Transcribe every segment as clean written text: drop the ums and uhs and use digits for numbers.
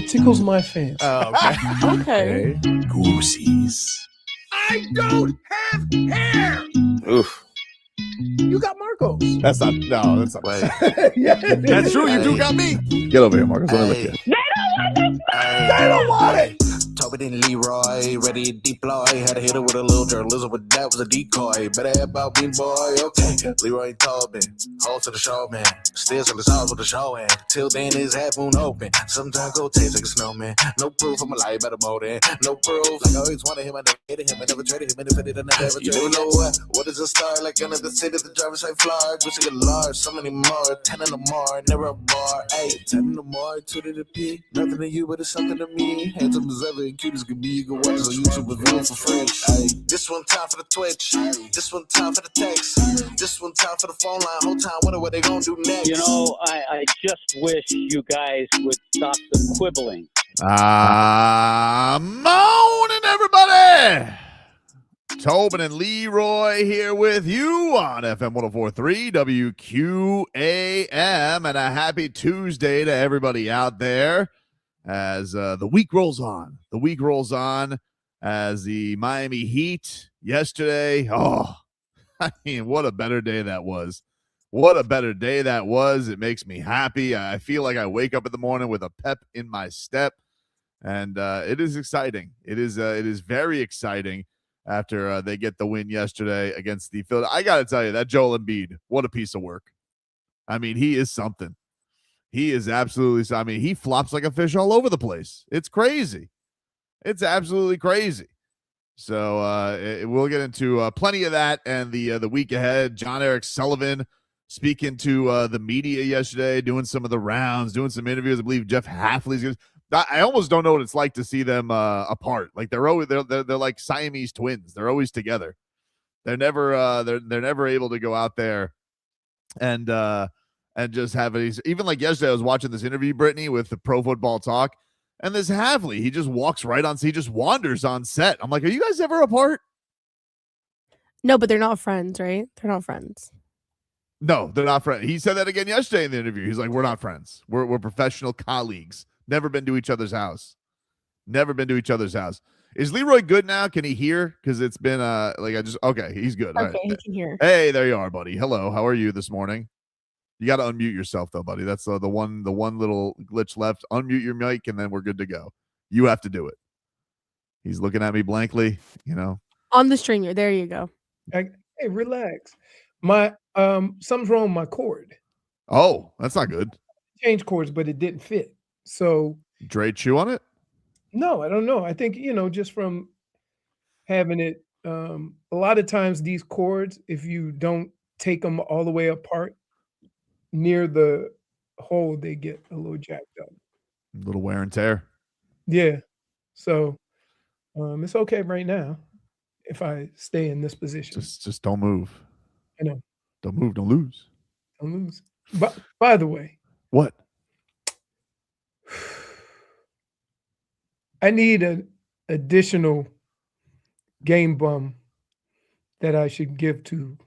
It tickles my fancy. Oh, okay. Okay. Goosies. I don't have hair. Oof. You got Marcos. That's not. Wait. Yeah, That's true. You do got me. Get over here, Marcus. Let me look at you. I don't want it. Tobin and Leroy, ready to deploy. Had to hit it with a little journalism, but that was a decoy. Better have about me, boy. Okay, Leroy and Tobin, hold to the show, man. Still to the sauce with the show, and till then his half moon open. Sometimes go taste like a snowman. No proof, I'm a lie about a motor. No proof, like I always wanted him, I never hated him, I never traded him, and if I did, I never ever traded him. You know what is a star? Like another city, the driver's like Florida. Wish I could large, so many more. 10 in the more, never a bar. 8, 10 in the more, 2 to the P. Nothing to you, but it's something to me. Handsome as ever and cute as could be. You can watch us on YouTube with room for free. Ay. This one time for the Twitch. This one time for the text. This one time for the phone line. Whole time, what they gonna do next? You know, I just wish you guys would stop the quibbling. Morning, everybody. Tobin and Leroy here with you on FM 104.3 WQAM, and a happy Tuesday to everybody out there as the week rolls on. The week rolls on as the Miami Heat yesterday. Oh, I mean, what a better day that was. What a better day that was. It makes me happy. I feel like I wake up in the morning with a pep in my step, and it is exciting. It is very exciting after they get the win yesterday against the Philadelphia. I got to tell you, that Joel Embiid, what a piece of work. I mean, he is something. He is absolutely, I mean, he flops like a fish all over the place. It's crazy. It's absolutely crazy. So we'll get into plenty of that and the week ahead. Jon-Eric Sullivan speaking to the media yesterday, doing some of the rounds, doing some interviews. I believe Jeff Hafley's going to. I almost don't know what it's like to see them apart. Like they're like Siamese twins. They're always together. They're never they're never able to go out there and just have it. Even like yesterday, I was watching this interview, Brittney, with the Pro Football Talk, and this Hafley, he just walks right on. He just wanders on set. I'm like, are you guys ever apart? No, but they're not friends, right? They're not friends. No, they're not friends. He said that again yesterday in the interview. He's like, we're not friends. We're professional colleagues. Never been to each other's house. Never been to each other's house. Is Leroy good now? Can he hear? Because it's been okay, he's good. Okay, all right. He can hear. Hey, there you are, buddy. Hello, how are you this morning? You got to unmute yourself though, buddy. That's the one little glitch left. Unmute your mic and then we're good to go. You have to do it. He's looking at me blankly, you know. On the stringer. There you go. Hey, relax. My something's wrong with my cord. Oh, that's not good. Change cords, but it didn't fit. So Dre chew on it? No, I don't know. I think, just from having it, a lot of times these cords, if you don't take them all the way apart near the hole, they get a little jacked up. A little wear and tear. Yeah. So it's okay right now if I stay in this position. Just don't move. I know. Don't move, don't lose. Don't lose. But by the way. What? I need an additional game bum that I should give to.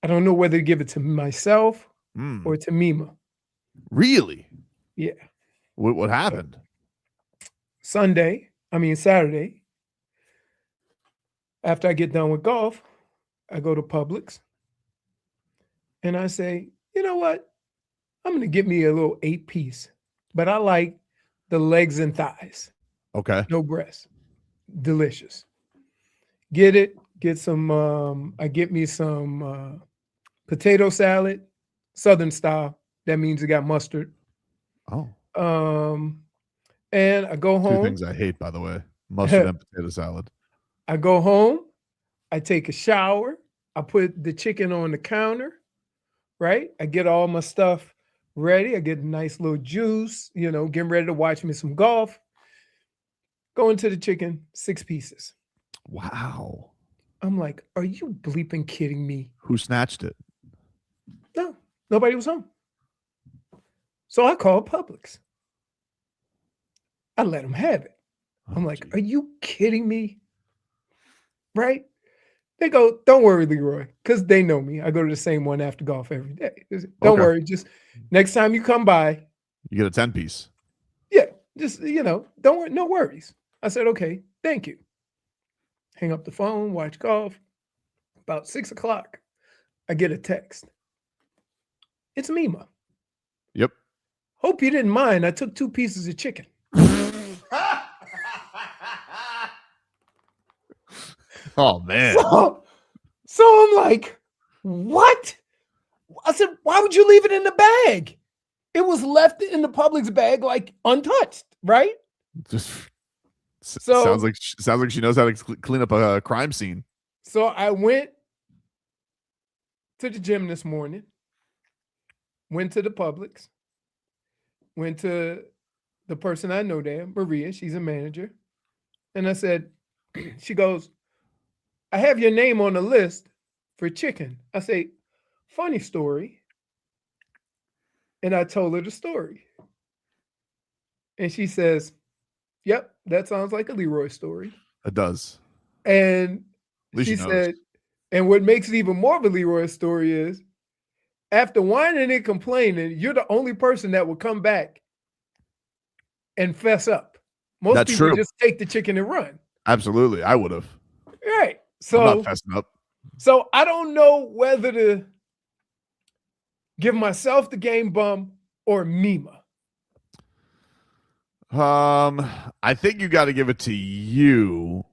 I don't know whether to give it to myself or to Mima. Really? Yeah. What happened? Saturday, after I get done with golf, I go to Publix and I say, you know what? I'm going to get me a little 8-piece, but I like the legs and thighs. Okay. No breast. Delicious. Get it. Get some, I get me some potato salad, Southern style. That means it got mustard. Oh. And I go home. Two things I hate, by the way. Mustard and potato salad. I go home. I take a shower. I put the chicken on the counter, right? I get all my stuff ready. I get a nice little juice, getting ready to watch me some golf. Go into the chicken, 6 pieces. Wow. I'm like, are you bleeping kidding me? Who snatched it? No, nobody was home. So I called Publix. I let them have it. I'm like, are you kidding me? Right? They go, don't worry, Leroy, because they know me. I go to the same one after golf every day. Don't worry. Just next time you come by. You get a 10-piece. Yeah. Just, don't worry, no worries. I said, okay, thank you. Hang up the phone, watch golf. About 6 o'clock, I get a text. It's Mima. Yep. Hope you didn't mind. I took 2 pieces of chicken. Oh, man. So I'm like, what? I said, why would you leave it in the bag? It was left in the Publix bag, like untouched, right? Just So- sounds like she knows how to clean up a crime scene. So I went to the gym this morning, went to the Publix, went to the person I know there, Maria, she's a manager. And I said, she goes, I have your name on the list for chicken. I say, funny story. And I told her the story. And she says, yep, that sounds like a Leroy story. It does. And At least she she knows. said, and what makes it even more of a Leroy story is after whining and complaining, you're the only person that will come back and fess up. Most That's people true. just take the chicken and run. Absolutely. I would have. Right. I'm not So, fessing up. so I don't know whether to give myself the game bum or Mima. I think you got to give it to you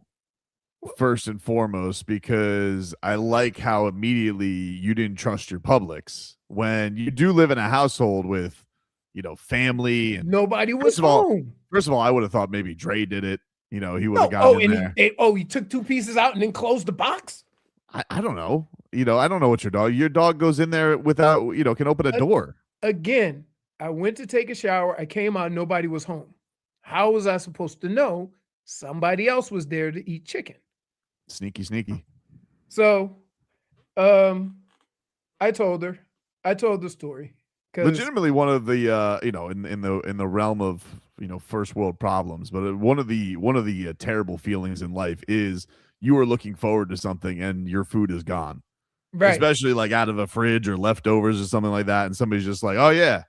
first and foremost, because I like how immediately you didn't trust your Publix when you do live in a household with, family. And Nobody was First of all, home. first of all, I would have thought maybe Dre did it. He would No, have gotten in and there. he took 2 pieces out and then closed the box. I don't know. I don't know what your dog goes in there without, can open a door. Again, I went to take a shower. I came out, nobody was home. How was I supposed to know somebody else was there to eat chicken? Sneaky. So, I told the story. 'Cause Legitimately one of the in the realm of first world problems, but one of the terrible feelings in life is you are looking forward to something and your food is gone, right. especially like out of a fridge or leftovers or something like that, and somebody's just like, oh yeah,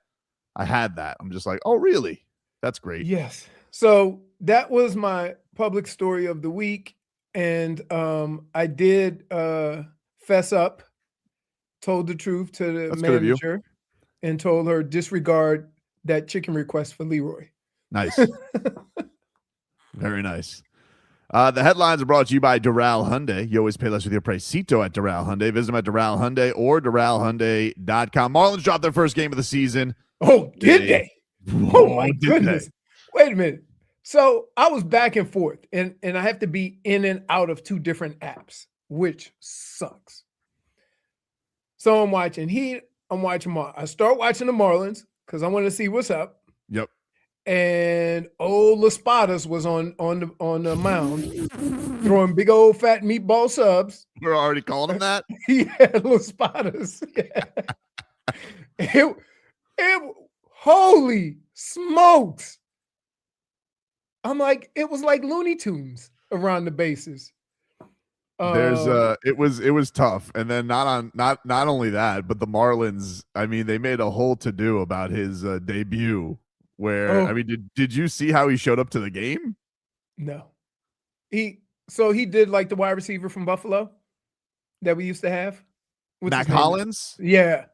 I had that. I'm just like, oh really? That's great. Yes. So that was my public story of the week. And I did fess up, told the truth to the That's good of you. manager, and told her disregard that chicken request for Leroy. Nice. Very nice. The headlines are brought to you by Doral Hyundai. You always pay less with your Pricito at Doral Hyundai. Visit them at Doral Hyundai or DoralHyundai.com. Marlins dropped their first game of the season. Oh, did they? Oh my did goodness. Wait a minute. So I was back and forth, and I have to be in and out of 2 different apps, which sucks. So I'm watching Heat. I'm watching I start watching the Marlins because I want to see what's up. Yep. And old Laspadas was on the mound, throwing big old fat meatball subs. We're already calling him that. Yeah, Laspadas. Yeah. It holy smokes. I'm like, it was like Looney Tunes around the bases. It was tough. And then not only that, but the Marlins, I mean, they made a whole to-do about his debut where, I mean, did you see how he showed up to the game? No. He did like the wide receiver from Buffalo that we used to have. What's Mac his name? Hollins? Yeah.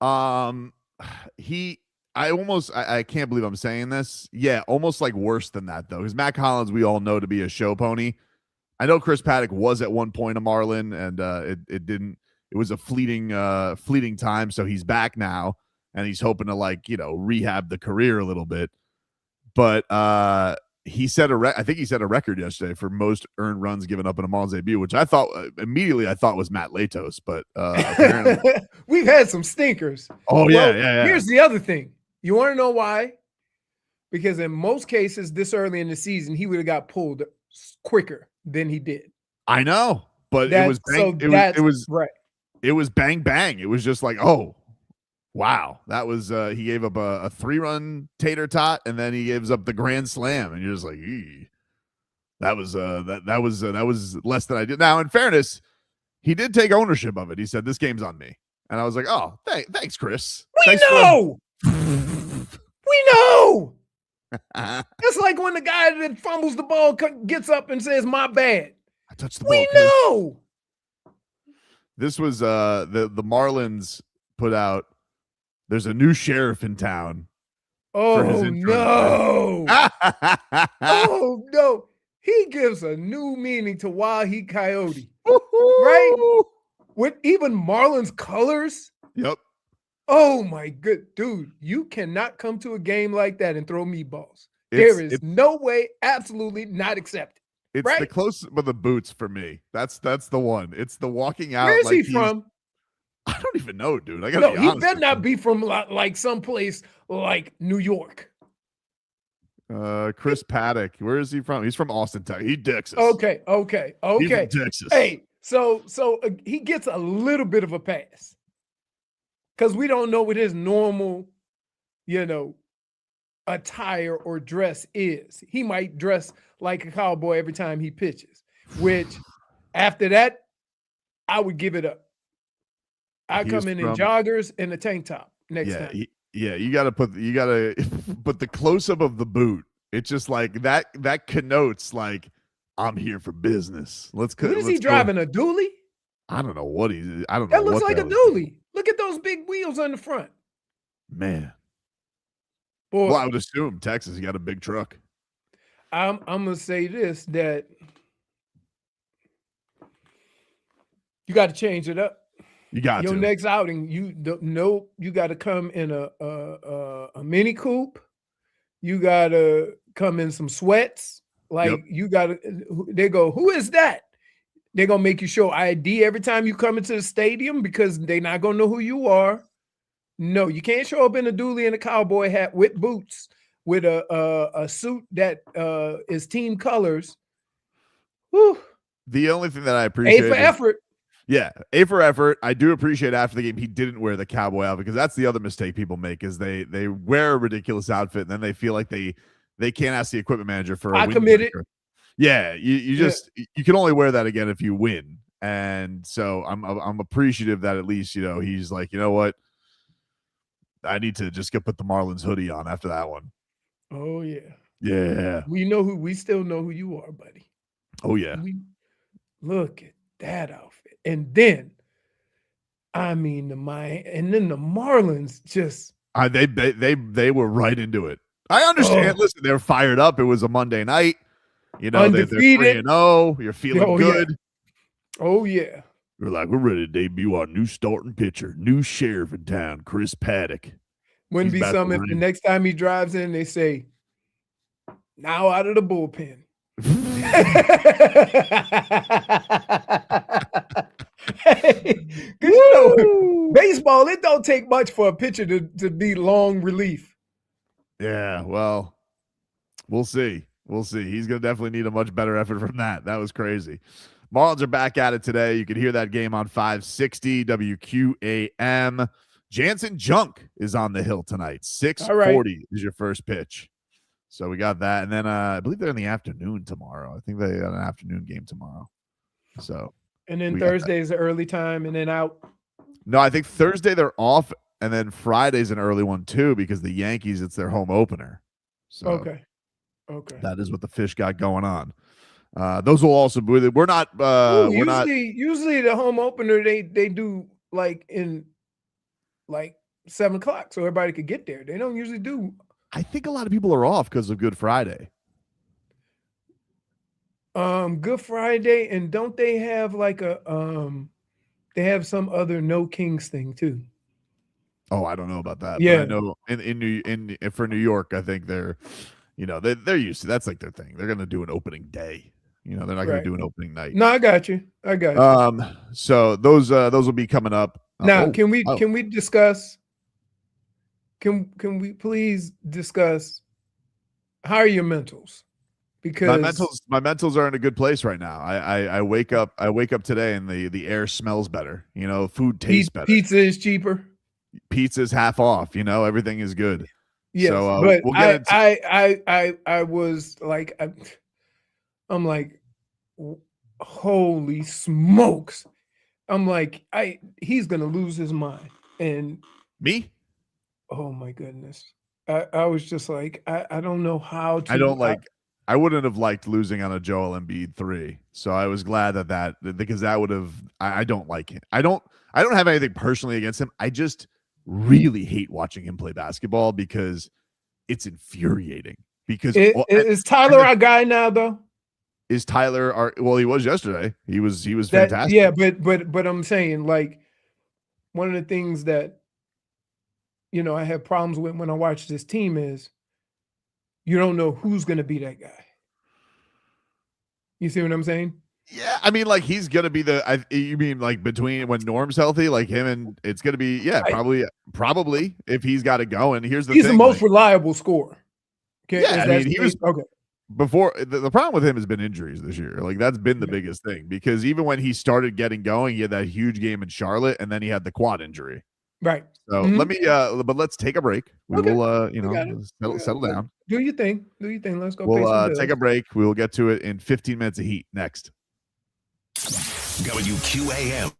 I can't believe I'm saying this. Yeah, almost like worse than that though. Because Mac Hollins, we all know to be a show pony. I know Chris Paddack was at one point a Marlin, and it was a fleeting time. So he's back now, and he's hoping to rehab the career a little bit. But he set I think he set a record yesterday for most earned runs given up in a Marlins debut, which I thought immediately was Matt Latos, but apparently we've had some stinkers. Oh yeah. Here's the other thing. You want to know why? Because in most cases, this early in the season, he would have got pulled quicker than he did. I know, but it was right. It was bang bang. It was just like, oh, wow, that was he gave up a 3-run tater tot, and then he gives up the grand slam, and you're just like, eee. That was less than I did. Now, in fairness, he did take ownership of it. He said, "This game's on me," and I was like, "Oh, thanks, Chris. We know. It's like when the guy that fumbles the ball gets up and says, "My bad." I touched the ball. We know. This was the Marlins put out. There's a new sheriff in town. Oh no! Oh no! He gives a new meaning to Wild Heat Coyote, right? With even Marlins colors. Yep. Oh my good dude! You cannot come to a game like that and throw meatballs. There is no way. Absolutely not accepted. It's right? the closest of the boots for me. That's the one. It's the walking out. Where's he from? I don't even know, dude. I gotta be honest. He better not be from like someplace like New York. Chris Paddack. Where is he from? He's from Austin, Texas. He's Texas. Okay. He's from Texas. Hey, so he gets a little bit of a pass because we don't know what his normal, attire or dress is. He might dress like a cowboy every time he pitches, which after that, I would give it up. I come in joggers and a tank top next time. You gotta put the close up of the boot. It's just like that connotes like I'm here for business. What is he driving? A dually? I don't know what he's. I don't know. That looks like a dually. Look at those big wheels on the front. Man. Boy, well, I would assume Texas got a big truck. I'm gonna say this, that you got to change it up. You got your next outing. You got to come in a mini coupe. You got to come in some sweats. Like you got to. They go, who is that? They're gonna make you show ID every time you come into the stadium because they're not gonna know who you are. No, you can't show up in a dually and a cowboy hat with boots with a suit that is team colors. Whew. The only thing that I appreciate A for effort. Yeah, A for effort. I do appreciate after the game he didn't wear the cowboy outfit because that's the other mistake people make is they wear a ridiculous outfit and then they feel like they can't ask the equipment manager for I committed. Yeah, you can only wear that again if you win. And so I'm appreciative that at least, he's like, you know what? I need to just put the Marlins hoodie on after that one. Oh yeah. Yeah. We still know who you are, buddy. Oh yeah. Look at that outfit. And then the Marlins just they were right into it. I understand. Listen, they were fired up. It was a Monday night. They're 3-0. You're feeling good. Yeah. Oh yeah. We're like, we're ready to debut our new starting pitcher, new sheriff in town, Chris Paddack. Wouldn't be something if the next time he drives in, they say, now out of the bullpen. Hey, baseball, it don't take much for a pitcher to be long relief. Yeah, well, we'll see. We'll see. He's going to definitely need a much better effort from that. That was crazy. Marlins are back at it today. You could hear that game on 560 WQAM. Jansen Junk is on the hill tonight. 6:40 is your first pitch. So we got that. And then I believe they're in the afternoon tomorrow. I think they got an afternoon game tomorrow. So and then Thursday is the early time and then out. No, I think Thursday they're off. And then Friday's an early one too, because the Yankees, it's their home opener. So okay. That is what the Fish got going on. Those will also be. We're not. Usually the home opener they do like in like 7 o'clock, so everybody could get there. They don't usually do. I think a lot of people are off because of Good Friday. Good Friday, and don't they have like they have some other No Kings thing too? Oh, I don't know about that. Yeah, but I know for New York, I think they're they're used to that's like their thing. They're gonna do an opening day. They're not going to do an opening night. No, I got you. So those will be coming up. Now, can we discuss? Can we please discuss how are your mentals? Because my mentals are in a good place right now. I wake up today and the air smells better. Food tastes better. Pizza is cheaper. Pizza's half off. Everything is good. Yes, so, but we'll get I was like, I'm like, holy smokes! I'm like, he's gonna lose his mind. And me? Oh my goodness! I was just like, I don't know how to. I don't like. I wouldn't have liked losing on a Joel Embiid 3. So I was glad that because that would have. I don't like it. I don't have anything personally against him. I just really hate watching him play basketball because it's infuriating. Because Is Tyler our guy now though? Is Tyler well, he was yesterday. He was That, fantastic. yeah, but I'm saying, like, one of the things that I have problems with when I watch this team is you don't know who's going to be that guy. You see what I'm saying? Yeah, I mean, like, he's gonna be you mean like between when Norm's healthy, like him, and it's gonna be probably if he's got to go. And he's the most reliable scorer. Okay, yeah, I mean, he was okay. Before the problem with him has been injuries this year. Like, that's been the biggest thing, because even when he started getting going, he had that huge game in Charlotte, and then he had the quad injury. Right. So but let's take a break. We will settle down. Do your thing. Let's go. We'll take a break. We will get to it in 15 minutes of heat next. WQAM.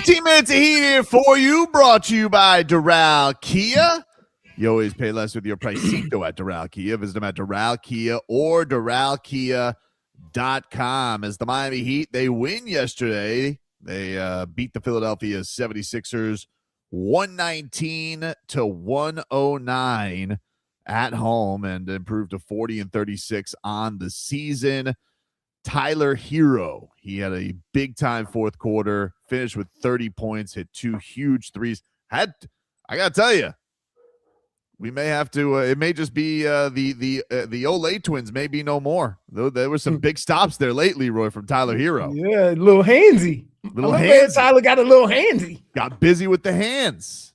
15 minutes of heat here for you, brought to you by Doral Kia. You always pay less with your pricito at Doral Kia. Visit them at Doral Kia or DoralKia.com. As the Miami Heat, they win yesterday. They beat the Philadelphia 76ers 119-109 at home and improved to 40-36 on the season. Tyler Herro, he had a big-time fourth quarter, finished with 30 points, hit 2 huge threes. I got to tell you, we may have to, it may just be the Olay twins may be no more. Though there were some big stops there lately, Roy, from Tyler Herro. Yeah, a little handsy. Tyler got a little handsy. Got busy with the hands.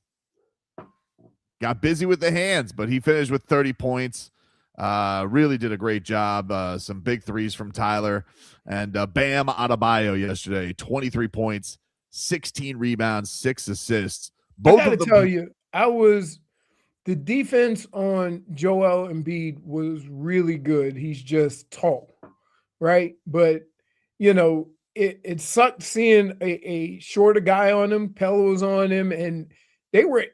But he finished with 30 points. Really did a great job. Some big threes from Tyler. And Bam Adebayo yesterday, 23 points, 16 rebounds, 6 assists. Both I got to tell you, the defense on Joel Embiid was really good. He's just tall, right? But, it sucked seeing a shorter guy on him. Pella was on him, and they were,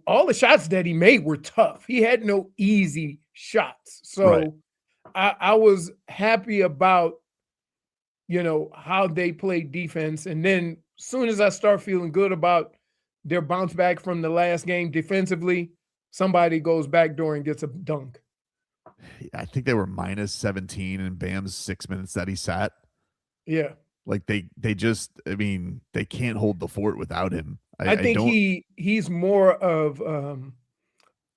all the shots that he made were tough. He had no easy shots. So right. I was happy about, how they played defense. And then as soon as I start feeling good about their bounce back from the last game defensively, somebody goes backdoor and gets a dunk. I think they were minus 17 in Bam's 6 minutes that he sat. Yeah. Like they can't hold the fort without him. I think he's more of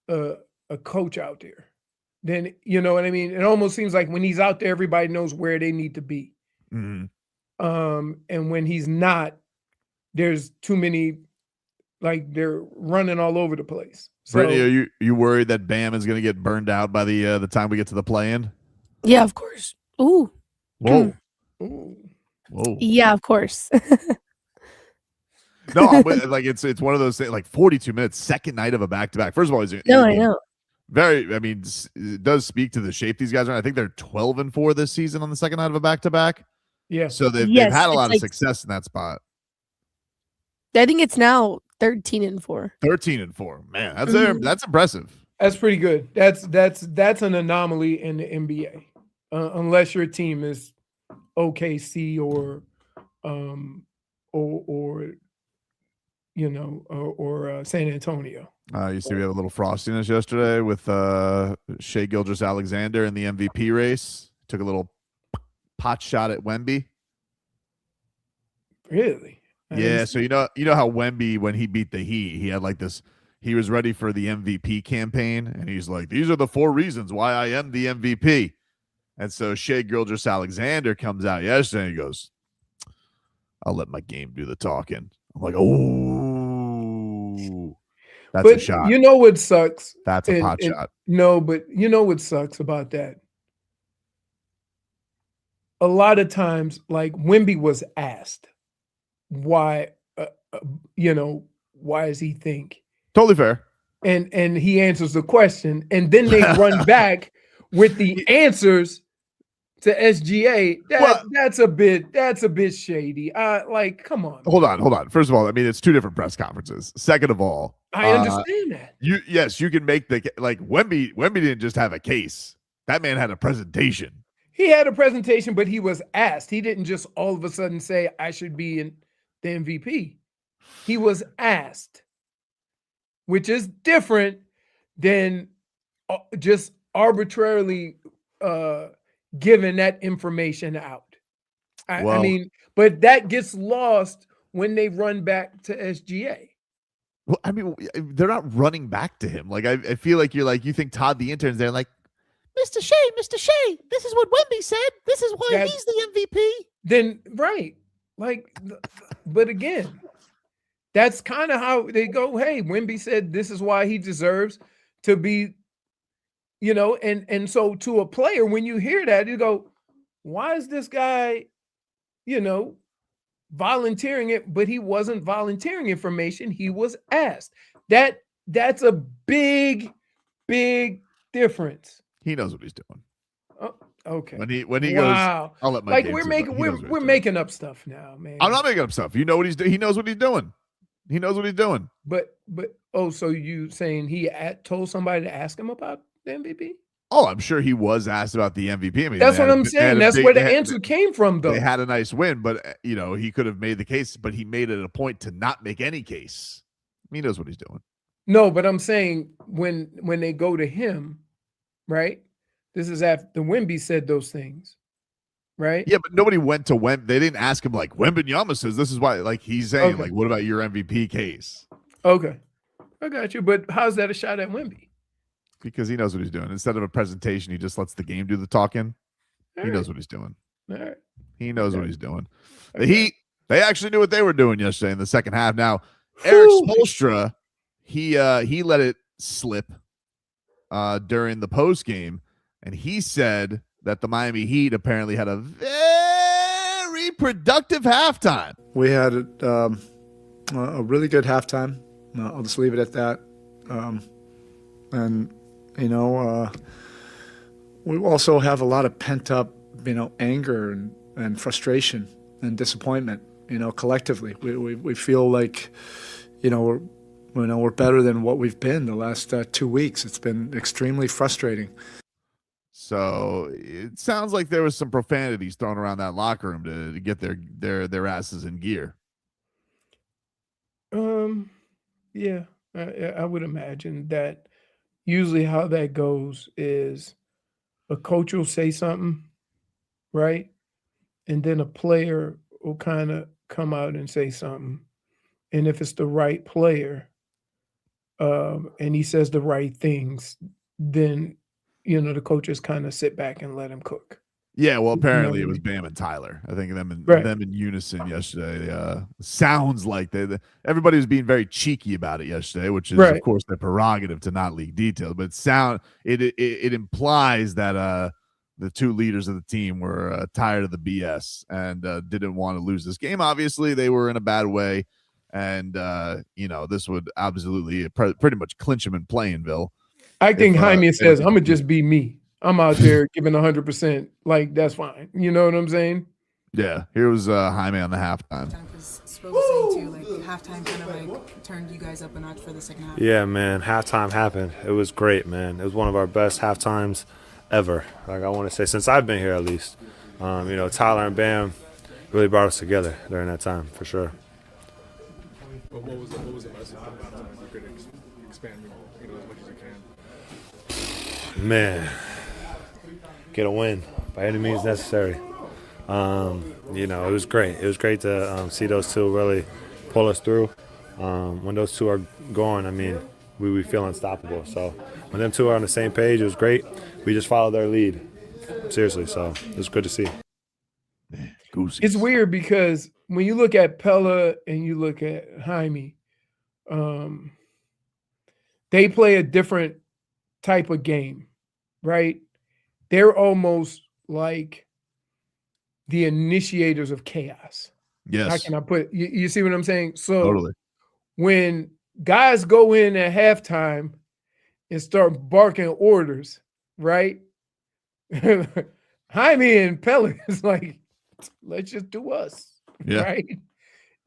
a coach out there than, you know what I mean? It almost seems like when he's out there, everybody knows where they need to be. Mm-hmm. And when he's not, there's too many, like they're running all over the place. So, Brittney, are you worried that Bam is going to get burned out by the time we get to the play-in? Yeah, of course. Ooh. Whoa. ooh. Whoa. Yeah, of course. No, like it's one of those things, like 42 minutes, second night of a back-to-back. First of all, I know. It does speak to the shape these guys are in. I think they're 12-4 this season on the second night of a back-to-back. Yeah. So they've had a lot of success in that spot. I think it's now 13-4. 13-4. Man, that's impressive. That's pretty good. That's an anomaly in the NBA. Unless your team is OKC or San Antonio. You see, we have a little frostiness yesterday with Shai Gilgeous-Alexander in the MVP race. Took a little pot shot at Wemby. Really? Yeah. So you know how Wemby, when he beat the Heat, he had like this. He was ready for the MVP campaign, and he's like, "These are the 4 reasons why I am the MVP." And so Shai Gilgeous-Alexander comes out yesterday and he goes, "I'll let my game do the talking." I'm like, "Oh, that's a shot." You know what sucks? That's a pot shot. No, but you know what sucks about that? A lot of times, like Wemby was asked, why does he think? Totally fair. And he answers the question, and then they run back with the answers to SGA. That's a bit shady. Come on. Hold on. First of all, I mean, it's 2 different press conferences. Second of all, I understand that. You can make Wemby didn't just have a case. That man had a presentation. He had a presentation, but he was asked. He didn't just all of a sudden say, I should be in the MVP. He was asked, which is different than just arbitrarily giving that information out. I mean, but that gets lost when they run back to SGA. Well, I mean, they're not running back to him. Like, I feel like you think Todd the intern's there, like, Mr. Shea, this is what Wemby said. This is why he's the MVP. Then, right. But again, that's kind of how they go, hey, Wemby said this is why he deserves to be, and so to a player, when you hear that, you go, why is this guy, volunteering it? But he wasn't volunteering information. He was asked. That's a big, big difference. He knows what he's doing. Okay. When he goes, I'll let my like game we're sit making down. He knows what we're he's doing. making up stuff now, man. I'm not making up stuff. You know what he's doing. He knows what he's doing. He knows what he's doing. But so you saying he told somebody to ask him about the MVP? Oh, I'm sure he was asked about the MVP. I mean, That's what I'm saying. That's where the answer came from, though. They had a nice win, but he could have made the case, but he made it a point to not make any case. He knows what he's doing. No, but I'm saying when they go to him, right? This is after Wemby said those things, right? Yeah, but nobody went to Wemby. They didn't ask him like Wembanyama says this is why. Like he's saying, Okay. like, what about your MVP case? Okay, I got you. But how's that a shot at Wemby? Because he knows what he's doing. Instead of a presentation, he just lets the game do the talking. All He right. knows what he's doing. All right. He knows what Okay. he's doing. The Okay. Heat, they actually knew what they were doing yesterday in the second half. Now, Erik Whew. Spoelstra, he let it slip during the post game, and he said that the Miami Heat apparently had a very productive halftime. We had a really good halftime. I'll just leave it at that. And we also have a lot of pent up, anger and frustration and disappointment. Collectively, we feel like, we're better than what we've been the last 2 weeks. It's been extremely frustrating. So it sounds like there was some profanities thrown around that locker room to get their asses in gear. Yeah, I would imagine that usually how that goes is a coach will say something, right? And then a player will kind of come out and say something. And if it's the right player, and he says the right things, then, the coaches kind of sit back and let him cook. Yeah, well, You know apparently what it I was mean? Bam and Tyler. I think them Right. in unison yesterday. Sounds like everybody was being very cheeky about it yesterday, which is Right. of course their prerogative to not leak details. But it implies that the two leaders of the team were tired of the BS and didn't want to lose this game. Obviously, they were in a bad way, and this would absolutely pretty much clinch them in Playinville. I think Jaime says, if- I'm going to just be me. I'm out there giving 100%. Like, that's fine. You know what I'm saying? Yeah, here was Jaime on the halftime. Because Spo was saying too, like halftime kind of like turned you guys up a notch for the second half. Yeah, man, halftime happened. It was great, man. It was one of our best halftimes ever. Like I want to say, since I've been here at least. Tyler and Bam really brought us together during that time for sure. What was the message from that time? You could expand as much as you can. Man, get a win by any means necessary. It was great. It was great to see those two really pull us through. When those two are going, I mean, we feel unstoppable. So when them two are on the same page, it was great. We just followed their lead. Seriously, so it was good to see. It's weird because when you look at Pella and you look at Jaime, they play a different type of game, right? They're almost like the initiators of chaos. Yes. How can I put it? You see what I'm saying? So Totally. when guys go in at halftime and start barking orders, right? Jaime and Pella is like, let's just do us. Yeah. Right.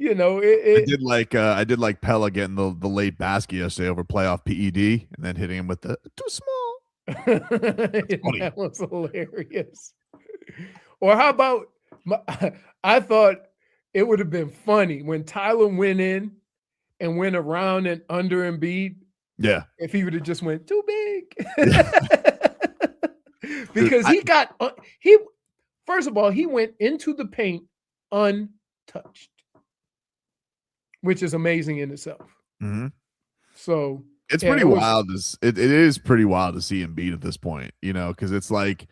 I did like Pella getting the late basket yesterday over playoff PED and then hitting him with the too small. That was hilarious. Or how about I thought it would have been funny when Tyler went in and went around and under Embiid. Yeah. If he would have just went too big. Because first of all, he went into the paint untouched, which is amazing in itself. Mm-hmm. So it's yeah, pretty it was- wild. It is pretty wild to see Embiid at this point, because it's like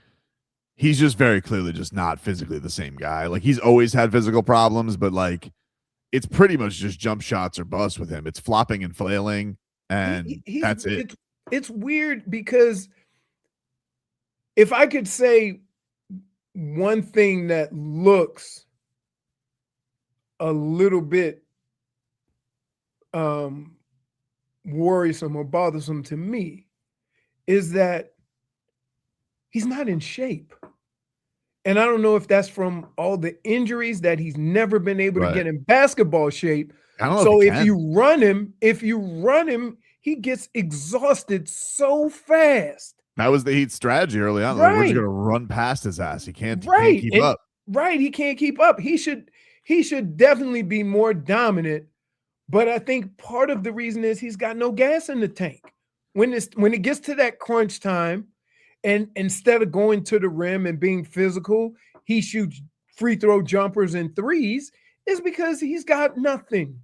he's just very clearly just not physically the same guy. Like he's always had physical problems, but like it's pretty much just jump shots or bust with him. It's flopping and flailing, and that's it. It's weird because if I could say one thing that looks a little bit worrisome or bothersome to me is that he's not in shape. And I don't know if that's from all the injuries that he's never been able to Right. get in basketball shape. I don't know So if he if can. you run him, he gets exhausted so fast. That was the Heat's strategy early on. Like, we're just Right. going to run past his ass. He can't Right. keep And- up. Right. He can't keep up. He should definitely be more dominant. But I think part of the reason is he's got no gas in the tank. When it gets to that crunch time, and instead of going to the rim and being physical, he shoots free throw jumpers and threes, is because he's got nothing.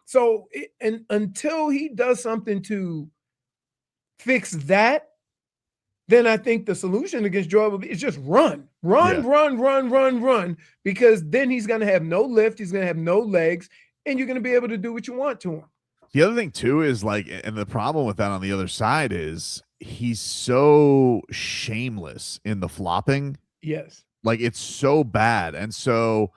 So and until he does something to fix that, then I think the solution against Joel will be is just run, because then he's going to have no lift, he's going to have no legs, and you're going to be able to do what you want to him. The other thing too is like, and the problem with that on the other side is he's so shameless in the flopping. Yes. Like it's so bad. And so,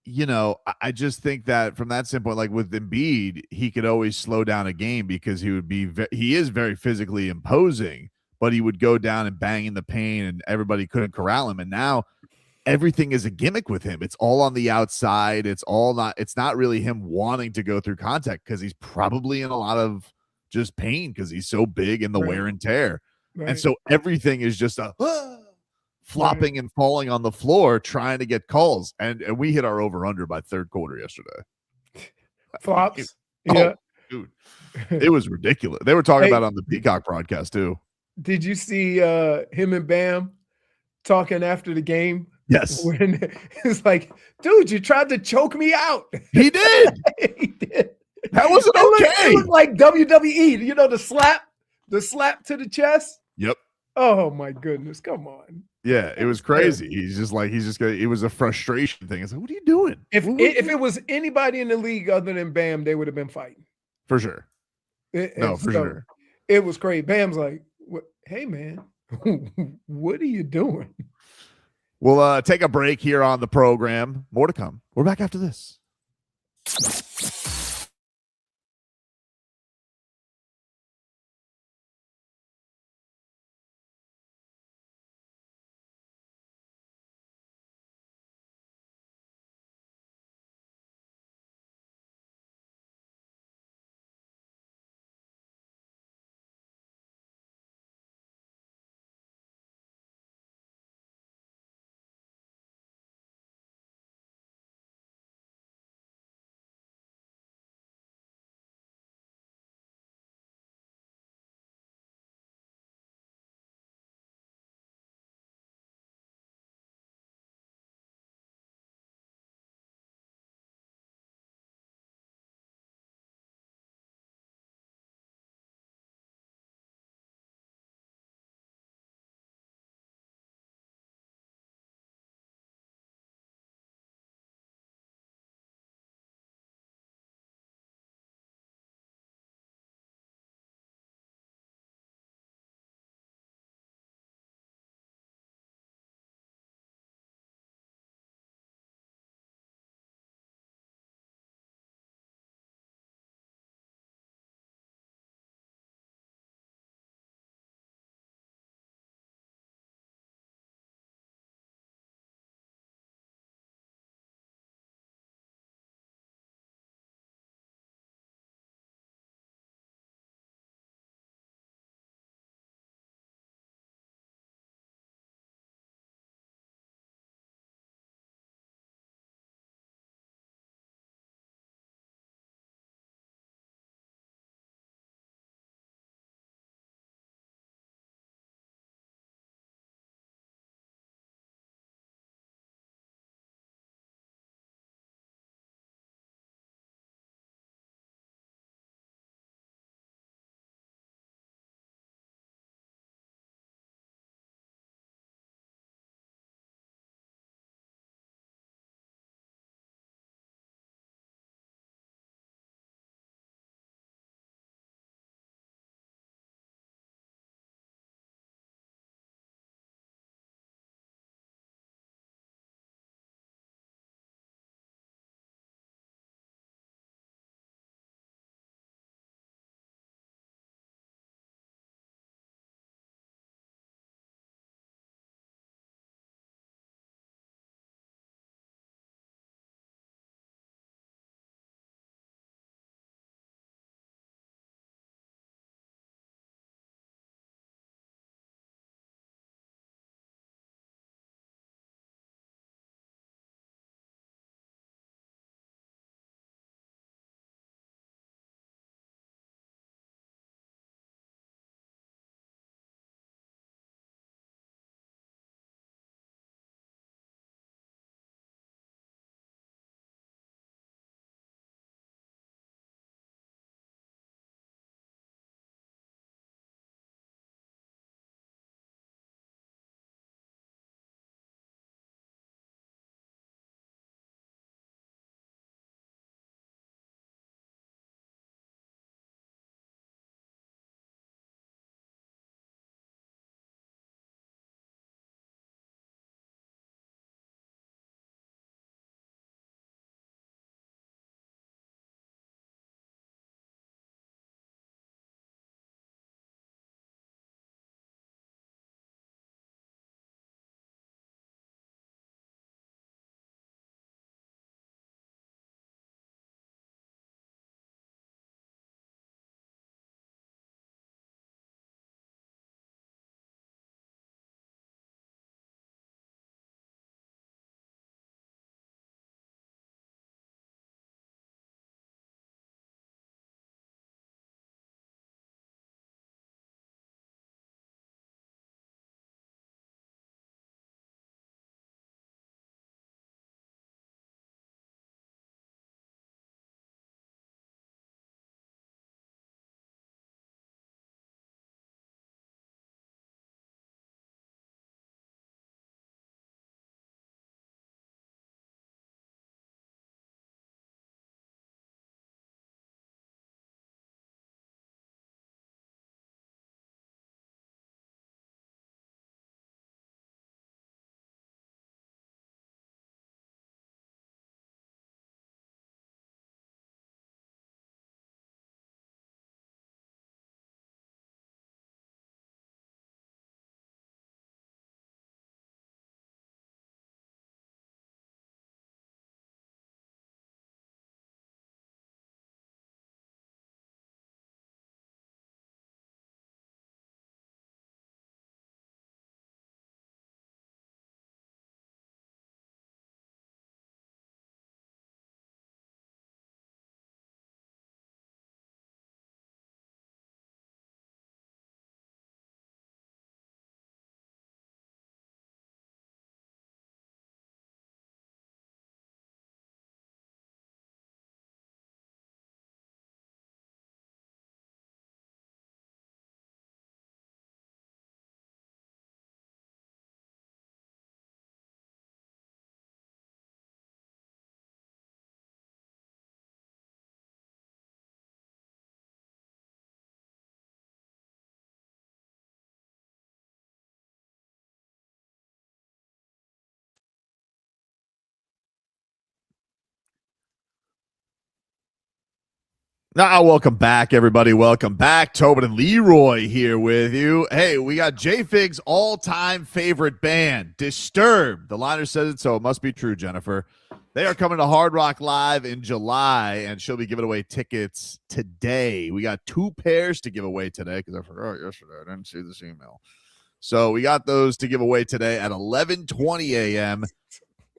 you know, I just think that from that standpoint, like with Embiid, he could always slow down a game because he is very physically imposing, but he would go down and bang in the paint and everybody couldn't corral him. And now everything is a gimmick with him. It's all on the outside. It's not really him wanting to go through contact because he's probably in a lot of just pain because he's so big in the wear and tear. Right. And so everything is just flopping and falling on the floor trying to get calls. And we hit our over-under by third quarter yesterday. Flops. Oh, Yeah. dude. It was ridiculous. They were talking about it on the Peacock broadcast too. Did you see him and Bam talking after the game? Yes. When it's like, dude, you tried to choke me out. He did. He did. That wasn't okay. It looked like WWE, you know, the slap to the chest. Yep. Oh my goodness. Come on. Yeah, it was crazy. It was a frustration thing. It's like, what are you doing? If it was anybody in the league other than Bam, they would have been fighting. For sure. For sure. It was crazy. Bam's like, hey man, what are you doing? We'll take a break here on the program. More to come. We're back after this. Now, welcome back, everybody. Welcome back. Tobin and Leroy here with you. Hey, we got JFig's all-time favorite band, Disturbed. The liner says it, so it must be true, Jennifer. They are coming to Hard Rock Live in July, and she'll be giving away tickets today. We got 2 pairs to give away today because I forgot yesterday. I didn't see this email. So we got those to give away today at 11:20 a.m.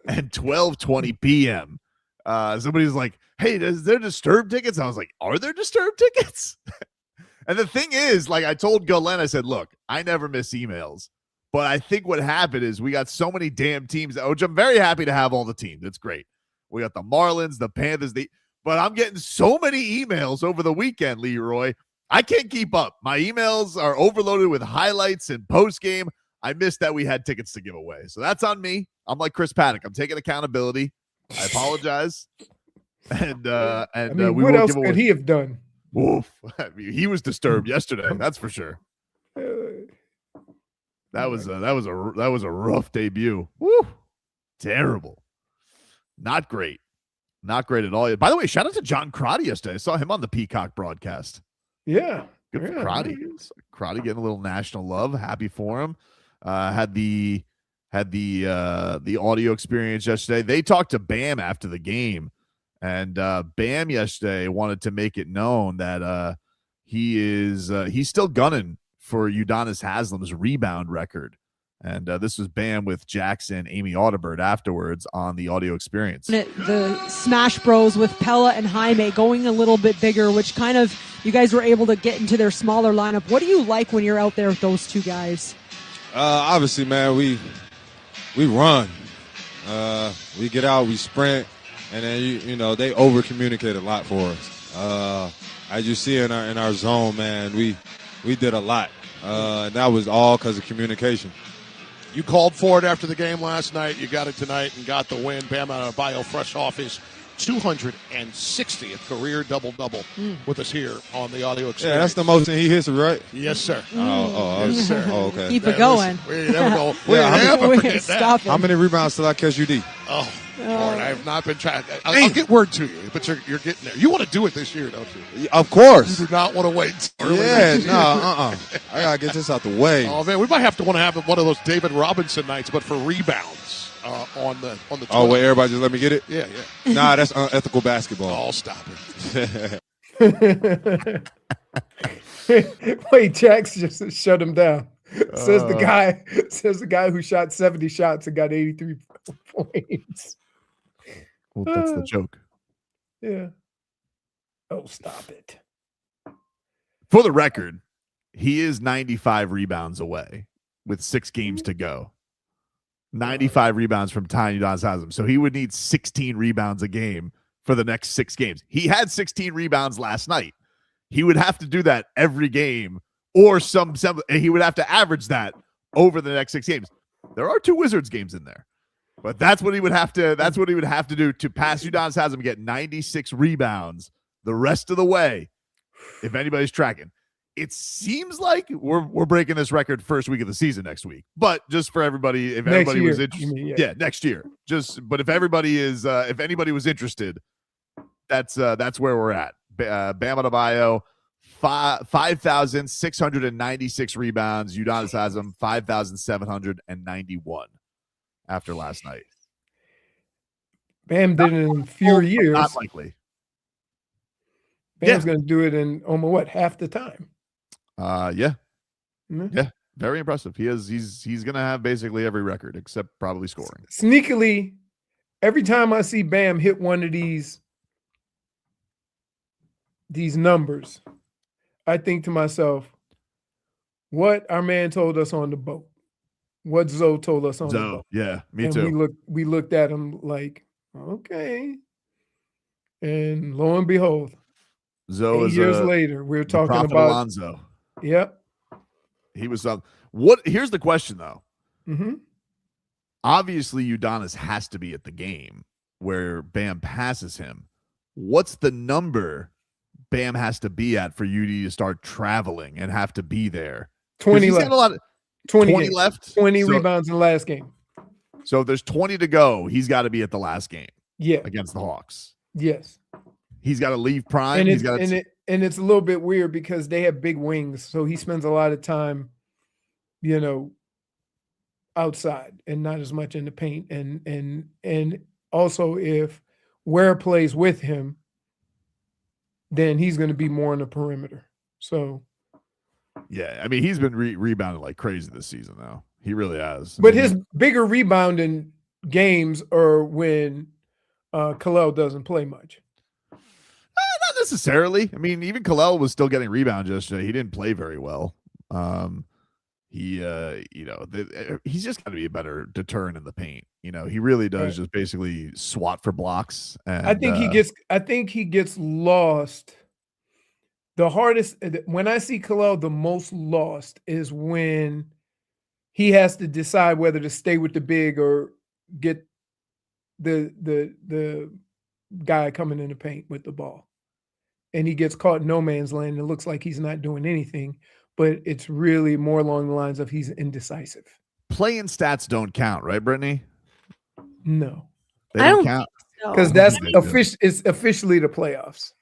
and 12:20 p.m. Somebody's like, hey, is there Disturbed tickets? I was like, are there Disturbed tickets? And the thing is, like I told Galen, I said, look, I never miss emails. But I think what happened is we got so many damn teams, which I'm very happy to have all the teams. It's great. We got the Marlins, the Panthers, but I'm getting so many emails over the weekend, Leroy. I can't keep up. My emails are overloaded with highlights and postgame. I missed that we had tickets to give away. So that's on me. I'm like Chris Paddack. I'm taking accountability. I apologize. And what else could he have done? Oof. I mean, he was disturbed yesterday. That's for sure. That was a rough debut. Woo. Terrible. Not great. Not great at all. By the way, shout out to John Crotty yesterday. I saw him on the Peacock broadcast. Yeah. Good for Crotty. Crotty getting a little national love. Happy for him. Had the audio experience yesterday. They talked to Bam after the game, and Bam yesterday wanted to make it known that he's still gunning for Udonis Haslem's rebound record. And this was Bam with Jackson, Amy Audibert afterwards on the audio experience. The Smash Bros with Pella and Jaime going a little bit bigger, which kind of you guys were able to get into their smaller lineup. What do you like when you're out there with those two guys? Obviously, man, we run. We get out, we sprint, and then you know they over communicate a lot for us. As you see in our zone, man, we did a lot. And that was all because of communication. You called for it after the game last night. You got it tonight and got the win. Bam Adebayo fresh off his 260th career double-double with us here on the audio experience. Yeah, that's the most he hits, right? Yes, sir. Yes, sir. Oh, okay. Keep it going. We never go. Stop it. How many rebounds till I catch UD? Oh, Lord, I have not been trying. I'll get word to you, but you're getting there. You want to do it this year, don't you? Of course. You do not want to wait. Yeah, no, I gotta get this out the way. Oh man, we might have to have one of those David Robinson nights, but for rebounds on the. Oh, wait, everybody just let me get it? Yeah. Nah, that's unethical basketball. Oh, stop it. Wait, Jax just shut him down. Says the guy who shot 70 shots and got 83 points. Well, that's the joke. Yeah. Oh, stop it. For the record, he is 95 rebounds away with 6 games to go. 95 rebounds from Tiny Udonis Haslem. So he would need 16 rebounds a game for the next 6 games. He had 16 rebounds last night. He would have to do that every game, or he would have to average that over the next 6 games. There are 2 Wizards games in there, but that's what he would have to. That's what he would have to do to pass Udonis Haslem and get 96 rebounds the rest of the way. If anybody's tracking, it seems like we're breaking this record first week of the season next week. But just for everybody, if everybody was interested, yeah, next year. But if everybody is, if anybody was interested, that's where we're at. Bam Adebayo, 5,696 rebounds. Udonis Haslem, 5,791 after last night. Bam did it in fewer years. Not likely. Bam's going to do it in almost half the time. Yeah, very impressive. He's going to have basically every record except probably scoring. Sneakily, every time I see Bam hit one of these numbers, I think to myself, what our man told us on the boat, what Zoe told us on the boat. Yeah, me too. We looked at him like, okay, and lo and behold, Zoe 8 years later, we're talking about Alonzo. Yep, he was up. What? Here's the question though. Mm-hmm. Obviously, Udonis has to be at the game where Bam passes him. What's the number Bam has to be at for UD to start traveling and have to be there? 20 left. 20 left. 20 rebounds in the last game. So if there's 20 to go, he's got to be at the last game. Yeah, against the Hawks. Yes. He's got to leave prime. And He's it's got and it's a little bit weird because they have big wings, so he spends a lot of time, outside and not as much in the paint. And also if Ware plays with him, then he's going to be more on the perimeter. So yeah, I mean, he's been rebounding like crazy this season, though. He really has. But his bigger rebounding games are when Kalel doesn't play much. Not necessarily. I mean, even Kalel was still getting rebounds yesterday. He didn't play very well. He's just got to be a better deterrent in the paint. He really does just basically swat for blocks. And I think he gets lost. The hardest when I see Kalel, the most lost is when he has to decide whether to stay with the big or get the guy coming in the paint with the ball. And he gets caught in no man's land. It looks like he's not doing anything, but it's really more along the lines of he's indecisive. Playing stats don't count, right, Brittney? No. They don't count. Because that's it's officially the playoffs.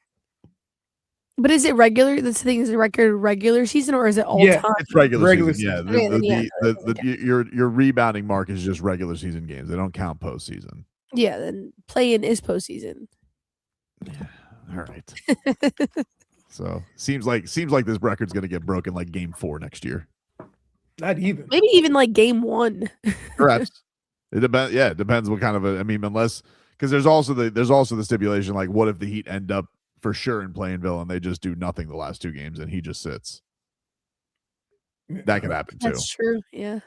But is it regular? This thing is it regular season or is it all time? It's regular season. Yeah, Okay, your rebounding mark is just regular season games. They don't count postseason. Yeah, then play-in is postseason. Yeah. All right. So seems like this record's gonna get broken like game 4 next year. Not even. Maybe even like game 1. Perhaps. It depends. Yeah, it depends what kind of unless because there's also the stipulation like what if the Heat end up for sure in Plainville and they just do nothing the last 2 games and he just sits. That could happen too. That's true. Yeah.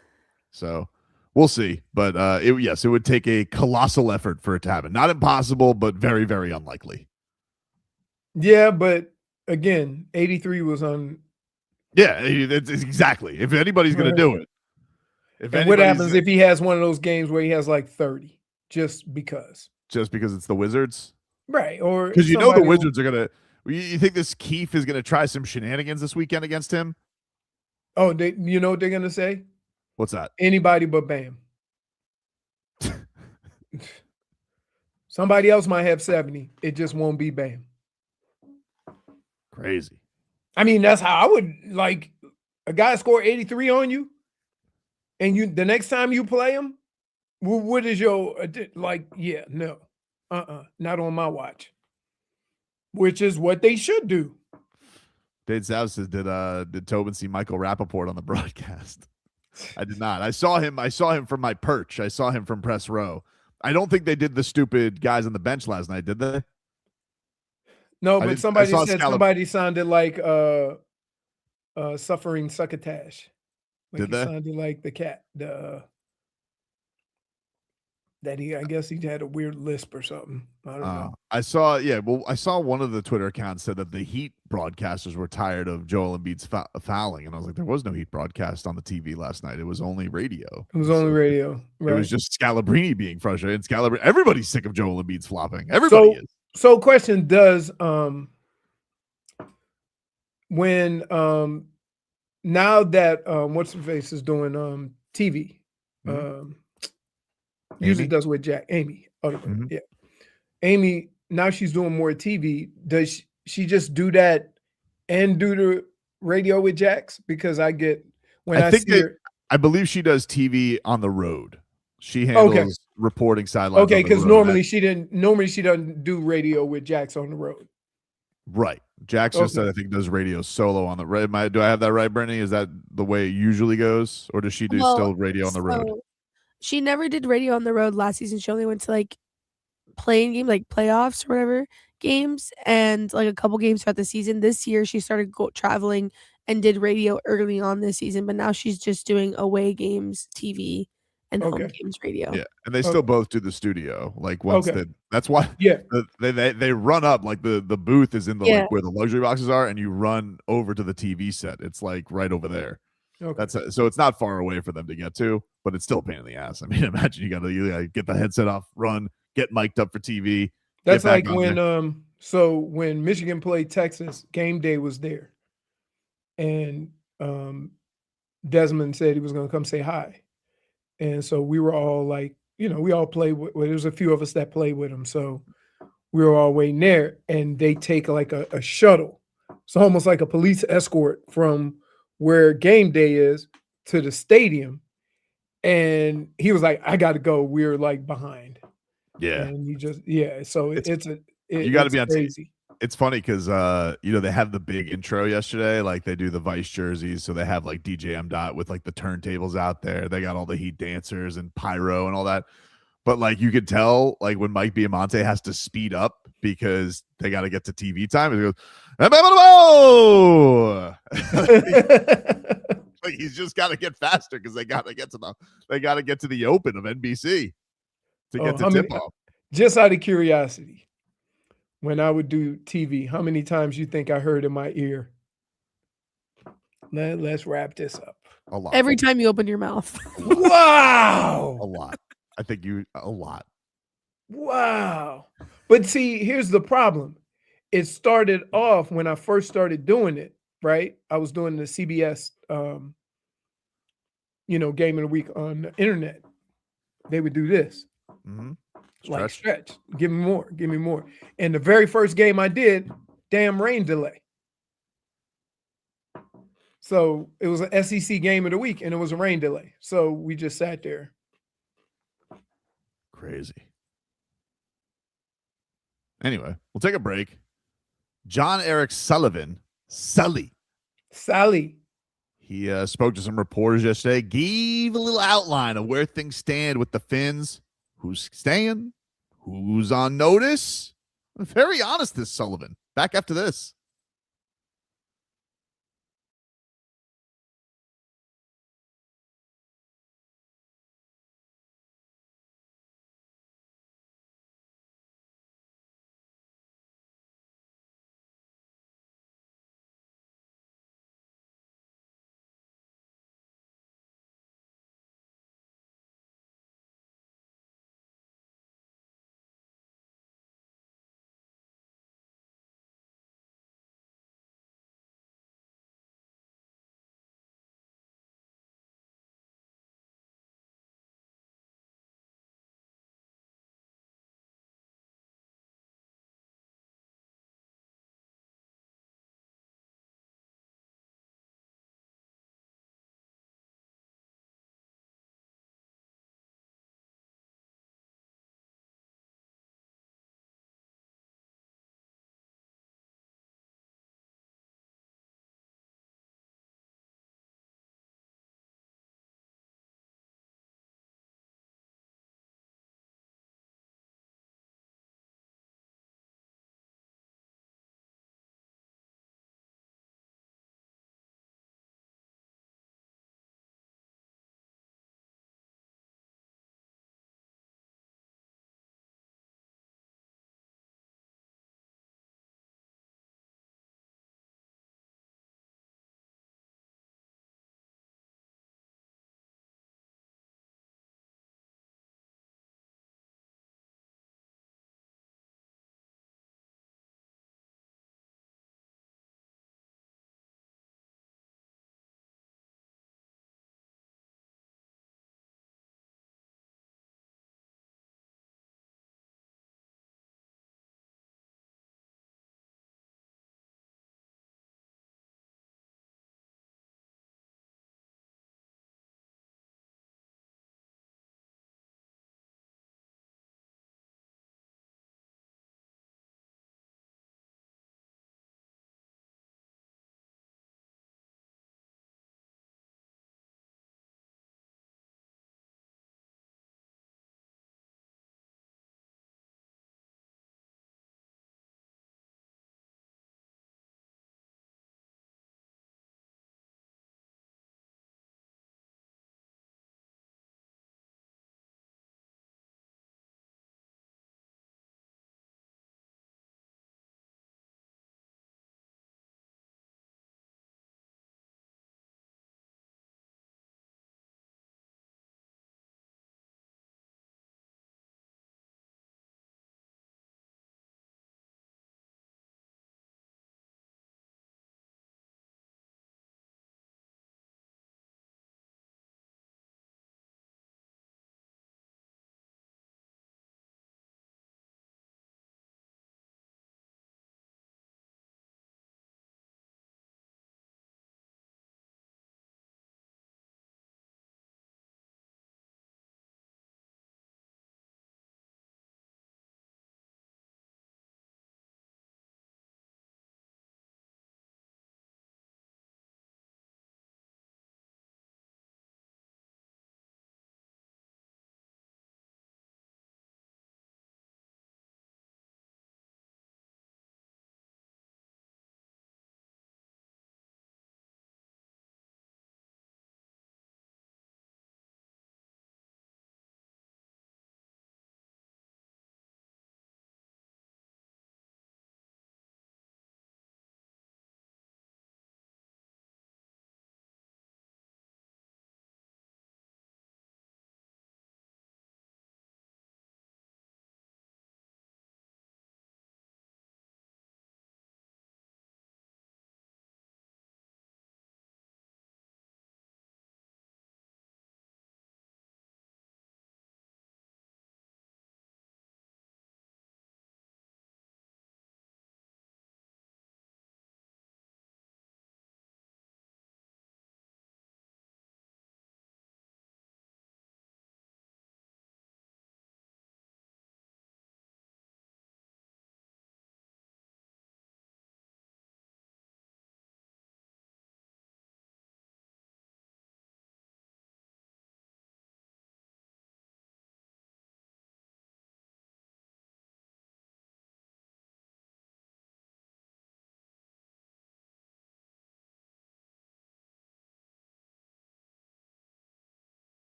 So we'll see. But it would take a colossal effort for it to happen. Not impossible, but very, very unlikely. Yeah, but again, 83 was on. Yeah, it's exactly. If anybody's going to do it. And what happens if he has one of those games where he has like 30 just because? Just because it's the Wizards? Right. Or because the Wizards are going to. You think this Keefe is going to try some shenanigans this weekend against him? Oh, you know what they're going to say? What's that? Anybody but Bam. Somebody else might have 70. It just won't be Bam. Crazy. I mean, that's how I would like a guy score 83 on you, and the next time you play him, what is your like? Yeah, no, not on my watch. Which is what they should do. Dade South says, did Tobin see Michael Rappaport on the broadcast? I did not. I saw him from my perch. I saw him from press row. I don't think they did the stupid guys on the bench last night, did they? No, but somebody said somebody sounded like suffering succotash. Like did they? Sounded like the cat. I guess he had a weird lisp or something. I don't know. I saw one of the Twitter accounts said that the Heat broadcasters were tired of Joel Embiid's fouling, and I was like, there was no Heat broadcast on the TV last night. It was only radio. It was only radio. Right. It was just Scalabrini being frustrated. And everybody's sick of Joel Embiid's flopping. Everybody is. So question does when now that what's her face is doing TV usually does with Jack Amy Audibert, yeah. Amy now she's doing more TV. Does she just do that and do the radio with Jax? Because I believe she does TV on the road. She handles reporting sidelines. Okay, because normally she doesn't do radio with Jax on the road. Right. Jax just I think does radio solo on the road. Do I have that right, Brittney? Is that the way it usually goes, or does she do still radio on the road? She never did radio on the road last season. She only went to like playing game, like playoffs or whatever games, and like a couple games throughout the season. This year, she started traveling and did radio early on this season, but now she's just doing away games, TV. And home games radio. Yeah, and they still both do the studio. Like once that's why they run up like the booth is in the like where the luxury boxes are, and you run over to the TV set. It's like right over there. Okay. So it's not far away for them to get to, but it's still a pain in the ass. I mean, imagine you gotta get the headset off, run, get mic'd up for TV. That's like when when Michigan played Texas, game day was there, and Desmond said he was gonna come say hi. And so we were all like, we all played with, there was a few of us that played with him. So we were all waiting there, and they take like a shuttle. It's almost like a police escort from where game day is to the stadium. And he was like, I got to go. We're like behind. Yeah. And you just, so you got to be on crazy. It's funny because they have the big intro yesterday, like they do the Vice jerseys, so they have like DJ M. Dot with like the turntables out there. They got all the Heat dancers and pyro and all that. But like you could tell, like when Mike Biamonte has to speed up because they got to get to TV time, he goes, like he's just got to get faster because they got to get to the open of NBC to get to tip off. Just out of curiosity, when I would do TV, how many times you think I heard in my ear? Let's wrap this up. A lot. Every time you open your mouth. Wow. A lot. I think a lot. Wow. But see, here's the problem. It started off when I first started doing it, right? I was doing the CBS, game of the week on the internet. They would do this. Mm-hmm. Like stretch. Give me more. Give me more. And the very first game I did, damn rain delay. So it was an SEC game of the week, and it was a rain delay. So we just sat there. Crazy. Anyway, we'll take a break. Jon-Eric Sullivan, Sully. He spoke to some reporters yesterday, gave a little outline of where things stand with the Fins. Who's staying? Who's on notice? Very honest, this Sullivan. Back after this.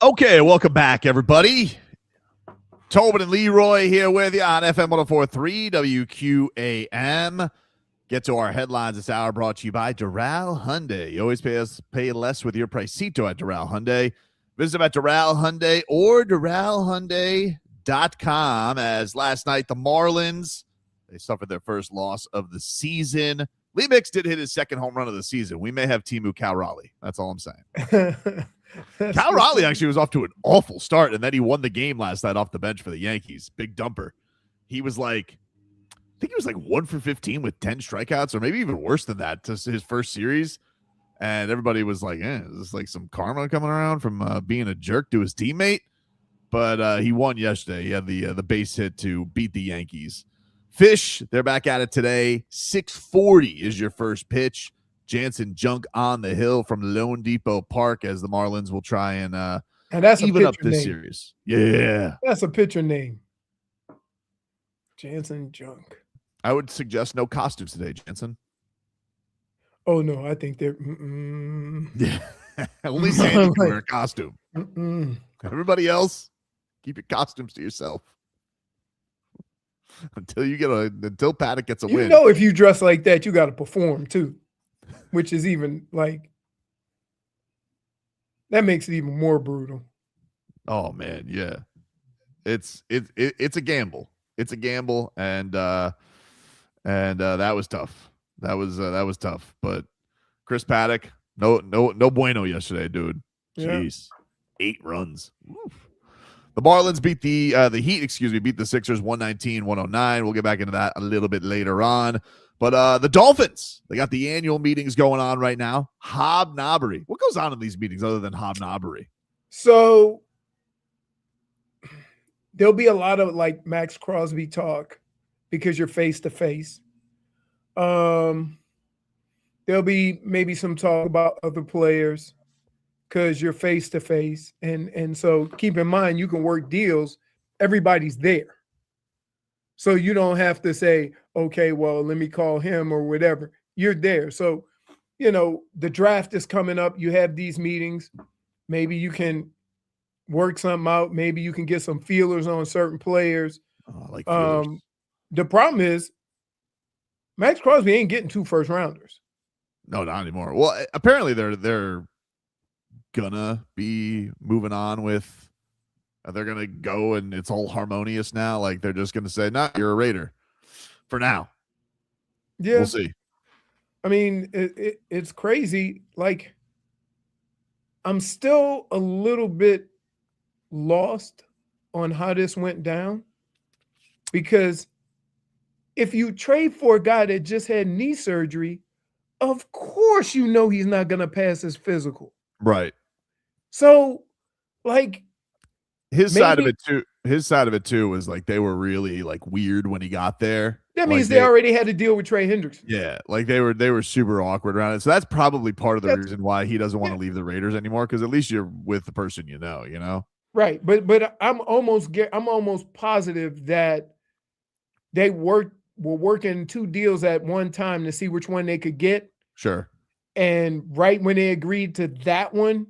Okay, welcome back, everybody. Tobin and Leroy here with you on FM 104.3 WQAM. Get to our headlines this hour, brought to you by Doral Hyundai. You always pay less with your Pricito at Doral Hyundai. Visit them at Doral Hyundai or DoralHyundai.com. As last night, the Marlins, they suffered their first loss of the season. Lee Mix did hit his second home run of the season. We may have Temu Cal Raleigh. That's all I'm saying. Cal Raleigh actually was off to an awful start, and then he won the game last night off the bench for the Yankees. Big dumper. He was like, I think he was like 1 for 15 with 10 strikeouts, or maybe even worse than that to his first series. And everybody was like, is this like some karma coming around from being a jerk to his teammate? But he won yesterday. He had the base hit to beat the Yankees. Fish, they're back at it today. 6:40 is your first pitch. Jansen Junk on the hill from Lone Depot Park as the Marlins will try and that's even up this name. series. Yeah. That's a pitcher name. Jansen Junk. I would suggest no costumes today, Jansen. Oh, no, I think they're... Yeah. Only Sandy can wear a costume. Everybody else, keep your costumes to yourself. Until Paddack gets a win. You know, if you dress like that, you got to perform too, which is even like that makes it even more brutal. Oh man, yeah, it's a gamble. It's a gamble, and that was tough. That was tough. But Chris Paddack, no bueno yesterday, dude. Jeez, 8 runs. Oof. The Marlins beat the Heat, beat the Sixers 119-109. We'll get back into that a little bit later on. But the Dolphins, they got the annual meetings going on right now. Hobnobbery. What goes on in these meetings other than hobnobbery? So there'll be a lot of like Max Crosby talk because you're face to face. There'll be maybe some talk about other players, because you're face to face, and so keep in mind you can work deals. Everybody's there, so you don't have to say, okay, well, let me call him or whatever. You're there, so the draft is coming up. You have these meetings. Maybe you can work something out. Maybe you can get some feelers on certain players. The problem is Max Crosby ain't getting 2 first rounders. No, not anymore. Well, apparently they're gonna be moving on with they're gonna go and it's all harmonious now. Like they're just gonna say, nah, you're a Raider for now. Yeah, we'll see. I mean, it's crazy. Like, I'm still a little bit lost on how this went down, because if you trade for a guy that just had knee surgery, of course he's not gonna pass his physical. Right. So, like, his side of it too was like they were really like weird when he got there. That means they already had to deal with Trey Hendrickson. Yeah, like they were super awkward around it. So that's probably part of the reason why he doesn't want to leave the Raiders anymore, because at least you're with the person you know. Right, but I'm almost positive that they were working 2 deals at one time to see which one they could get. Sure. And right when they agreed to that one,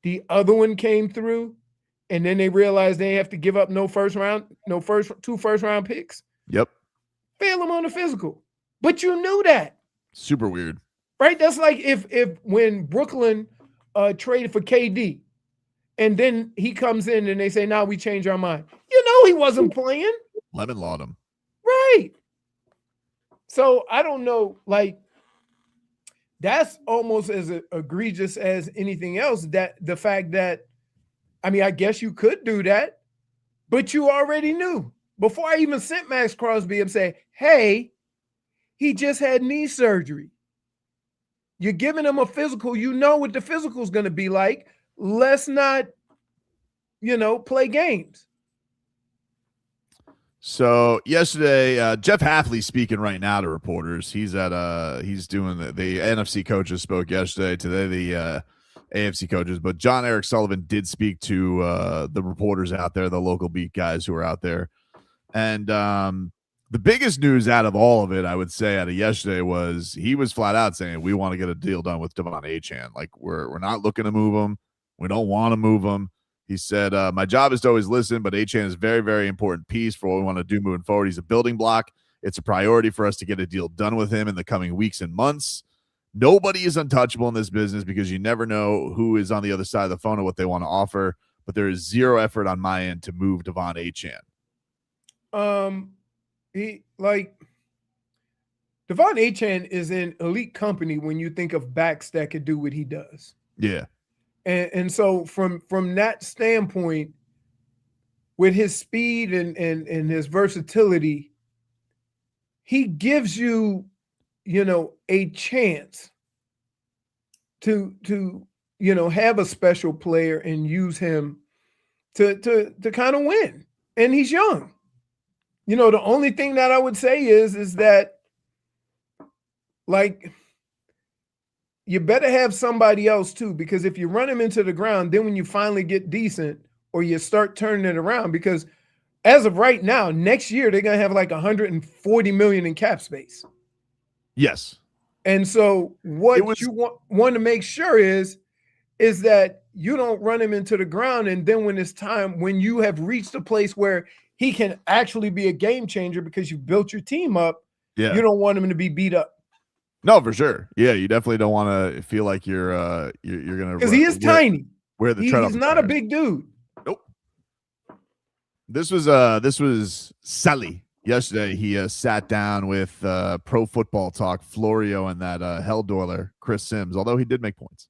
the other one came through, and then they realized they have to give up 2 first round picks. Yep. Fail them on the physical. But you knew that. Super weird. Right? That's like if when Brooklyn traded for KD, and then he comes in and they say, now we change our mind. He wasn't playing. Lemon lawed him. Right. So I don't know, like, that's almost as egregious as anything else, that the fact that, I mean, I guess you could do that, but you already knew. Before I even sent Max Crosby and say, hey, he just had knee surgery. You're giving him a physical. You know what the physical is going to be like. Let's not, play games. So yesterday, Jeff Hafley speaking right now to reporters. He's doing the NFC coaches spoke yesterday. Today the AFC coaches, but Jon-Eric Sullivan did speak to the reporters out there, the local beat guys who are out there. And the biggest news out of all of it, I would say, out of yesterday was he was flat out saying we want to get a deal done with De'Von Achane. Like we're not looking to move him. We don't want to move him. He said, my job is to always listen, but Achane is a very, very important piece for what we want to do moving forward. He's a building block. It's a priority for us to get a deal done with him in the coming weeks and months. Nobody is untouchable in this business because you never know who is on the other side of the phone and what they want to offer, but there is zero effort on my end to move De'Von Achane. De'Von Achane is in elite company when you think of backs that could do what he does. Yeah. And so from that standpoint, with his speed and his versatility, he gives you, a chance to have a special player and use him to kind of win. And he's young. The only thing that I would say is that, like, you better have somebody else too, because if you run him into the ground, then when you finally get decent or you start turning it around, because as of right now, next year, they're going to have like 140 million in cap space. Yes. And so what you want to make sure is that you don't run him into the ground. And then when it's time, when you have reached a place where he can actually be a game changer because you built your team up, you don't want him to be beat up. No, for sure. Yeah, you definitely don't want to feel like you're gonna, because he is tiny. He's not a big dude. Nope. This was Sally yesterday. He sat down with Pro Football Talk, Florio, and that Helldoiler Chris Sims. Although he did make points.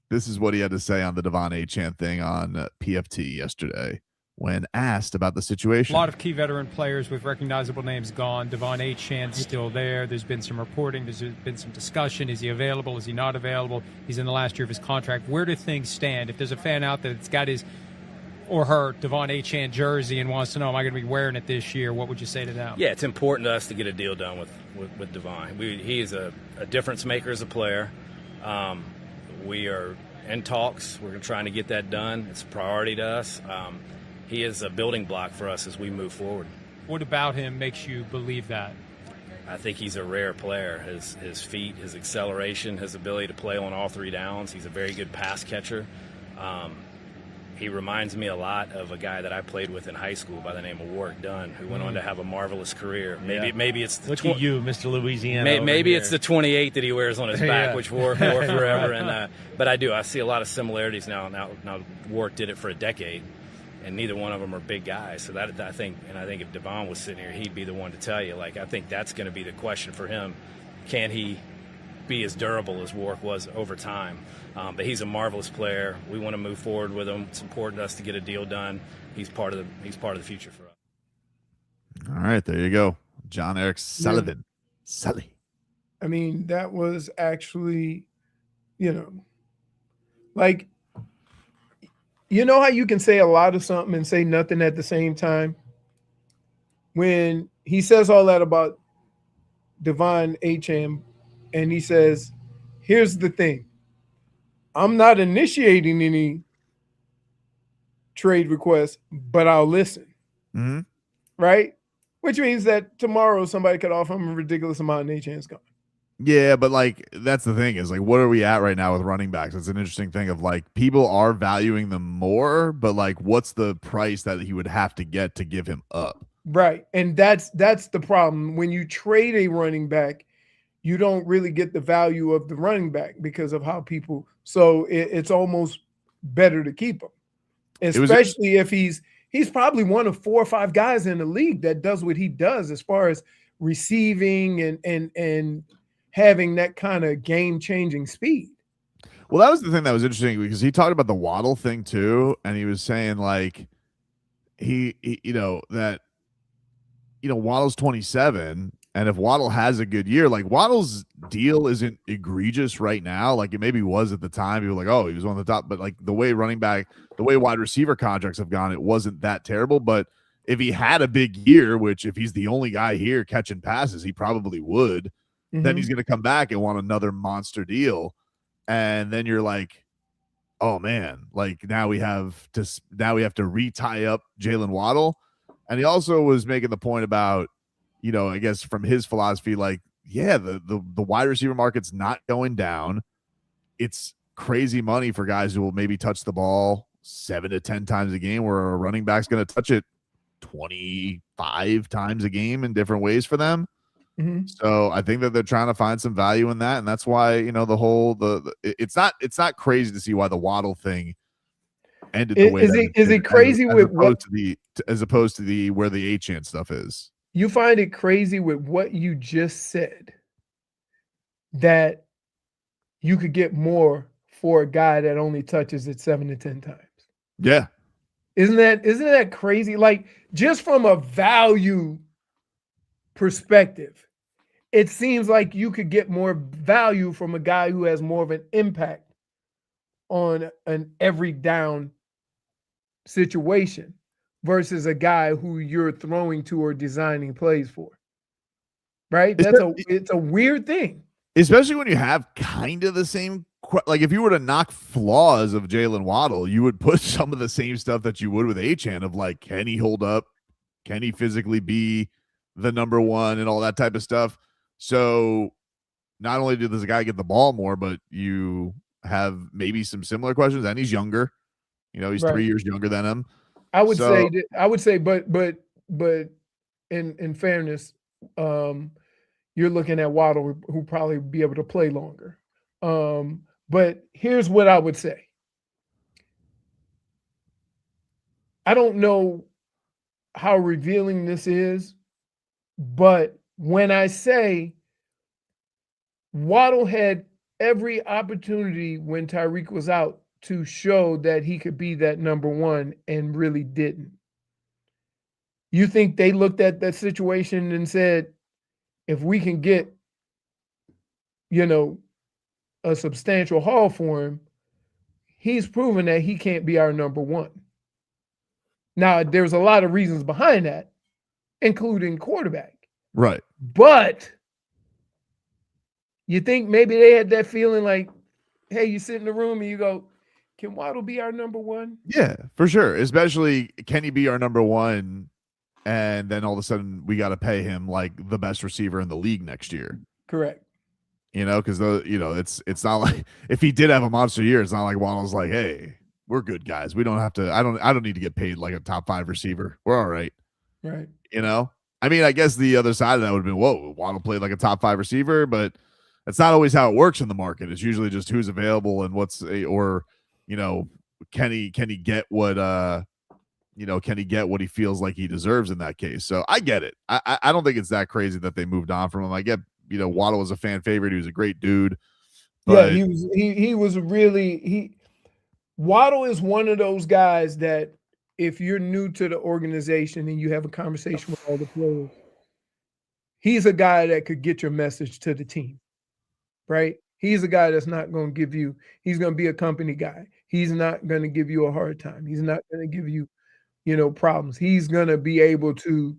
This is what he had to say on the De'Von Achane thing on PFT yesterday when asked about the situation. A lot of key veteran players with recognizable names gone. De'Von Achane still there. There's been some reporting. There's been some discussion. Is he available? Is he not available? He's in the last year of his contract. Where do things stand? If there's a fan out there that's got his or her De'Von Achane jersey and wants to know, am I going to be wearing it this year? What would you say to them? Yeah, it's important to us to get a deal done with De'Von. He is a difference maker as a player. We are in talks. We're trying to get that done. It's a priority to us. He is a building block for us as we move forward. What about him makes you believe that? I think he's a rare player. His feet, his acceleration, his ability to play on all three downs. He's a very good pass catcher. He reminds me a lot of a guy that I played with in high school by the name of Warwick Dunn, who went on to have a marvelous career. Maybe it's the look at you, Mr. Louisiana. Maybe it's the 28 that he wears on his back, which Warwick wore forever. And but I see a lot of similarities now. Now Warwick did it for a decade, and neither one of them are big guys. So that I think if De'Von was sitting here, he'd be the one to tell you. Like, I think that's going to be the question for him: can he be as durable as Warwick was over time? But he's a marvelous player. We want to move forward with him. It's important to us to get a deal done. He's part of the future for us. All right, there you go, Jon-Eric Sullivan. Yeah. Sully. I mean, that was actually, like, how you can say a lot of something and say nothing at the same time? When he says all that about De'Von Achane, and he says, here's the thing. I'm not initiating any trade requests, but I'll listen. Mm-hmm. Right? Which means that tomorrow somebody could offer him a ridiculous amount and Achane's gone. Yeah, but like that's the thing is like, what are we at right now with running backs? It's an interesting thing of like people are valuing them more, but like what's the price that he would have to get to give him up? Right. And that's the problem. When you trade a running back, you don't really get the value of the running back because of how people. So it's almost better to keep him, especially if he's probably one of 4 or 5 guys in the league that does what he does as far as receiving and having that kind of game-changing speed. Well, that was the thing that was interesting because he talked about the Waddle thing too, and he was saying like he Waddle's 27. And if Waddle has a good year, like Waddle's deal isn't egregious right now. Like it maybe was at the time. People were like, oh, he was one of the top. But like the way wide receiver contracts have gone, it wasn't that terrible. But if he had a big year, which if he's the only guy here catching passes, he probably would, then he's going to come back and want another monster deal. And then you're like, oh man, like now we have to re-tie up Jalen Waddle. And he also was making the point about, I guess from his philosophy, like, yeah, the wide receiver market's not going down. It's crazy money for guys who will maybe touch the ball 7 to 10 times a game, where a running back's going to touch it 25 times a game in different ways for them. Mhm. So I think that they're trying to find some value in that, and that's why it's not crazy to see why the Waddle thing ended the way. Is it crazy with what as opposed to the where the Achane stuff is? You find it crazy with what you just said, that you could get more for a guy that only touches it 7 to 10 times. Yeah. Isn't that crazy? Like, just from a value perspective, it seems like you could get more value from a guy who has more of an impact on an every down situation versus a guy who you're throwing to or designing plays for. Right? It's a weird thing. Especially when you have kind of the same, like if you were to knock flaws of Jalen Waddle, you would put some of the same stuff that you would with Achane of like, can he hold up? Can he physically be the number one and all that type of stuff? So not only does the guy get the ball more, but you have maybe some similar questions, and he's younger. He's 3 years younger than him. I would say, but in fairness, you're looking at Waddle, who probably be able to play longer. But here's what I would say. I don't know how revealing this is, but when I say Waddle had every opportunity when Tyreek was out to show that he could be that number one and really didn't. You think they looked at that situation and said, if we can get, a substantial haul for him, he's proven that he can't be our number one. Now, there's a lot of reasons behind that, including quarterback. Right. But you think maybe they had that feeling like, hey, you sit in the room and you go, can Waddle be our number one? Yeah, for sure. Especially, can he be our number one? And then all of a sudden we got to pay him like the best receiver in the league next year. Correct. Because it's not like if he did have a monster year, it's not like Waddle's like, hey, we're good guys. We don't have to. I don't need to get paid like a top 5 receiver. We're all right. Right. I mean, I guess the other side of that would have been, whoa, Waddle played like a top 5 receiver, but that's not always how it works in the market. It's usually just who's available and can he get what can he get what he feels like he deserves in that case? So I get it. I don't think it's that crazy that they moved on from him. I get, Waddle was a fan favorite. He was a great dude. But yeah, he was really Waddle is one of those guys that if you're new to the organization and you have a conversation with all the players, he's a guy that could get your message to the team, right? He's a guy that's not going to give you, he's going to be a company guy. He's not going to give you a hard time. He's not going to give you, problems. He's going to be able to,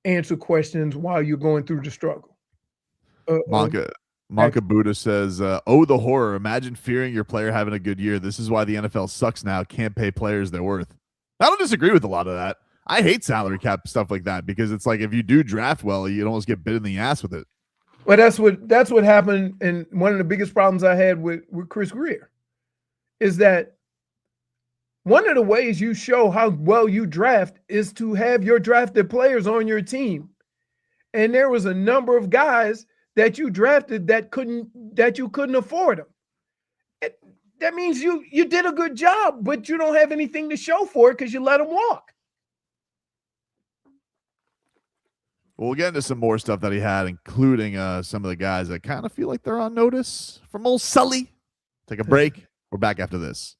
answer questions while you're going through the struggle. Monka Buddha says, oh, the horror. Imagine fearing your player having a good year. This is why the NFL sucks now. Can't pay players their worth. I don't disagree with a lot of that. I hate salary cap stuff like that because it's like if you do draft well, you'd almost get bit in the ass with it. Well, that's what happened. And one of the biggest problems I had with Chris Greer is that one of the ways you show how well you draft is to have your drafted players on your team. And there was a number of guys that you drafted that you couldn't afford them. That means you did a good job, but you don't have anything to show for it because you let them walk. We'll get into some more stuff that he had, including some of the guys that kind of feel like they're on notice from old Sully. Take a break. We're back after this.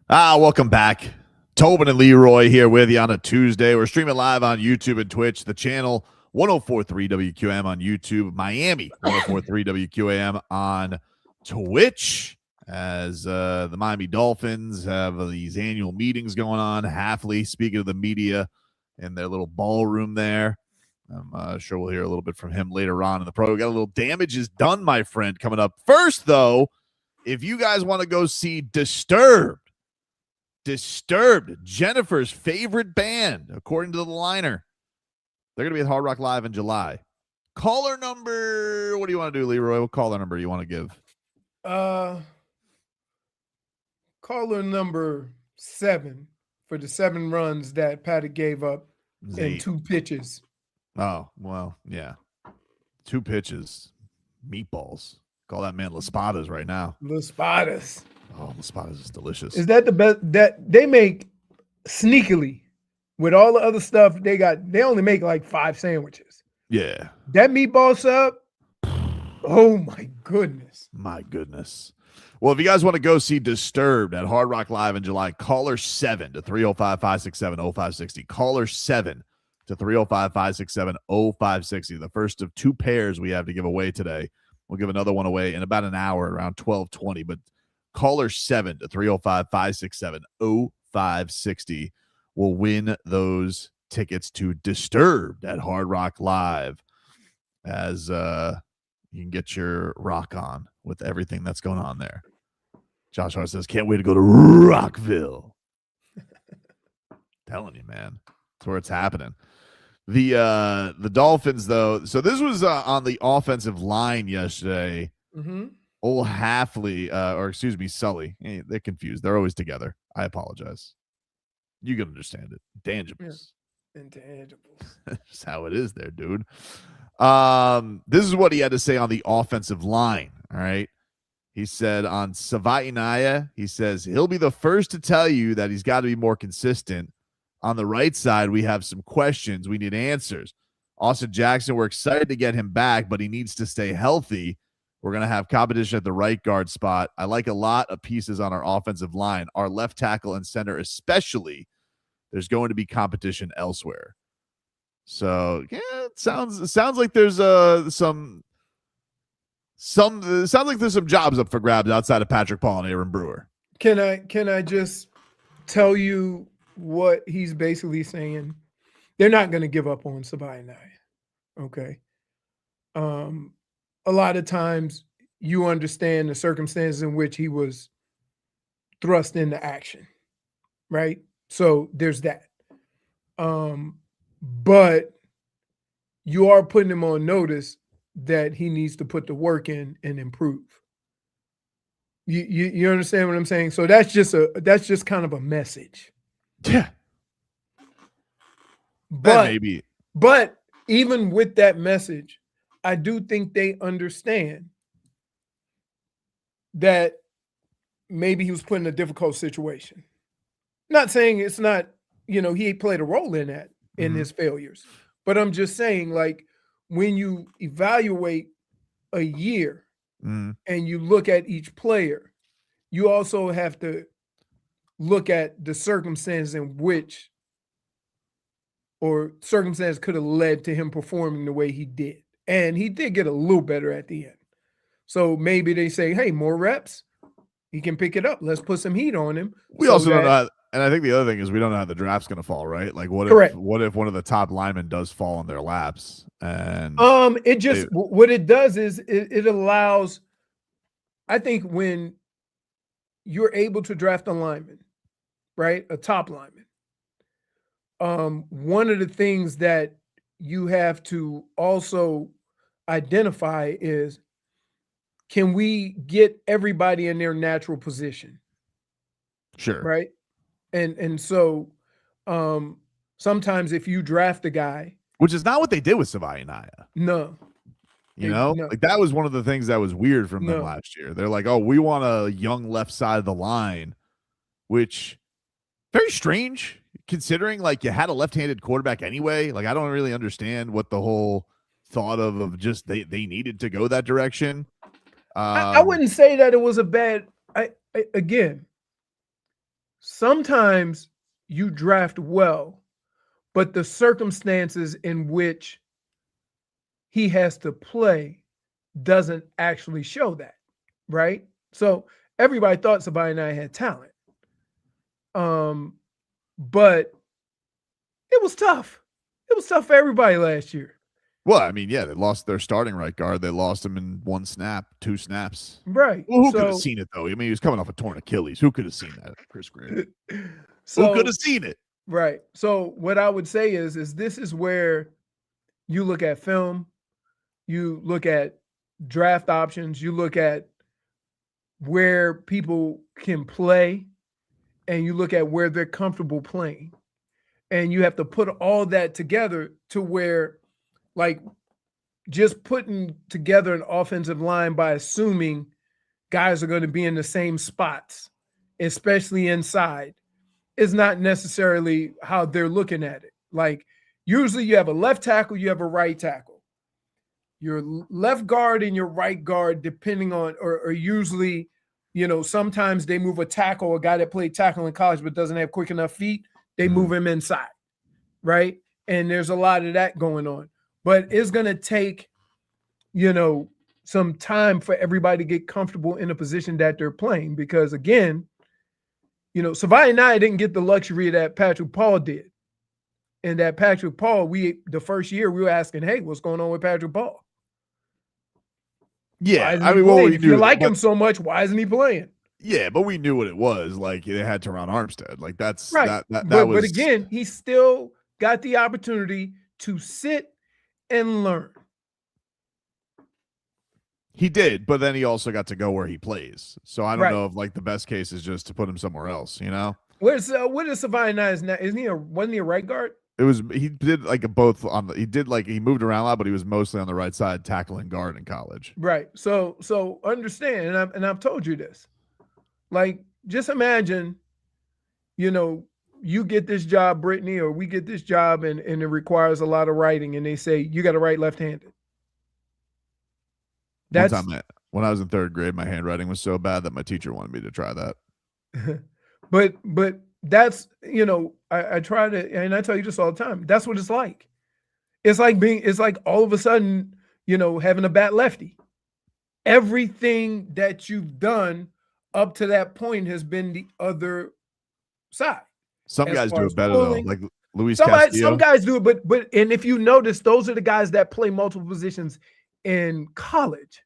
Welcome back. Tobin and Leroy here with you on a Tuesday. We're streaming live on YouTube and Twitch, the channel 104.3 WQAM on YouTube, Miami 104.3 WQAM on Twitch, as the Miami Dolphins have these annual meetings going on. Hafley, speaking of the media, in their little ballroom there. I'm sure we'll hear a little bit from him later on in the program. We got a little Damage is Done, my friend, coming up. First, though, if you guys want to go see Disturbed, Jennifer's favorite band, according to the liner, they're going to be at Hard Rock Live in July. Caller number, what do you want to do, Leroy? What caller number do you want to give? Caller number 7 for the 7 runs that Paddack gave up in 2 pitches. Oh, well, yeah. 2 pitches. Meatballs. Call that man Las Spadas right now. Las Spadas. Oh, Las Spadas is delicious. Is that the best that they make sneakily with all the other stuff they got? They only make like 5 sandwiches. Yeah. That meatball sub. Oh my goodness. My goodness. Well, if you guys want to go see Disturbed at Hard Rock Live in July, caller 7 to 305-567-0560. Caller 7 to 305-567-0560. The first of 2 pairs we have to give away today. We'll give another one away in about an hour, around 12:20. But caller 7 to 305-567-0560 will win those tickets to Disturbed at Hard Rock Live, as you can get your rock on with everything that's going on there. Josh Hart says, can't wait to go to Rockville. Telling you, man. That's where it's happening. The Dolphins, though, so this was on the offensive line yesterday. Mm-hmm. Old Hafley, or excuse me, Sully. Hey, they're confused. They're always together. I apologize. You can understand it. Intangibles. Yeah. Intangibles. That's how it is there, dude. This is what he had to say on the offensive line. All right. He said on Savaiinaya, he says he'll be the first to tell you that he's got to be more consistent. On the right side, we have some questions. We need answers. Austin Jackson, we're excited to get him back, but he needs to stay healthy. We're going to have competition at the right guard spot. I like a lot of pieces on our offensive line, our left tackle and center especially. There's going to be competition elsewhere. So yeah, it sounds like there's some sounds like there's some jobs up for grabs outside of Patrick Paul and Aaron Brewer. Can I just tell you what he's basically saying? They're not going to give up on Savaiinaya. Okay. A lot of times you understand the circumstances in which he was thrust into action, right? So there's that. But you are putting him on notice that he needs to put the work in and improve. You understand what I'm saying? So that's just kind of a message. Yeah. But even with that message, I do think they understand that maybe he was put in a difficult situation. Not saying it's not, he played a role in that, in his failures. But I'm just saying, like, when you evaluate a year and you look at each player, you also have to look at the circumstance in which, or circumstance could have led to him performing the way he did. And he did get a little better at the end. So maybe they say, hey, more reps, he can pick it up. Let's put some heat on him. We also don't know, and I think the other thing is we don't know how the draft's going to fall, right? Like, what if one of the top linemen does fall in their laps? And what it does is it allows, I think, when you're able to draft a lineman, right, a top lineman, one of the things that you have to also identify is, can we get everybody in their natural position? Sure. Right. And so sometimes if you draft a guy, which is not what they did with Savaiinaya. No. Like that was one of the things that was weird from them last year. They're like, oh, we want a young left side of the line, which very strange considering like you had a left-handed quarterback anyway. Like, I don't really understand what the whole thought of just they needed to go that direction. I wouldn't say that it was a bad. Again, sometimes you draft well, but the circumstances in which he has to play doesn't actually show that, right? So everybody thought Sabaya Nye had talent. But it was tough. It was tough for everybody last year. Well, I mean, yeah, they lost their starting right guard. They lost him in 1 snap, 2 snaps. Right. Well, who could have seen it, though? I mean, he was coming off a torn Achilles. Who could have seen that, Chris Grant? Who could have seen it? Right. So what I would say is this is where you look at film, you look at draft options, you look at where people can play, and you look at where they're comfortable playing. And you have to put all that together to where, like, just putting together an offensive line by assuming guys are going to be in the same spots, especially inside, is not necessarily how they're looking at it. Like, usually you have a left tackle, you have a right tackle. Your left guard and your right guard, depending on, or usually, you know, sometimes they move a tackle, a guy that played tackle in college but doesn't have quick enough feet, they move him inside, right? And there's a lot of that going on. But it's going to take, you know, some time for everybody to get comfortable in a position that they're playing. Because, again, you know, Savai and I didn't get the luxury that Patrick Paul did. And that Patrick Paul, the first year we were asking, hey, what's going on with Patrick Paul? Yeah, I mean, well, we if knew you like him so much, why isn't he playing? Yeah, but we knew what it was. Like, they had Teron Armstead. Like, that's right. That but, was. But again, he still got the opportunity to sit and learn. He did, but then he also got to go where he plays. So I don't know if, like, the best case is just to put him somewhere else, you know? What is Savai Nye now? Wasn't he a right guard? He did like a both on the, he moved around a lot, but he was mostly on the right side, tackling guard in college. Right. So understand, and I've told you this. Like, just imagine, you know, you get this job, Brittney, or we get this job, and it requires a lot of writing, and they say you got to write left-handed. That's when I was in 3rd grade, my handwriting was so bad that my teacher wanted me to try that. But that's, you know, I try to, and I tell you this all the time. That's what it's like. It's like all of a sudden, you know, having a bat lefty. Everything that you've done up to that point has been the other side. Some guys do it better though, like Luis Castillo. Some guys do it, but and if you notice, those are the guys that play multiple positions in college.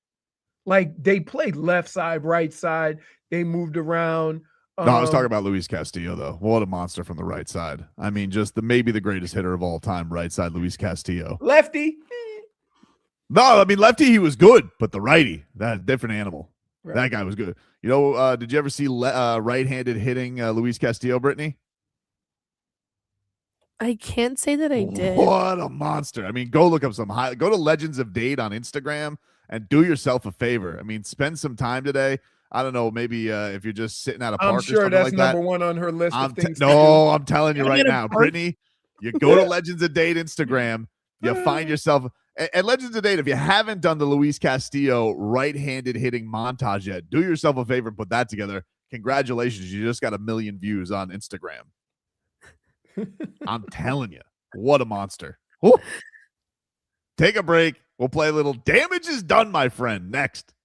Like, they played left side, right side. They moved around. No, I was talking about Luis Castillo, though. What a monster from the right side. I mean, just maybe the greatest hitter of all time, right side, Luis Castillo. Lefty? No, I mean, lefty, he was good, but the righty, that different animal. Right. That guy was good. You know, did you ever see right-handed hitting Luis Castillo, Brittney? I can't say that I did. What a monster. I mean, go look up go to Legends of Date on Instagram and do yourself a favor. I mean, spend some time today. I don't know, maybe if you're just sitting at a park I'm sure or something that's like that. number one on her list of things. I'm telling you right now, Brittney, you go to Legends of Date Instagram, you find yourself at Legends of Date. If you haven't done the Luis Castillo right-handed hitting montage yet, do yourself a favor and put that together. Congratulations, you just got 1 million views on Instagram. I'm telling you, what a monster. Woo. Take a break. We'll play a little Damage is Done, my friend, next.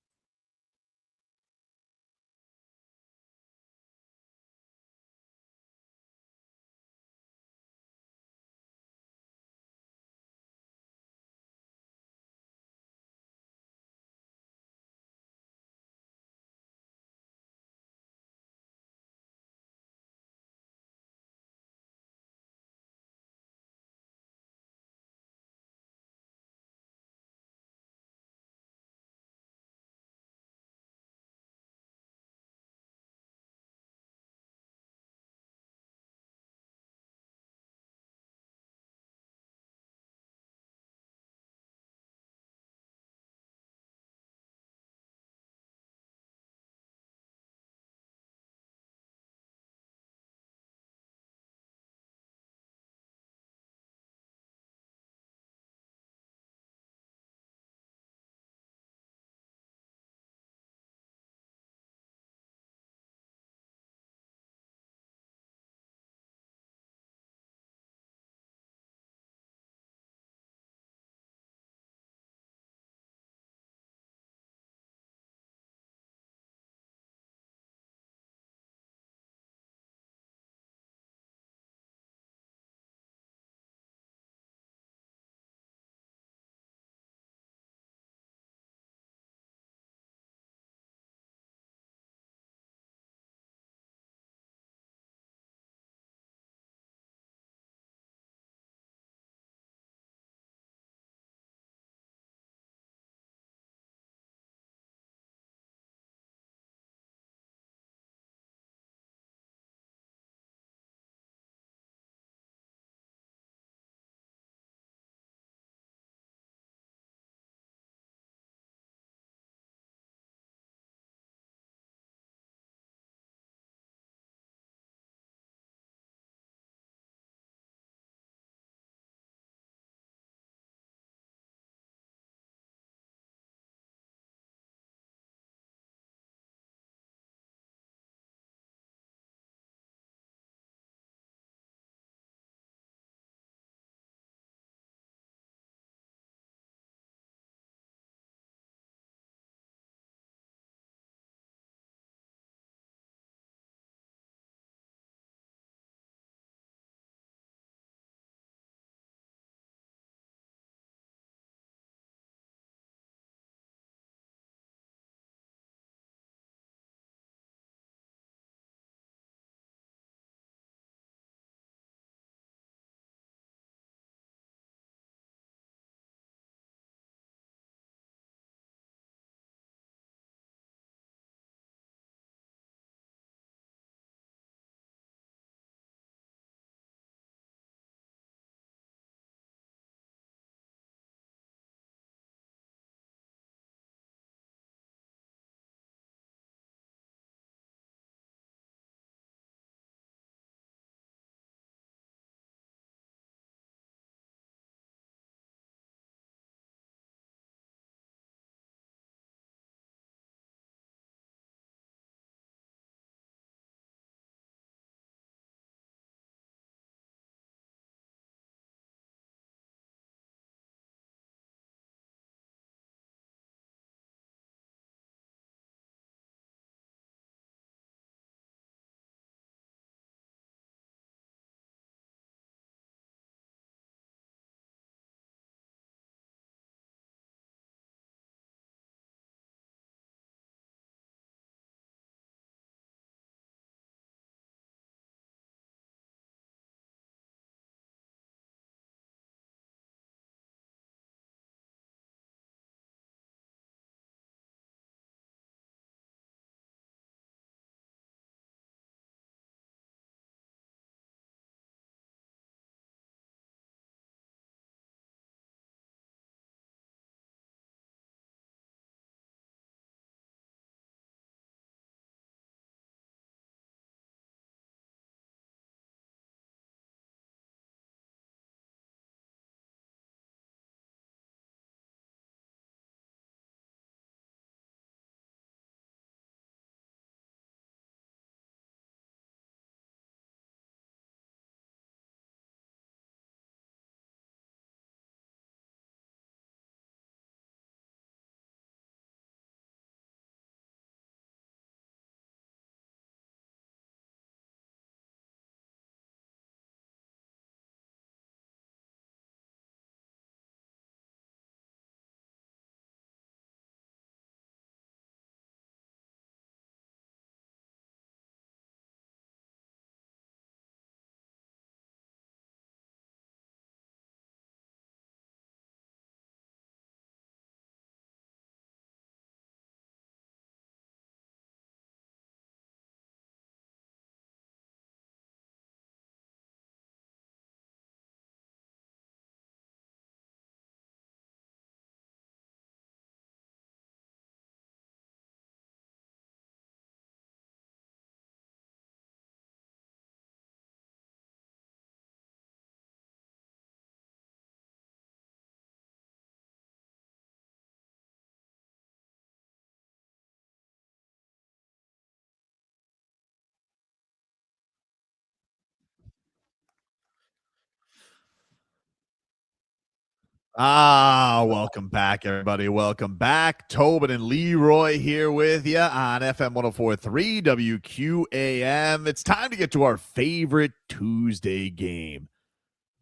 Welcome back, everybody. Welcome back. Tobin and Leroy here with you on FM 104.3 WQAM. It's time to get to our favorite Tuesday game.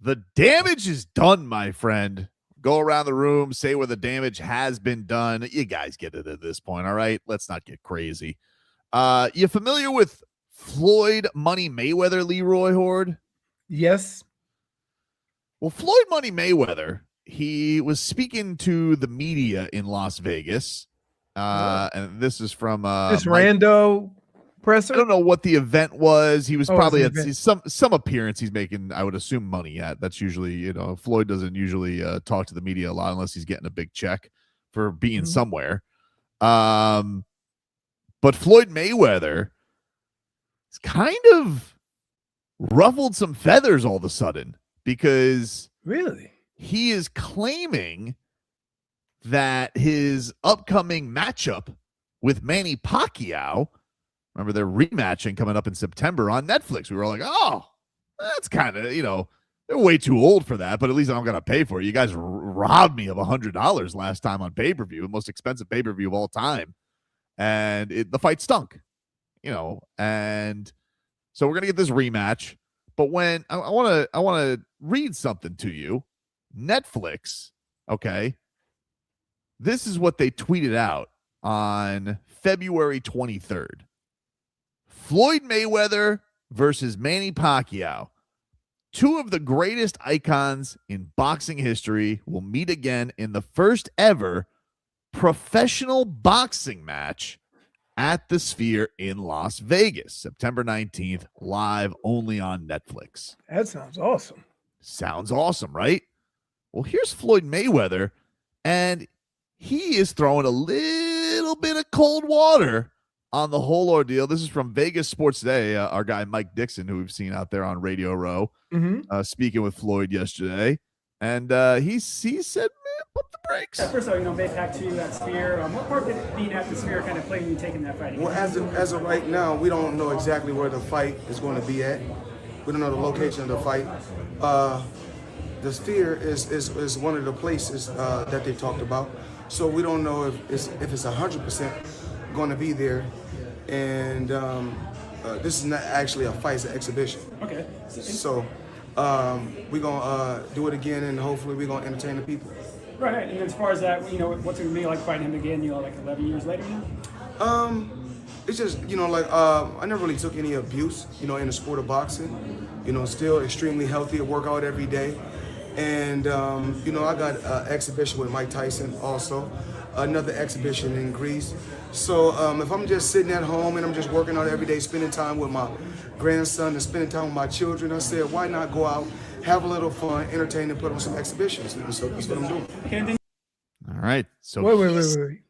The damage is done, my friend. Go around the room, say where the damage has been done. You guys get it at this point, all right? Let's not get crazy. You familiar with Floyd Money Mayweather, Leroy Horde? Yes. Well, Floyd Money Mayweather, he was speaking to the media in Las Vegas. And this is from this rando presser. I don't know what the event was. He was probably at event. some appearance he's making, I would assume, money at. That's usually, Floyd doesn't usually talk to the media a lot unless he's getting a big check for being somewhere. But Floyd Mayweather is kind of ruffled some feathers all of a sudden because really he is claiming that his upcoming matchup with Manny Pacquiao, remember they're rematching coming up in September on Netflix. We were like, oh, that's kind of, they're way too old for that, but at least I'm going to pay for it. You guys robbed me of $100 last time on pay-per-view, the most expensive pay-per-view of all time. And the fight stunk, and so we're going to get this rematch. But when I want to read something to you, Netflix, okay, this is what they tweeted out on February 23rd. Floyd Mayweather versus Manny Pacquiao. Two of the greatest icons in boxing history will meet again in the first ever professional boxing match at the Sphere in Las Vegas, September 19th, live only on Netflix. That sounds awesome. Sounds awesome, right? Well, here's Floyd Mayweather, and he is throwing a little bit of cold water on the whole ordeal. This is from Vegas Sports Today, our guy Mike Dixon, who we've seen out there on Radio Row, speaking with Floyd yesterday. And he said, man, pump the brakes. First of all, back to that Sphere. What part did being at the Sphere kind of play in you taking that fight? Well, as of right now, we don't know exactly where the fight is going to be at. We don't know the location of the fight. The Sphere is one of the places that they talked about. So we don't know if it's 100% going to be there. And this is not actually a fight, it's an exhibition. Okay. So we're going to do it again, and hopefully we're going to entertain the people. Right. And as far as that, what's it going to be like fighting him again, like 11 years later now? It's just, I never really took any abuse, in the sport of boxing. Still extremely healthy, I work out every day. And, I got an exhibition with Mike Tyson also, another exhibition in Greece. So if I'm just sitting at home and I'm just working out every day, spending time with my grandson and spending time with my children, I said, why not go out, have a little fun, entertain, and put on some exhibitions? And so that's what I'm doing. Okay, all right. So wait.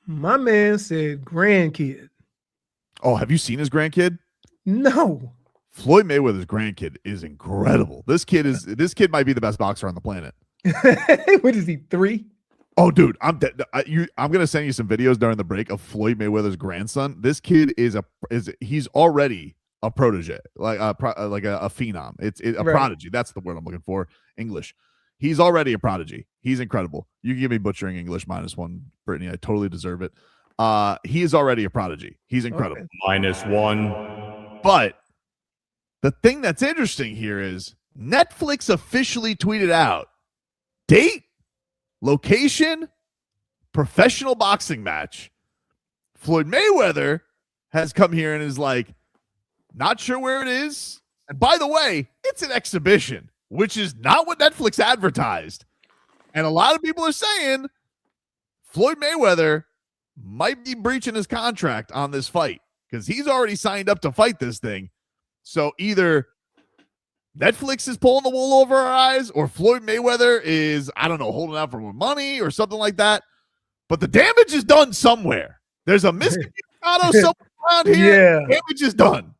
My man said grandkid. Oh, have you seen his grandkid? No. Floyd Mayweather's grandkid is incredible. This kid might be the best boxer on the planet. What is he, 3? Oh, dude, I'm gonna send you some videos during the break of Floyd Mayweather's grandson. This kid he's already a protege, like a phenom. It's a prodigy. That's the word I'm looking for. English. He's already a prodigy. He's incredible. You can give me butchering English -1, Brittany. I totally deserve it. He is already a prodigy. He's incredible. Okay. -1. But the thing that's interesting here is Netflix officially tweeted out date, location, professional boxing match. Floyd Mayweather has come here and is like, not sure where it is. And by the way, it's an exhibition, which is not what Netflix advertised. And a lot of people are saying Floyd Mayweather might be breaching his contract on this fight because he's already signed up to fight this thing. So either Netflix is pulling the wool over our eyes or Floyd Mayweather is, I don't know, holding out for more money or something like that. But the damage is done somewhere. There's a miscommunication somewhere around here. Yeah. Damage is done.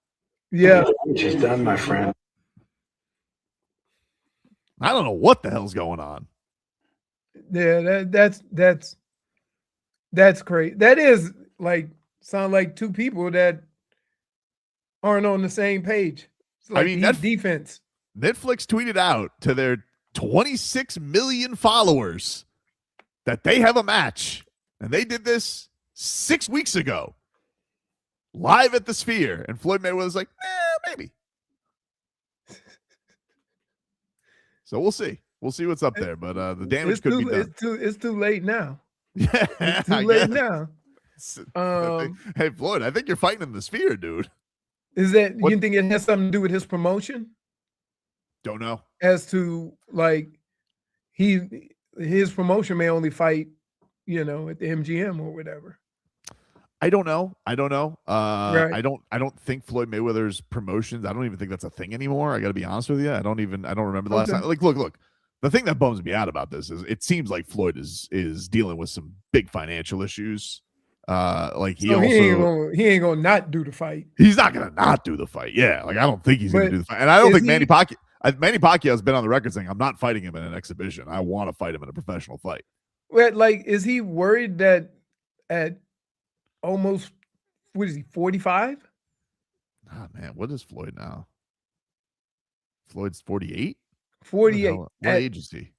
Yeah. Damage is done, my friend. I don't know what the hell's going on. Yeah, that's crazy. That is sound like two people that aren't on the same page. It's like defense. Netflix tweeted out to their 26 million followers that they have a match. And they did this 6 weeks ago, live at the Sphere. And Floyd Mayweather was like, maybe. So we'll see. We'll see what's up there. But the damage could be done. It's too late now. Yeah, It's too late now. Hey, Floyd, I think you're fighting in the Sphere, dude. Is that you think it has something to do with his promotion? Don't know. As to like his promotion may only fight, at the MGM or whatever. I don't know. Right. I don't think Floyd Mayweather's promotions. I don't even think that's a thing anymore. I got to be honest with you. I don't remember the last time. Like, look. The thing that bums me out about this is it seems like Floyd is dealing with some big financial issues. He ain't gonna not do the fight. He's not gonna not do the fight. Yeah, like I don't think he's gonna do the fight, and I don't think Manny Pacquiao has been on the record saying I'm not fighting him in an exhibition. I want to fight him in a professional fight. Well, like, is he worried that at almost 45? Ah, man, what is Floyd now? Floyd's 48. 48. What age is he?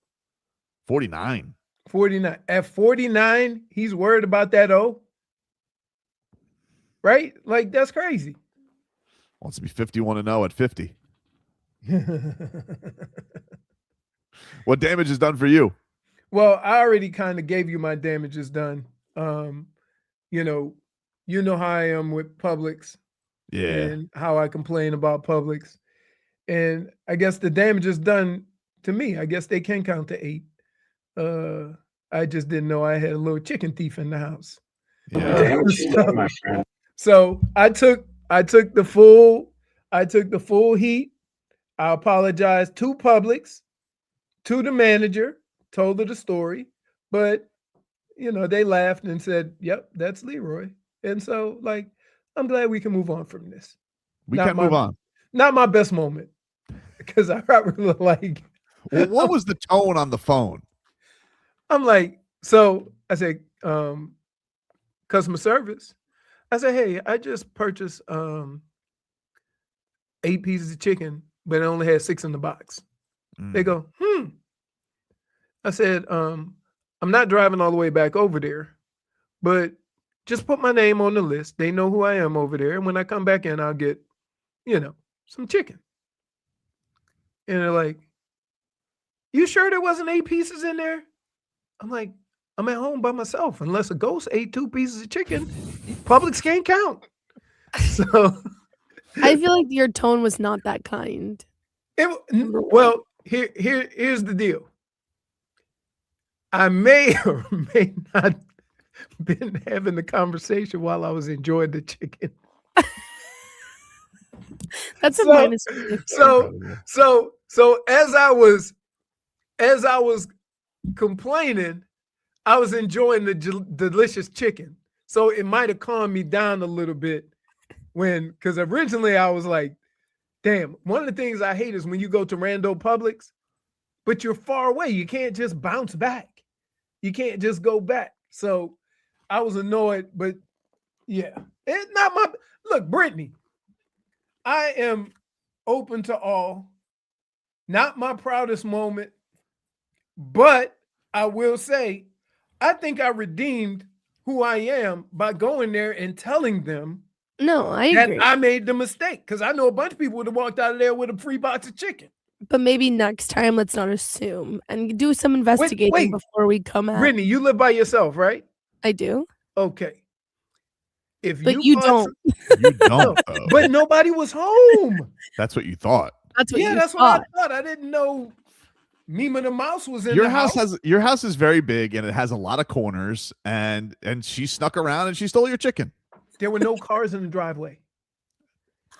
49. 49. At 49, he's worried about that right? Like, that's crazy. Wants to be 51-0 at 50. What damage is done for you? Well, I already kind of gave you my damages done. You know how I am with Publix. Yeah. And how I complain about Publix. And I guess the damage is done to me. I guess they can count to 8. I just didn't know I had a little chicken thief in the house. Yeah. So I took the full heat. I apologized to Publix, to the manager, told her the story, but they laughed and said, "Yep, that's Leroy." And so, like, I'm glad we can move on from this. We can move on. Not my best moment, because I probably like. Well, what was the tone on the phone? I'm like, so I said, customer service. I said, hey, I just purchased 8 pieces of chicken, but it only had 6 in the box. They go, I said, I'm not driving all the way back over there, but just put my name on the list. They know who I am over there. And when I come back in, I'll get, some chicken. And they're like, you sure there wasn't 8 pieces in there? I'm like, I'm at home by myself. Unless a ghost ate 2 pieces of chicken, Publix can't count. So I feel like your tone was not that kind. Well, here's the deal. I may or may not been having the conversation while I was enjoying the chicken. That's a minus. So as I was complaining, I was enjoying the delicious chicken. So it might have calmed me down a little bit because originally I was like, damn, one of the things I hate is when you go to rando Publix, but you're far away. You can't just bounce back. You can't just go back. So I was annoyed, but yeah, it's not my, look, Brittney, I am open to all. Not my proudest moment, but I will say, I think I redeemed who I am by going there and telling them I agree. I made the mistake, because I know a bunch of people would have walked out of there with a free box of chicken. But maybe next time, let's not assume and do some investigating before we come out. Brittney, you live by yourself, right? I do. Okay. But you don't. You don't, though. But nobody was home. That's what you thought. That's what you that's thought. what I thought. I didn't know Mima the mouse was in Your the house. Your house is very big and it has a lot of corners, and she snuck around and she stole your chicken. There were no cars in the driveway.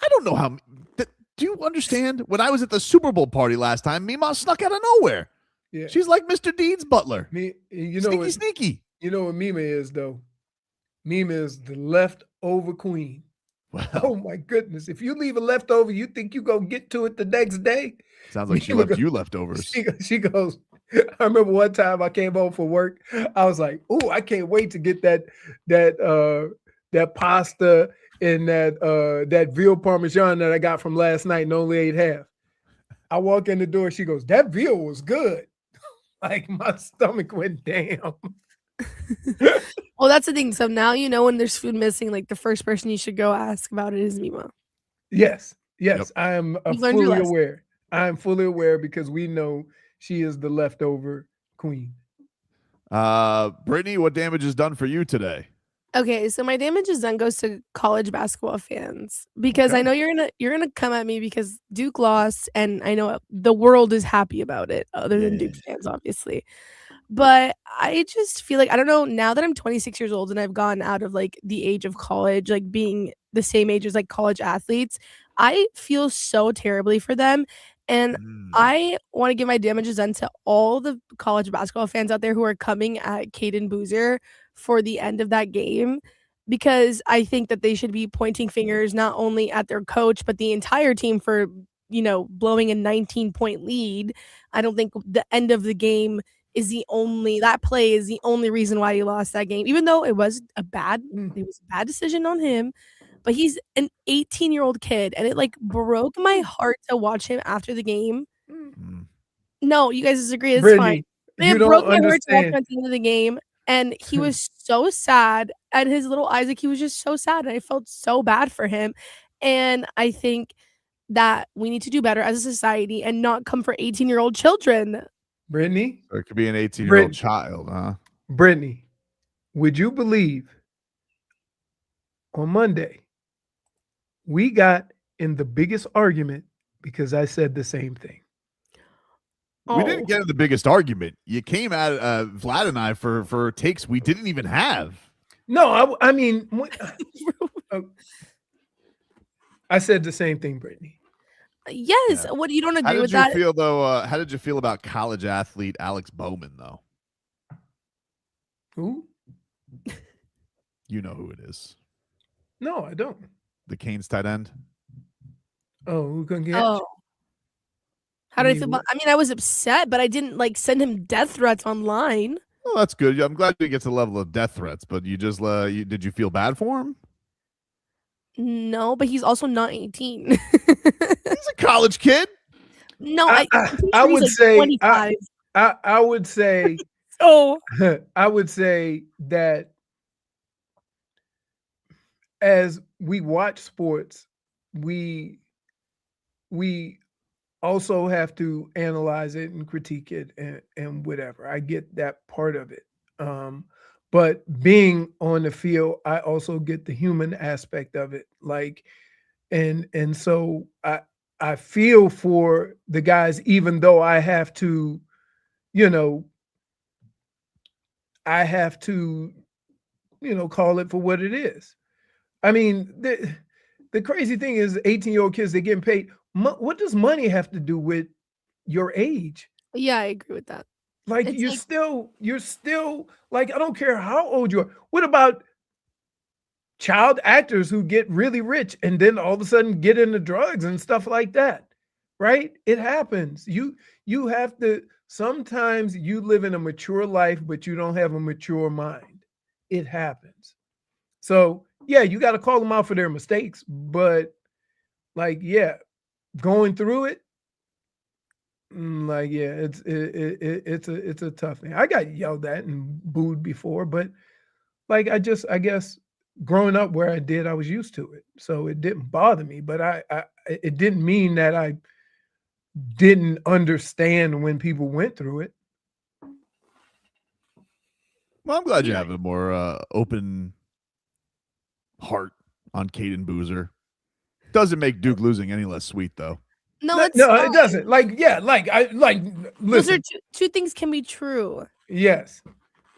I don't know how. Do you understand? When I was at the Super Bowl party last time, Mima snuck out of nowhere. Yeah. She's like Mr. Deed's butler. Sneaky. You know what Mima is, though? Mima is the leftover queen. Wow. Oh my goodness. If you leave a leftover, you think you're going to get to it the next day? Sounds like she left you leftovers. She goes, I remember one time I came home from work. I was like, oh, I can't wait to get that pasta and that veal parmesan that I got from last night and only ate half. I walk in the door. She goes, "That veal was good." Like my stomach went down. Well, that's the thing. So now you know when there's food missing, like the first person you should go ask about it is Mima. Yes. I am You've learned your fully lesson. aware. I am fully aware because we know she is the leftover queen. Brittney, what damage is done for you today? Okay, so my damage is done goes to college basketball fans because I know you're gonna come at me because Duke lost, and I know the world is happy about it, other than Duke fans, obviously. But I just feel like I don't know, now that I'm 26 years old and I've gone out of like the age of college, like being the same age as like college athletes, I feel so terribly for them. And I want to give my damages done to all the college basketball fans out there who are coming at Cayden Boozer for the end of that game, because I think that they should be pointing fingers not only at their coach, but the entire team for, blowing a 19-point lead. I don't think the end of the game is that play is the only reason why he lost that game, even though it was a bad decision on him. But he's an 18-year-old kid, and it like broke my heart to watch him after the game. No, you guys disagree. It's fine. Brittney, It broke my heart to watch him at the end of the game, and he was so sad, and his little eyes, like he was just so sad, and I felt so bad for him. And I think that we need to do better as a society and not come for 18-year-old children. Brittney? Or it could be an 18-year-old child, huh? Brittney, would you believe on Monday we got in the biggest argument because I said the same thing? We didn't get in the biggest argument. You came at Vlad and I for takes we didn't even have. No, I mean, I said the same thing, Brittney. Yes. Yeah. What, you don't agree How did with you that? feel though? How did you feel about college athlete Alex Bowman though? Who? You know who it is. No, I don't. The Canes tight end. Oh, who couldn't get? Oh. How did I feel about? I mean, I was upset, but I didn't like send him death threats online. Oh, that's good. I'm glad you get to the level of death threats, but you just did you feel bad for him? No, but he's also not 18. He's a college kid. No, I would like say 25. I would say so I would say that as we watch sports, we also have to analyze it and critique it and whatever. I get that part of it. But being on the field, I also get the human aspect of it. Like, and so I feel for the guys, even though I have to, call it for what it is. I mean, the crazy thing is 18-year-old kids, they're getting paid. What does money have to do with your age? Yeah, I agree with that. Like you're still like, I don't care how old you are. What about child actors who get really rich and then all of a sudden get into drugs and stuff like that? Right? It happens. You have to, sometimes you live in a mature life, but you don't have a mature mind. It happens. So yeah, you got to call them out for their mistakes, but like, yeah, going through it, like, yeah, it's a tough thing. I got yelled at and booed before, but like, I guess growing up where I did, I was used to it, so it didn't bother me. But it didn't mean that I didn't understand when people went through it. Well, I'm glad you have a more open heart on Cayden Boozer. Doesn't make Duke losing any less sweet though. No, it doesn't. Like, yeah, listen. Those are two things can be true. Yes.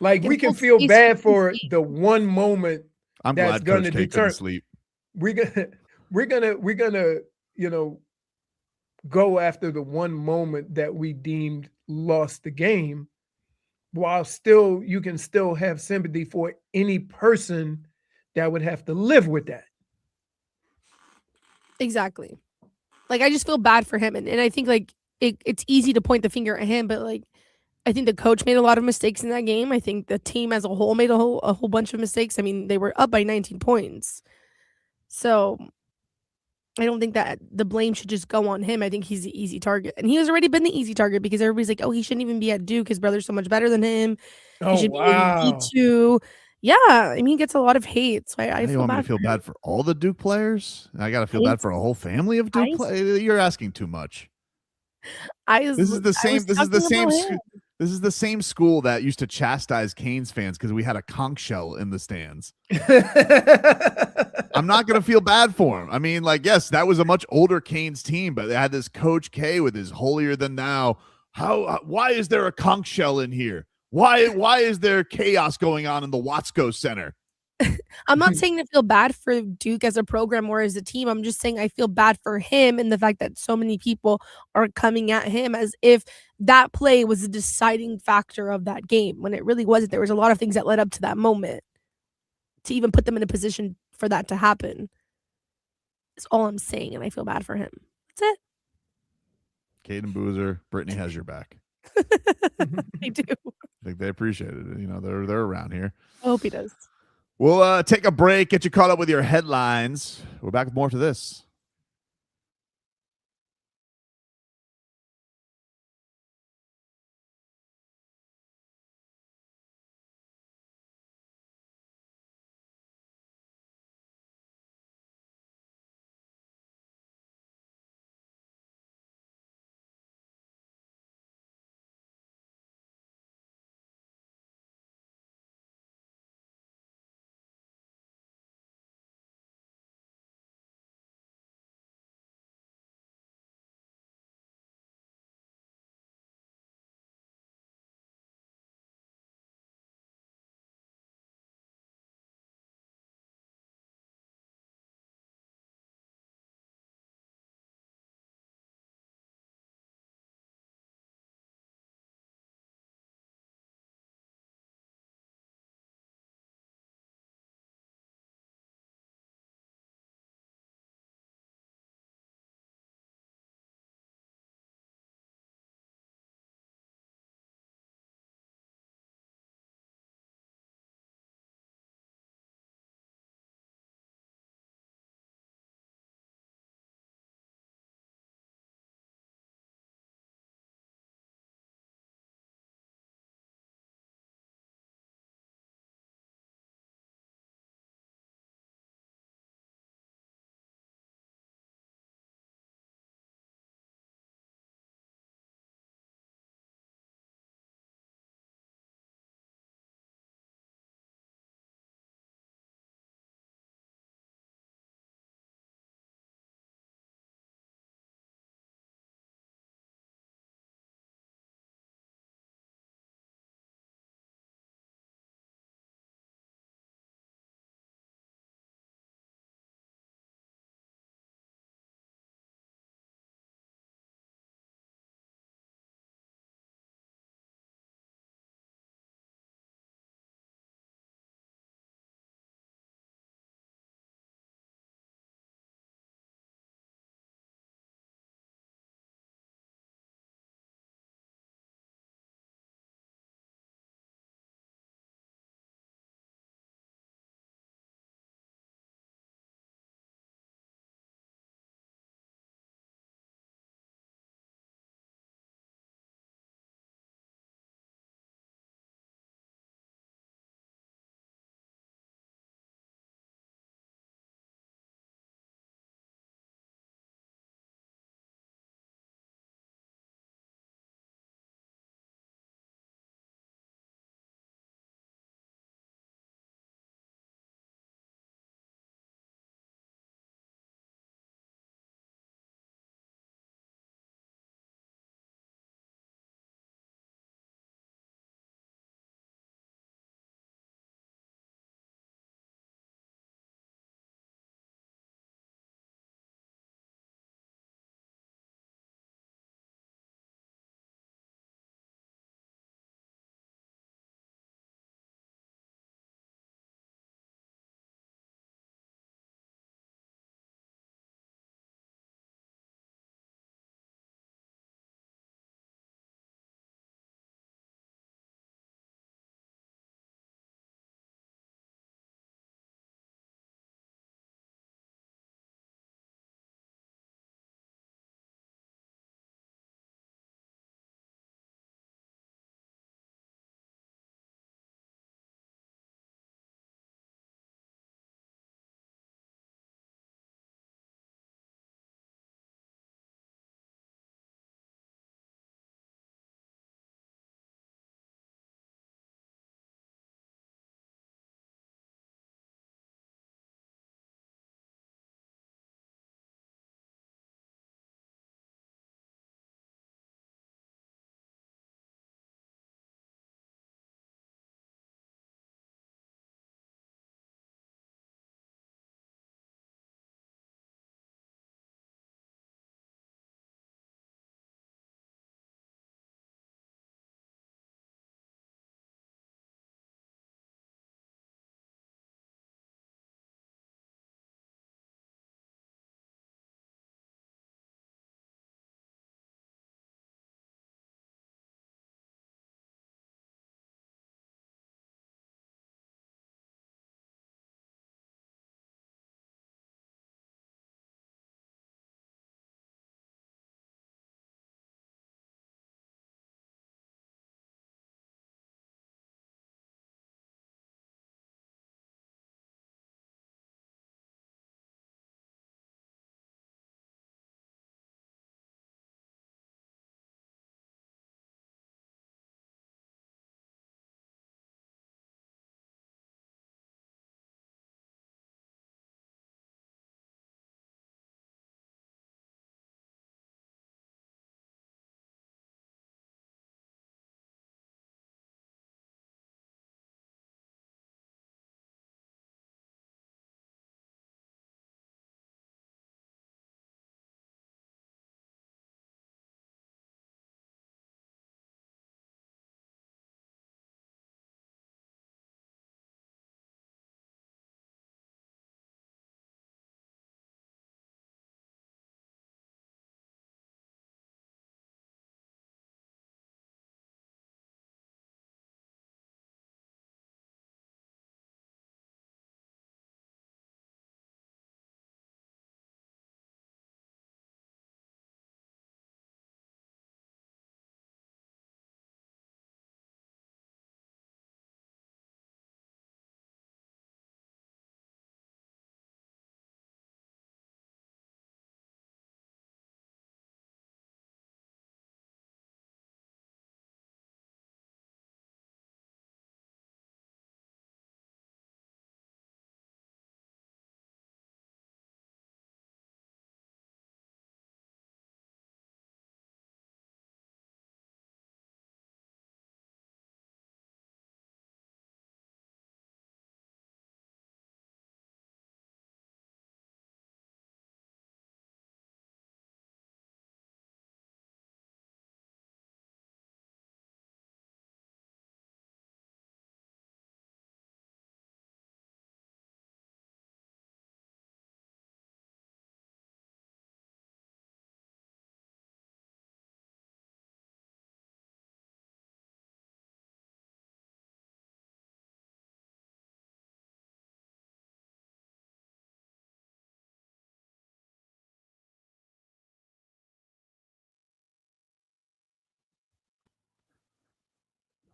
Like, we can feel bad for the one moment I'm that's glad going to Coach K couldn't deter. sleep. We're gonna go after the one moment that we deemed lost the game, while still you can still have sympathy for any person that would have to live with that. Exactly. Like, I just feel bad for him. And I think, like, it's easy to point the finger at him, but, like, I think the coach made a lot of mistakes in that game. I think the team as a whole made a whole bunch of mistakes. I mean, they were up by 19 points. So, I don't think that the blame should just go on him. I think he's the easy target. And he has already been the easy target because everybody's like, oh, he shouldn't even be at Duke. His brother's so much better than him. Oh, He should be in wow. D2. Yeah, I mean, he gets a lot of hate. So I Now you feel want me bad to feel for him. bad for all the Duke players? I got to feel bad for a whole family of Duke players? You're asking too much. This is the same. This is the same. This is the same school that used to chastise Canes fans because we had a conch shell in the stands. I'm not going to feel bad for him. I mean, like, yes, that was a much older Canes team, but they had this Coach K with his holier than thou. Why is there a conch shell in here? Why is there chaos going on in the Watsco Center? I'm not saying to feel bad for Duke as a program or as a team. I'm just saying I feel bad for him and the fact that so many people are coming at him as if that play was the deciding factor of that game when it really wasn't. There was a lot of things that led up to that moment to even put them in a position for that to happen. That's all I'm saying, and I feel bad for him. That's it. Cayden Boozer, Brittney has your back. I do. I think they appreciate it. You know, they're around here. I hope he does. We'll take a break, get you caught up with your headlines. We're back with more after this.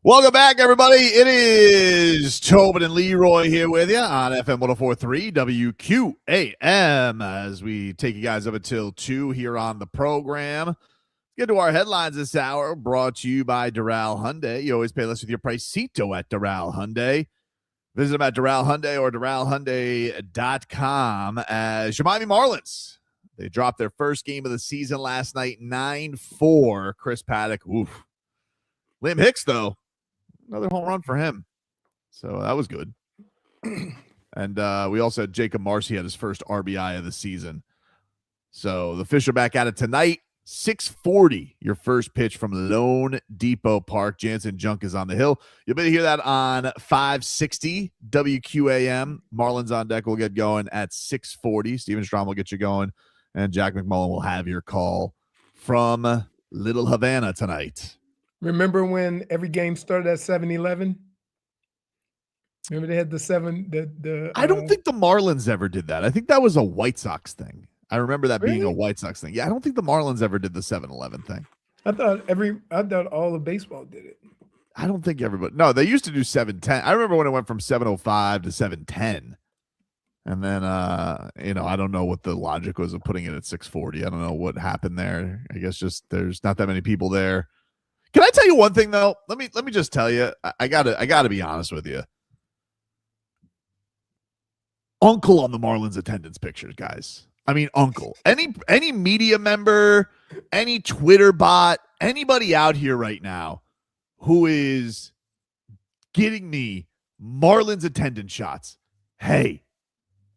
Welcome back, everybody. It is Tobin and Leroy here with you on FM 104.3 WQAM as we take you guys up until 2 here on the program. Get to our headlines this hour, brought to you by Doral Hyundai. You always pay less with your Pricito at Doral Hyundai. Visit them at Doral Hyundai or DoralHyundai.com as your Miami Marlins. They dropped their first game of the season last night, 9-4. Chris Paddack, oof. Liam Hicks, though. Another home run for him. So that was good. And we also had Jacob Marcy had his first RBI of the season. So the Fish are back at it tonight. 6:40, your first pitch from Lone Depot Park. Jansen Junk is on the hill. You'll be able to hear that on 560 WQAM. Marlins on deck will get going at 6:40. Steven Strom will get you going. And Jack McMullen will have your call from Little Havana tonight. Remember when every game started at 7-11? Remember they had I don't think the Marlins ever did that. I think that was a White Sox thing. I remember that being a White Sox thing. Yeah, I don't think the Marlins ever did the 7-11 thing. I thought all of baseball did it. I don't think everybody. No, they used to do 7:10. I remember when it went from 7:05 to 7:10. And then I don't know what the logic was of putting it at 6:40. I don't know what happened there. I guess just there's not that many people there. Can I tell you one thing though? Let me just tell you. I gotta be honest with you. Uncle on the Marlins attendance pictures, guys. I mean, Uncle. Any media member, any Twitter bot, anybody out here right now who is getting me Marlins attendance shots. Hey,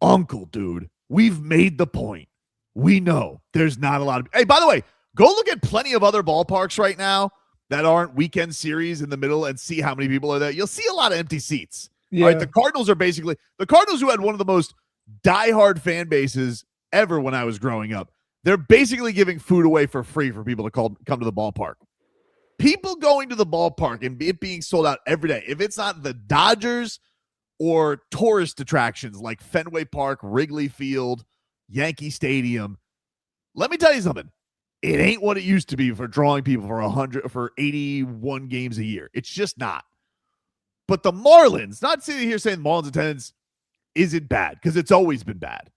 Uncle, dude, we've made the point. We know there's not a lot of. Hey, by the way, go look at plenty of other ballparks right now that aren't weekend series in the middle and see how many people are there. You'll see a lot of empty seats. Yeah. All right, the Cardinals are basically the Cardinals who had one of the most diehard fan bases ever when I was growing up. They're basically giving food away for free for people to come to the ballpark. People going to the ballpark and it being sold out every day. If it's not the Dodgers or tourist attractions like Fenway Park, Wrigley Field, Yankee Stadium, let me tell you something. It ain't what it used to be for drawing people for 81 games a year. It's just not. But the Marlins, not sitting here saying Marlins attendance isn't bad because it's always been bad.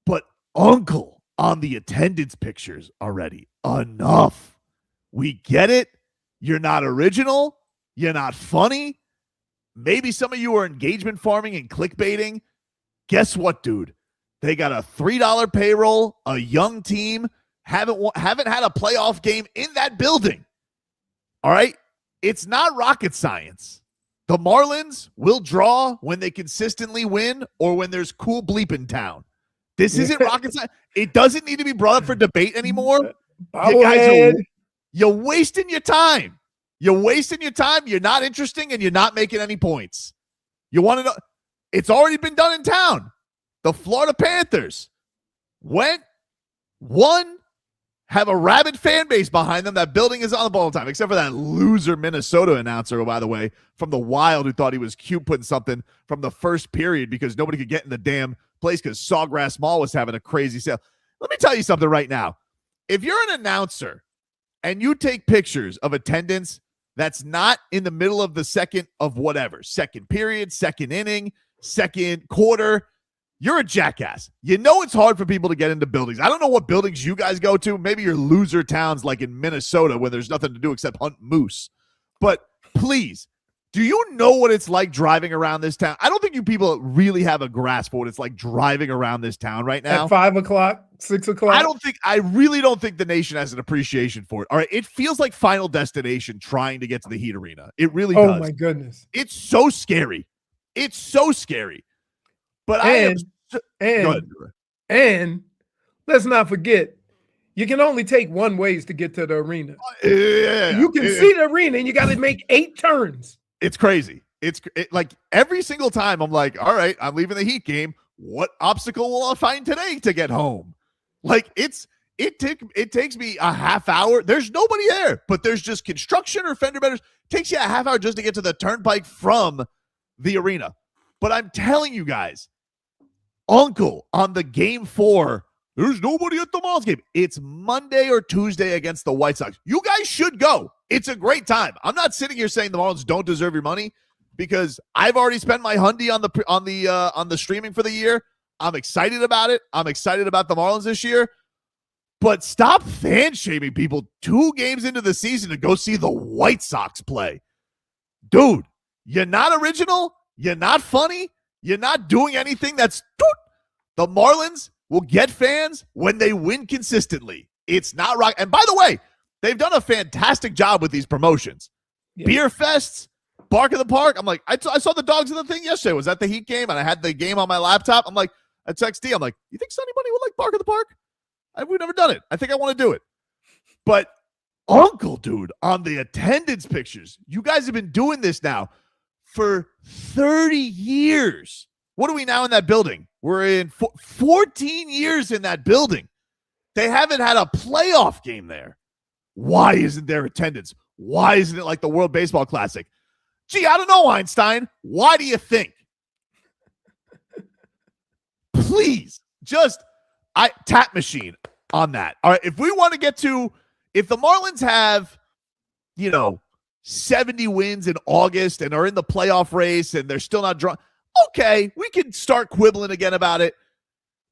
But Uncle on the attendance pictures already. Enough. We get it. You're not original. You're not funny. Maybe some of you are engagement farming and clickbaiting. Guess what, dude? They got a $3 payroll, a young team, haven't had a playoff game in that building. All right? It's not rocket science. The Marlins will draw when they consistently win or when there's cool bleep in town. This isn't rocket science. It doesn't need to be brought up for debate anymore. You guys you're wasting your time. You're wasting your time. You're not interesting, and you're not making any points. You want to know? It's already been done in town. The Florida Panthers won, have a rabid fan base behind them. That building is on the ball all the time, except for that loser Minnesota announcer, by the way, from the Wild, who thought he was cute putting something from the first period because nobody could get in the damn place because Sawgrass Mall was having a crazy sale. Let me tell you something right now. If you're an announcer and you take pictures of attendance that's not in the middle of the second period, second inning, second quarter, you're a jackass. You know it's hard for people to get into buildings. I don't know what buildings you guys go to. Maybe you're loser towns like in Minnesota where there's nothing to do except hunt moose. But please, do you know what it's like driving around this town? I don't think you people really have a grasp for what it's like driving around this town right now. At 5 o'clock, 6 o'clock? I really don't think the nation has an appreciation for it. All right. It feels like Final Destination trying to get to the Heat Arena. It really does. Oh my goodness. It's so scary. It's so scary. But and let's not forget, you can only take one ways to get to the arena. You can see the arena and you got to make 8 turns. It's crazy. It's like every single time I'm like, all right, I'm leaving the Heat game. What obstacle will I find today to get home? Like it takes me a half hour. There's nobody there, but there's just construction or fender benders. It takes you a half hour just to get to the turnpike from the arena. But I'm telling you guys, Uncle on the game 4, there's nobody at the Marlins game. It's Monday or Tuesday against the White Sox. You guys should go. It's a great time. I'm not sitting here saying the Marlins don't deserve your money because I've already spent my hundy on the streaming for the year. I'm excited about it. I'm excited about the Marlins this year. But stop fan shaming people 2 games into the season to go see the White Sox play. Dude, you're not original. You're not funny. You're not doing anything that's... The Marlins will get fans when they win consistently. It's not rock. And by the way, they've done a fantastic job with these promotions. Yeah. Beer fests, Bark in the Park. I'm like, I saw the dogs in the thing yesterday. Was that the Heat game? And I had the game on my laptop. I'm like, I text D. I'm like, you think Sonny Bunny would like Bark in the Park? We've never done it. I think I want to do it. But Uncle Dude on the attendance pictures, you guys have been doing this now for 30 years. What are we now in that building? We're in 14 years in that building. They haven't had a playoff game there. Why isn't there attendance? Why isn't it like the World Baseball Classic? Gee, I don't know, Einstein. Why do you think? Please, just tap machine on that. All right, if we want to get to, if the Marlins have, 70 wins in August and are in the playoff race and they're still not drawn, okay, we can start quibbling again about it.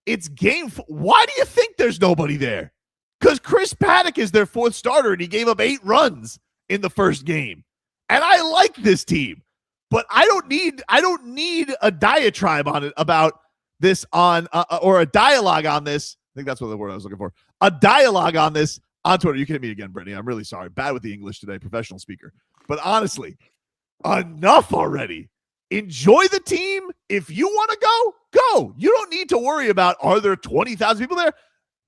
It's game. Why do you think there's nobody there? Because Chris Paddack is their 4th starter and he gave up 8 runs in the first game. And I like this team, but I don't need a diatribe on it about this on or a dialogue on this. I think that's what the word I was looking for. A dialogue on this on Twitter. You can hit me again, Brittney. I'm really sorry. Bad with the English today, professional speaker. But honestly, enough already. Enjoy the team. If you want to go. You don't need to worry about, are there 20,000 people there?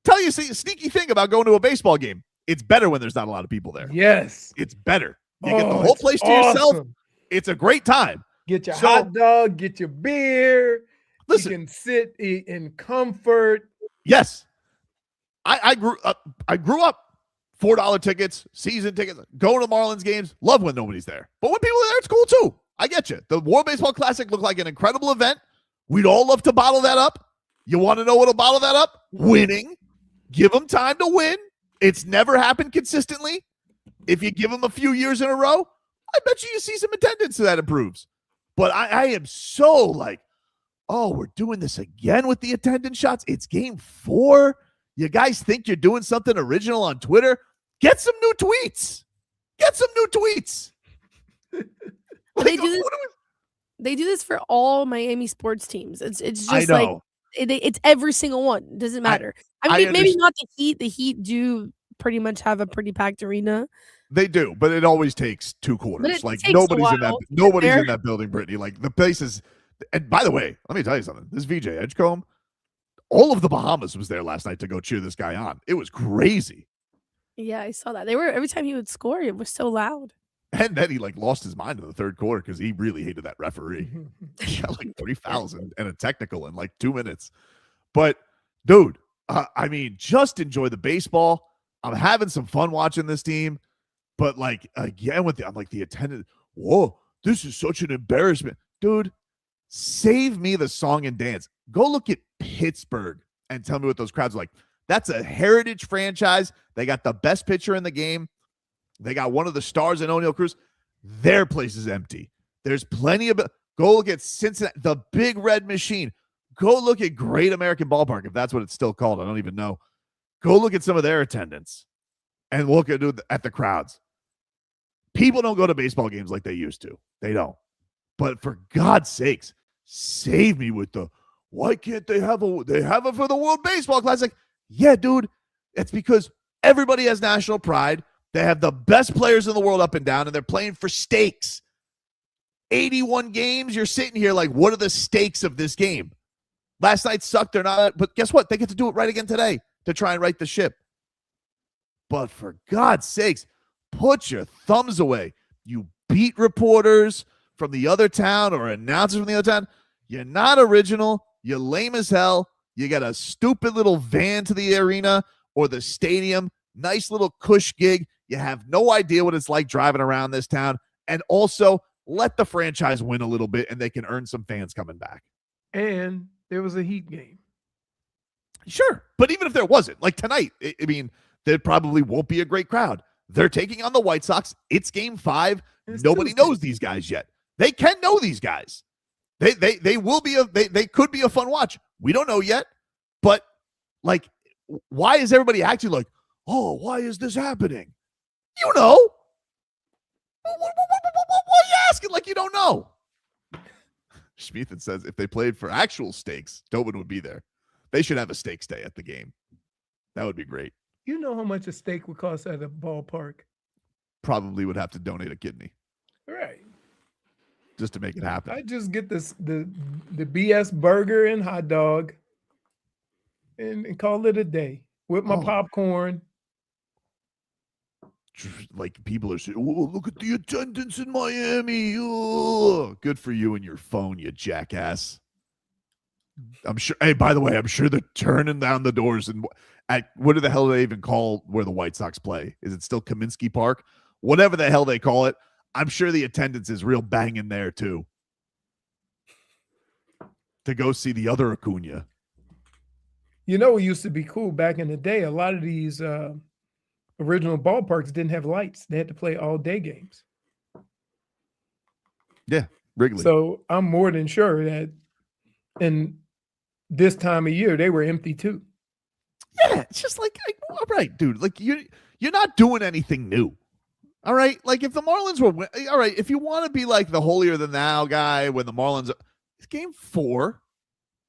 Tell you a sneaky thing about going to a baseball game. It's better when there's not a lot of people there. Yes. It's better. You get the whole place to yourself. It's a great time. Get your hot dog, get your beer. Listen. You can sit in comfort. Yes. I grew up $4 tickets, season tickets, going to Marlins games. Love when nobody's there. But when people are there, it's cool too. I get you. The World Baseball Classic looked like an incredible event. We'd all love to bottle that up. You want to know what'll bottle that up? Winning. Give them time to win. It's never happened consistently. If you give them a few years in a row, I bet you see some attendance that improves. But I am so like, oh, we're doing this again with the attendance shots. It's game 4. You guys think you're doing something original on Twitter? Get some new tweets. They do this for all Miami sports teams. It's just I know. Like it's every single one. It doesn't matter. I mean, maybe not the Heat. The Heat do pretty much have a pretty packed arena. They do, but it always takes 2 quarters. Like nobody's in that building, Brittney. Like the place is. And by the way, let me tell you something. This VJ Edgecombe, all of the Bahamas was there last night to go cheer this guy on. It was crazy. Yeah, I saw that. They were every time he would score, it was so loud. And then he lost his mind in the 3rd quarter because he really hated that referee. He got 3 fouls and a technical in 2 minutes. But dude, I mean, just enjoy the baseball. I'm having some fun watching this team. But again with the attendance, whoa, this is such an embarrassment. Dude, save me the song and dance. Go look at Pittsburgh and tell me what those crowds are like. That's a heritage franchise. They got the best pitcher in the game. They got one of the stars in O'Neal Cruz. Their place is empty. There's plenty of... Go look at Cincinnati, the Big Red Machine. Go look at Great American Ballpark, if that's what it's still called. I don't even know. Go look at some of their attendance and look at the crowds. People don't go to baseball games like they used to. They don't. But for God's sakes, save me with the, why can't they have it for the World Baseball Classic? Yeah, dude. It's because everybody has national pride. They have the best players in the world up and down, and they're playing for stakes. 81 games, you're sitting here like, what are the stakes of this game? Last night sucked. They're not, but guess what? They get to do it right again today to try and right the ship. But for God's sakes, put your thumbs away. You beat reporters from the other town or announcers from the other town. You're not original. You're lame as hell. You got a stupid little van to the arena or the stadium. Nice little cush gig. You have no idea what it's like driving around this town. And also, let the franchise win a little bit and they can earn some fans coming back. And there was a Heat game. Sure. But even if there wasn't, like tonight, I mean, there probably won't be a great crowd. They're taking on the White Sox. It's game 5. It's Nobody Tuesday. knows these guys yet. They can know these guys. They will be they could be a fun watch. We don't know yet, but like, why is everybody acting like, oh, why is this happening? You know. Why are you asking like you don't know? Schmeathan says if they played for actual stakes, Tobin would be there. They should have a stakes day at the game. That would be great. You know how much a steak would cost at a ballpark? Probably would have to donate a kidney Right. just to make it happen. I just get the BS burger and hot dog and call it a day with my popcorn. Like people are saying, oh, look at the attendance in Miami. Oh, good for you and your phone, you jackass. I'm sure. Hey, by the way, I'm sure they're turning down the doors. And what the hell do they even call where the White Sox play? Is it still Kaminsky Park? Whatever the hell they call it. I'm sure the attendance is real banging there too. To go see the other Acuna. You know, it used to be cool back in the day. A lot of these original ballparks didn't have lights. They had to play all day games. Yeah, Wrigley. So I'm more than sure that in this time of year, they were empty too. Yeah, it's just like all right, dude. Like you're not doing anything new. All right, like if the Marlins were all right, if you want to be like the holier than thou guy when the Marlins, it's game 4.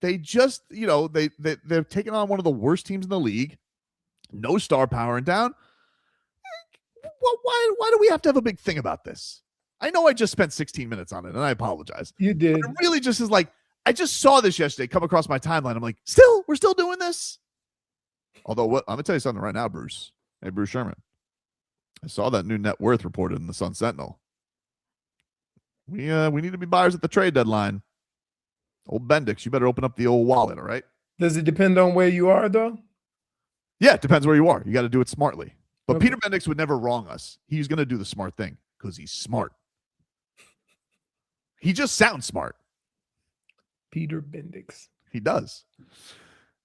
They just they're taking on one of the worst teams in the league. No star power in town. Well, why do we have to have a big thing about this? I know I just spent 16 minutes on it, and I apologize. You did. But it really just is like I just saw this yesterday come across my timeline. I'm like, we're still doing this. Although I'm gonna tell you something right now, Bruce. Hey, Bruce Sherman. I saw that new net worth reported in the Sun Sentinel. We need to be buyers at the trade deadline. Old Bendix, you better open up the old wallet, all right? Does it depend on where you are, though? Yeah, it depends where you are. You got to do it smartly. But Okay. Peter Bendix would never wrong us. He's going to do the smart thing because he's smart. He just sounds smart. Peter Bendix. He does.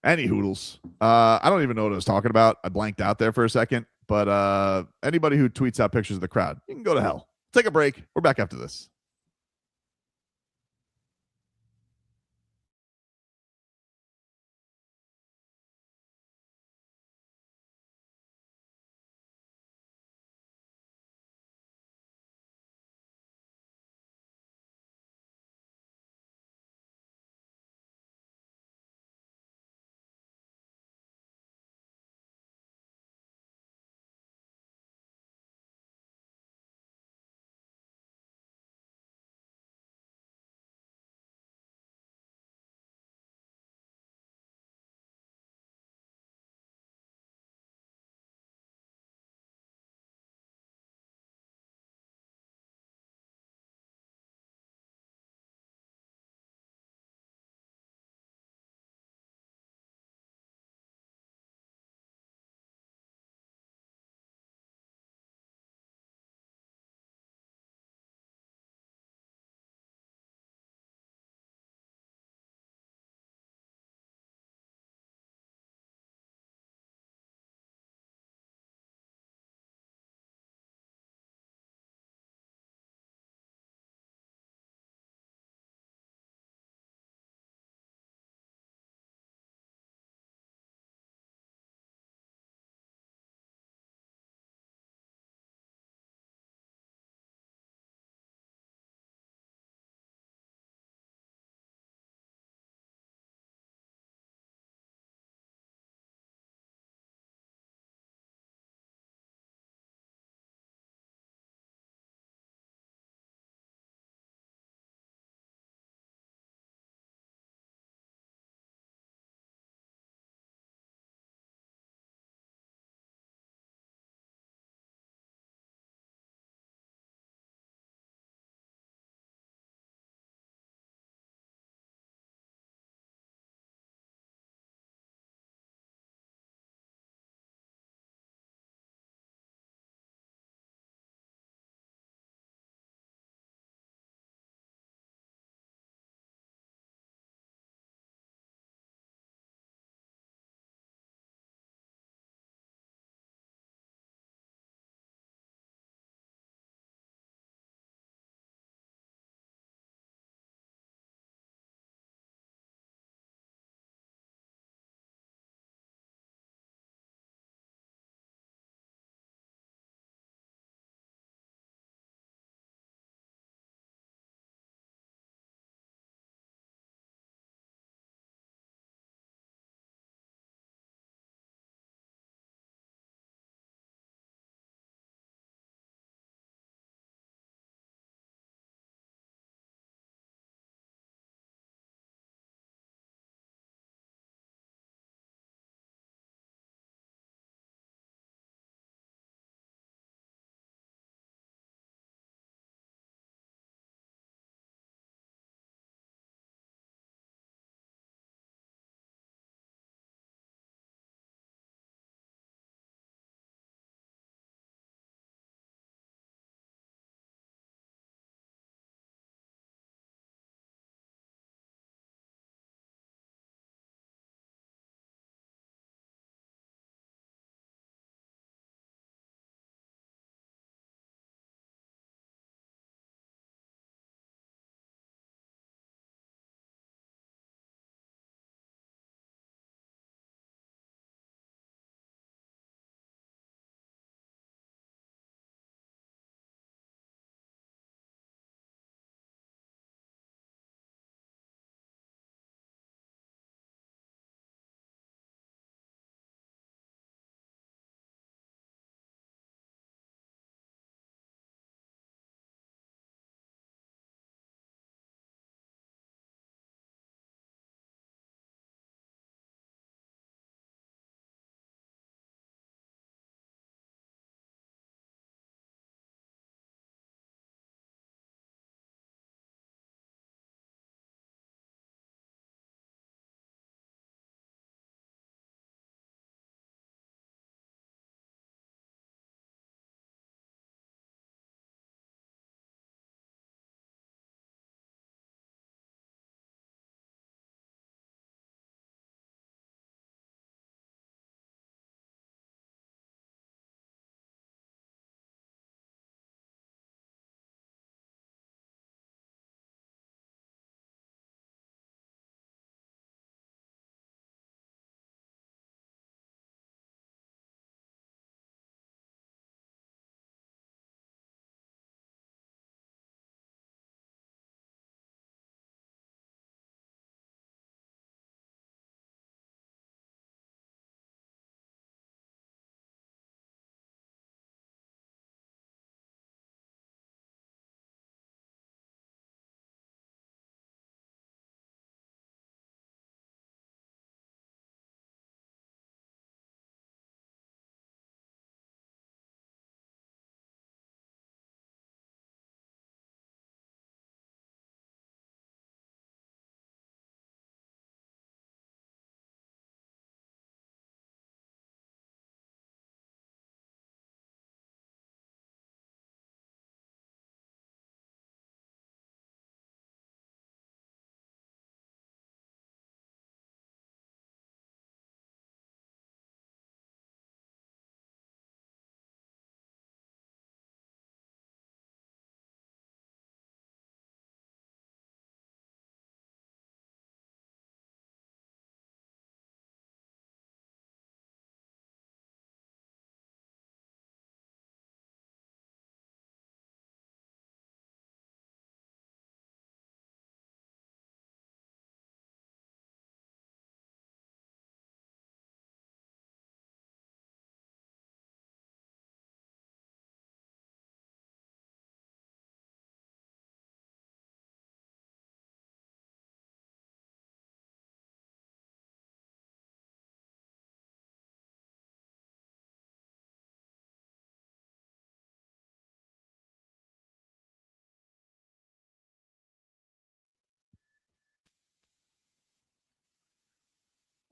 Any hoodles. I don't even know what I was talking about. I blanked out there for a second. But anybody who tweets out pictures of the crowd, you can go to hell. Take a break. We're back after this.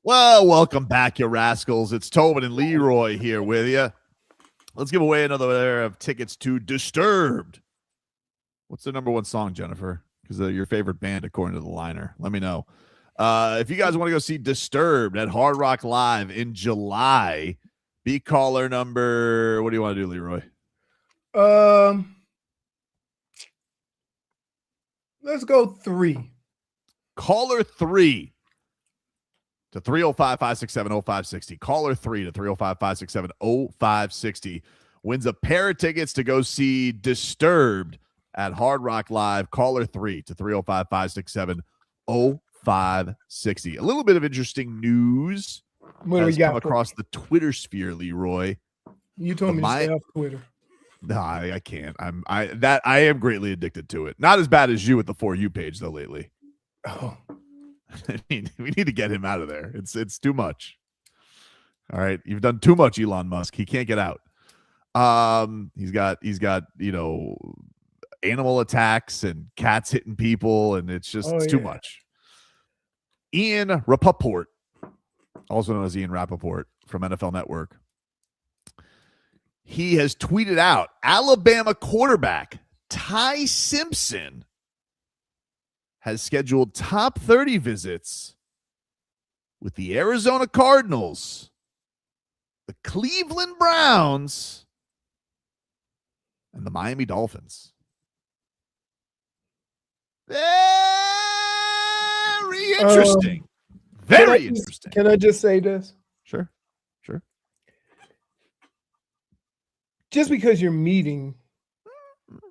Well, welcome back, you rascals. It's Tobin and Leroy here with you. Let's give away another pair of tickets to Disturbed. What's the number one song, Jennifer? Because your favorite band, according to the liner. Let me know. If you guys want to go see Disturbed at Hard Rock Live in July, be caller number. What do you want to do, Leroy? Let's go 3. Caller 3 to 305-567-0560. Caller 3 to 305-567-0560 wins a pair of tickets to go see Disturbed at Hard Rock Live. Caller 3 to 305-567-0560. A little bit of interesting news has come across the Twitter sphere, Leroy. You told me to stay off Twitter. No, I can't. I am greatly addicted to it. Not as bad as you with the For You page though lately. Oh. I mean, we need to get him out of there. It's too much. All right, you've done too much, Elon Musk. He can't get out. He's got animal attacks and cats hitting people, and it's too much. Ian Rappaport, also known as Ian Rappaport from NFL Network, he has tweeted out Alabama quarterback Ty Simpson has scheduled top 30 visits with the Arizona Cardinals, the Cleveland Browns, and the Miami Dolphins. Very interesting. Very interesting. Can I just say this? Sure. Just because you're meeting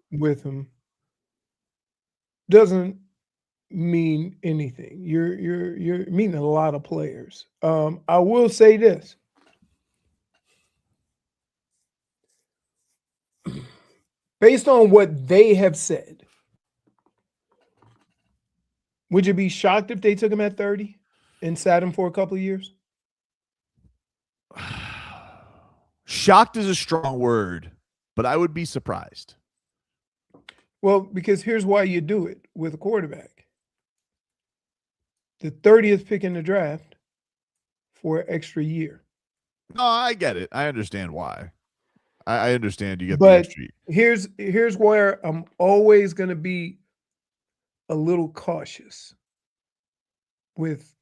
with him doesn't mean anything. You're meeting a lot of players. I will say this. Based on what they have said, would you be shocked if they took him at 30 and sat him for a couple of years? Shocked is a strong word, but I would be surprised. Well, because here's why you do it with a quarterback. The 30th pick in the draft for an extra year. No, I get it. I understand why. I understand you get the extra year. Here's where I'm always going to be a little cautious with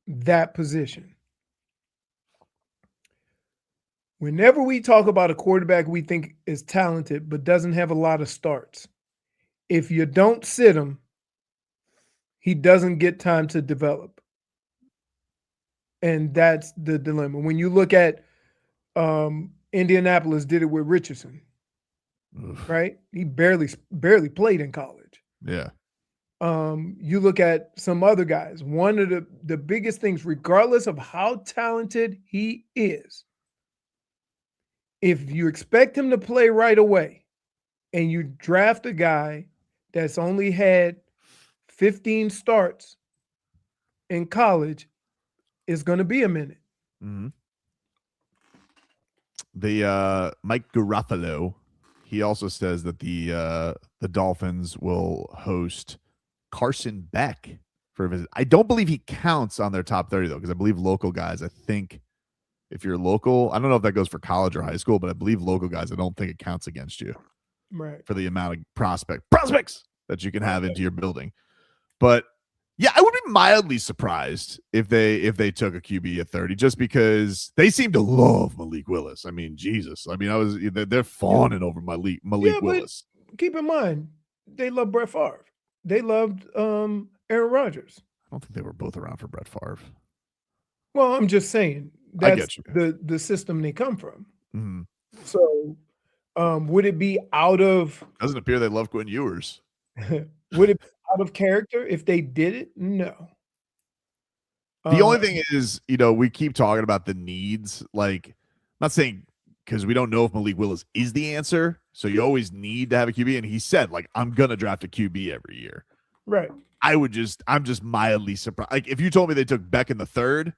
that position. Whenever we talk about a quarterback we think is talented but doesn't have a lot of starts, if you don't sit him, he doesn't get time to develop. And that's the dilemma. When you look at Indianapolis did it with Richardson, right? He barely played in college. Yeah. You look at some other guys. One of the biggest things, regardless of how talented he is, if you expect him to play right away and you draft a guy that's only had 15 starts in college, it's going to be a minute. Mm-hmm. The Mike Garofalo, he also says that the Dolphins will host Carson Beck for a visit. I don't believe he counts on their top 30 though, because I believe local guys, I think if you're local, I don't know if that goes for college or high school, but I believe local guys, I don't think it counts against you. Right. For the amount of prospects that you can have into your building. But yeah, I would be mildly surprised if they took a QB at 30, just because they seem to love Malik Willis. I mean, Jesus. I mean, they're fawning over Malik Willis. But keep in mind, they love Brett Favre. They loved Aaron Rodgers. I don't think they were both around for Brett Favre. Well, I'm just saying that's the system they come from. Mm-hmm. So would it be out of doesn't appear they love Quinn Ewers. Would it be out of character if they did it? No. The only thing is, we keep talking about the needs. Like, I'm not saying because we don't know if Malik Willis is the answer. So you always need to have a QB. And he said, like, I'm gonna draft a QB every year. Right. I'm just mildly surprised. Like, if you told me they took Beck in the 3rd,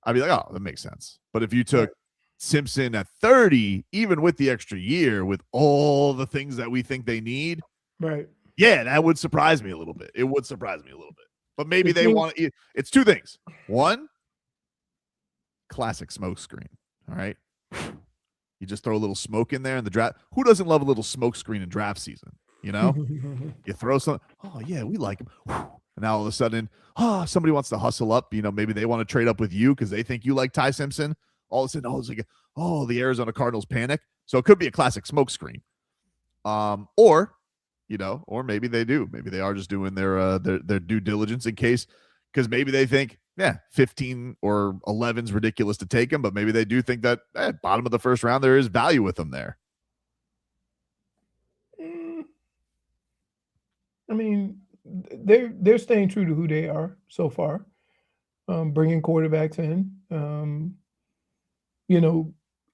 I'd be like, oh, that makes sense. But if you took Simpson at 30, even with the extra year, with all the things that we think they need, right? Yeah, that would surprise me a little bit. It would surprise me a little bit. But maybe they want to. It's two things. One, classic smoke screen. All right. You just throw a little smoke in there in the draft. Who doesn't love a little smoke screen in draft season? You know, you throw something. Oh yeah, we like him. And now all of a sudden, somebody wants to hustle up. You know, maybe they want to trade up with you because they think you like Ty Simpson. All of a sudden, it's like, the Arizona Cardinals panic. So it could be a classic smoke screen. Or maybe they do. Maybe they are just doing their due diligence in case, because maybe they think, 15 or 11 is ridiculous to take him, but maybe they do think that bottom of the first round, there is value with them there. I mean, they're staying true to who they are so far, bringing quarterbacks in,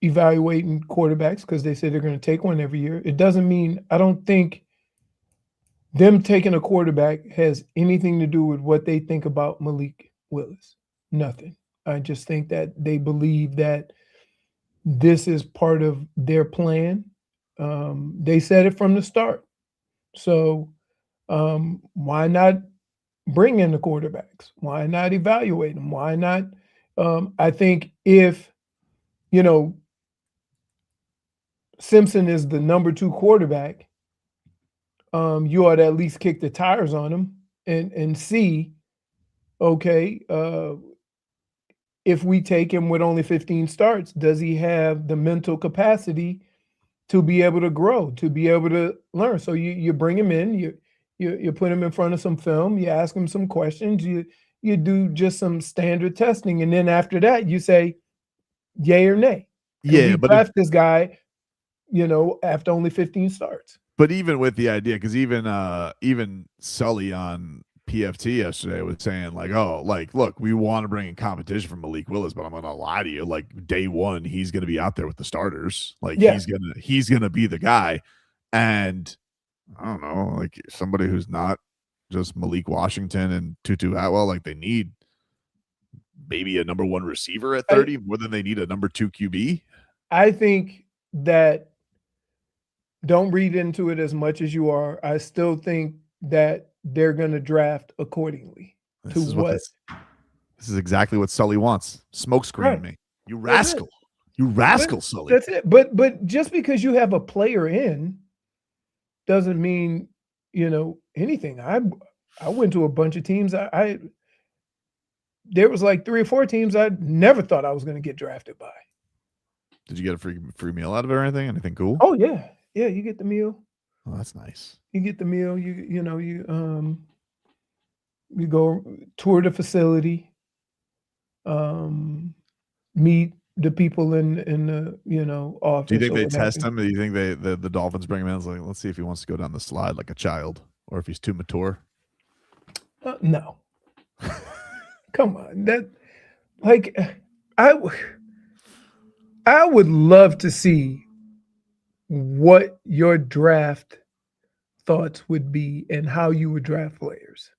evaluating quarterbacks because they say they're going to take one every year. It doesn't mean, I don't think them taking a quarterback has anything to do with what they think about Malik Willis. Nothing. I just think that they believe that this is part of their plan. They said it from the start. So why not bring in the quarterbacks? Why not evaluate them? Why not? I think if, Simpson is the number 2 quarterback, you ought to at least kick the tires on him and see, okay, if we take him with only 15 starts, does he have the mental capacity to be able to grow, to be able to learn? So you bring him in, you put him in front of some film, you ask him some questions, you do just some standard testing, and then after that you say yay or nay. Yeah, but draft this guy, after only 15 starts. But even with the idea, because even Sully on PFT yesterday was saying look, we want to bring in competition from Malik Willis, but I'm gonna lie to you, like day one, he's gonna be out there with the starters. He's gonna be the guy. And I don't know, like somebody who's not just Malik Washington and Tutu Atwell, like they need maybe a number 1 receiver at 30 more than they need a number 2 QB. I think that, don't read into it as much as you are. I still think that they're going to draft accordingly. This is exactly what Sully wants. Smoke screen me. You rascal. You rascal, Sully. That's it. But just because you have a player in doesn't mean, anything. I went to a bunch of teams. There was like 3 or 4 teams I never thought I was going to get drafted by. Did you get a free meal out of it or anything? Anything cool? Oh yeah. Yeah, you get the meal. Oh, that's nice. You get the meal. You go tour the facility, meet the people in the office. Do you think they test him? Do you think the Dolphins bring him in? It's like, let's see if he wants to go down the slide like a child, or if he's too mature. No. Come on, I would love to see what your draft thoughts would be and how you would draft players.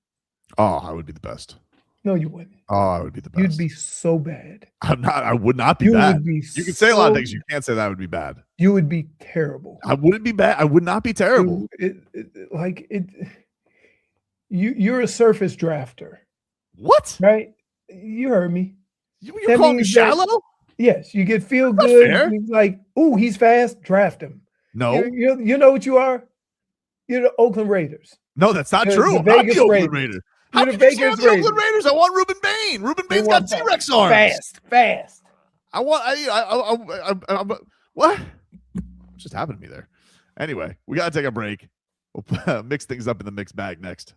Oh, I would be the best. No, you wouldn't. Oh, I would be the best. You'd be so bad. I would not be bad. You can say a lot of things. You can't say that would be bad. You would be terrible. I wouldn't be bad. I would not be terrible. You're a surface drafter. What? Right? You heard me. You call me shallow? Yes, you get feel good. He's like, ooh, he's fast. Draft him. No. You know what you are? You're the Oakland Raiders. No, that's not true. I'm not the Oakland Raiders. How can you say I'm the Oakland Raiders? I want Ruben Bain. Ruben Bain's got T-Rex arms. Fast. I want. What just happened to me there? Anyway, we got to take a break. We'll mix things up in the mixed bag next.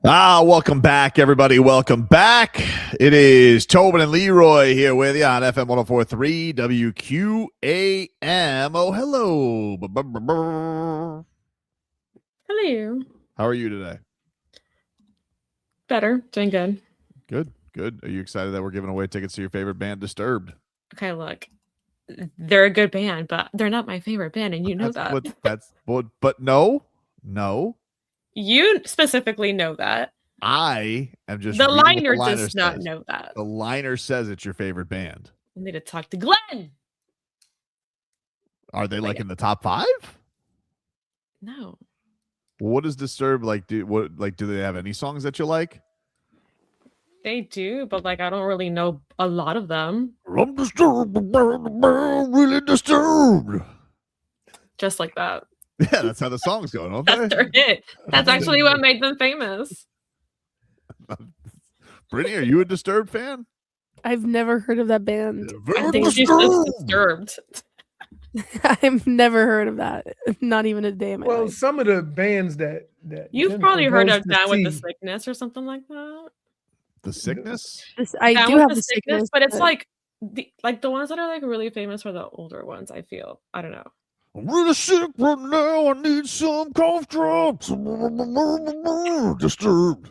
Welcome back, everybody. Welcome back. It is Tobin and Leroy here with you on FM 104.3 WQAM. Oh, hello. Hello. How are you today? Better. Doing good. Good, good. Are you excited that we're giving away tickets to your favorite band, Disturbed? Okay, look. They're a good band, but they're not my favorite band, and you know that. But no. You specifically know that. I am just The reading liner what the does not says. know that. The liner says it's your favorite band. I need to talk to Glenn. Are they like in the top 5? No. What does Disturbed like? Do they have any songs that you like? They do, but like I don't really know a lot of them. I'm disturbed, really disturbed. Just like that. Yeah, that's how the songs go, don't they? That's their hit. That's actually what made them famous. Brittney, are you a Disturbed fan? I've never heard of that band. I think she's just disturbed. I've never heard of that. Not even a day in my life. Well, some of the bands that You've Jennifer probably heard goes of to Down with the see- Sickness or something like that. The Sickness? I Down do with have the the sickness, but it's but- like the ones that are like really famous are the older ones. I feel. I don't know. I'm really sick right now. I need some cough drops. Disturbed.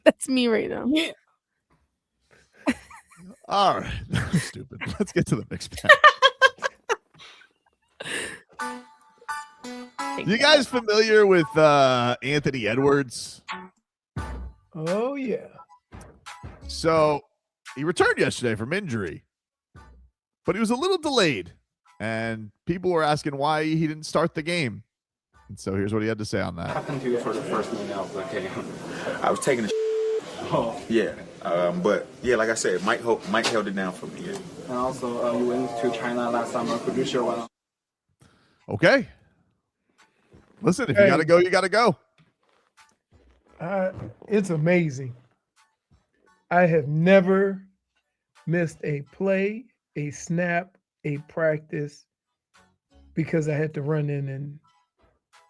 That's me right now. All right. Stupid. Let's get to the mixed bag. You guys familiar with Anthony Edwards? Oh, yeah. So he returned yesterday from injury, but he was a little delayed, and people were asking why he didn't start the game. And so here's what he had to say on that. What happened to you for the first minute of the game? I was taking a yeah, but yeah, like I said, Mike held it down for me. Yeah. And also, you went to China last summer. Could you share one? Okay. Listen, if you got to go, you got to go. It's amazing. I have never missed a play, a snap, a practice because I had to run in and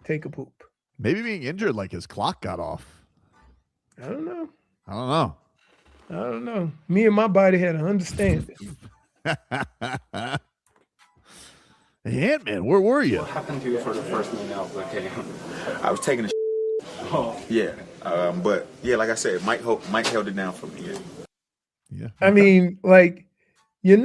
take a poop. Maybe being injured, like his clock got off. I don't know. Me and my body had an understanding. Hey, Ant-Man, where were you? What happened to you for the first minute of the game? I was taking a yeah, but yeah, like I said, Mike held it down for me. Yeah. I mean, like, you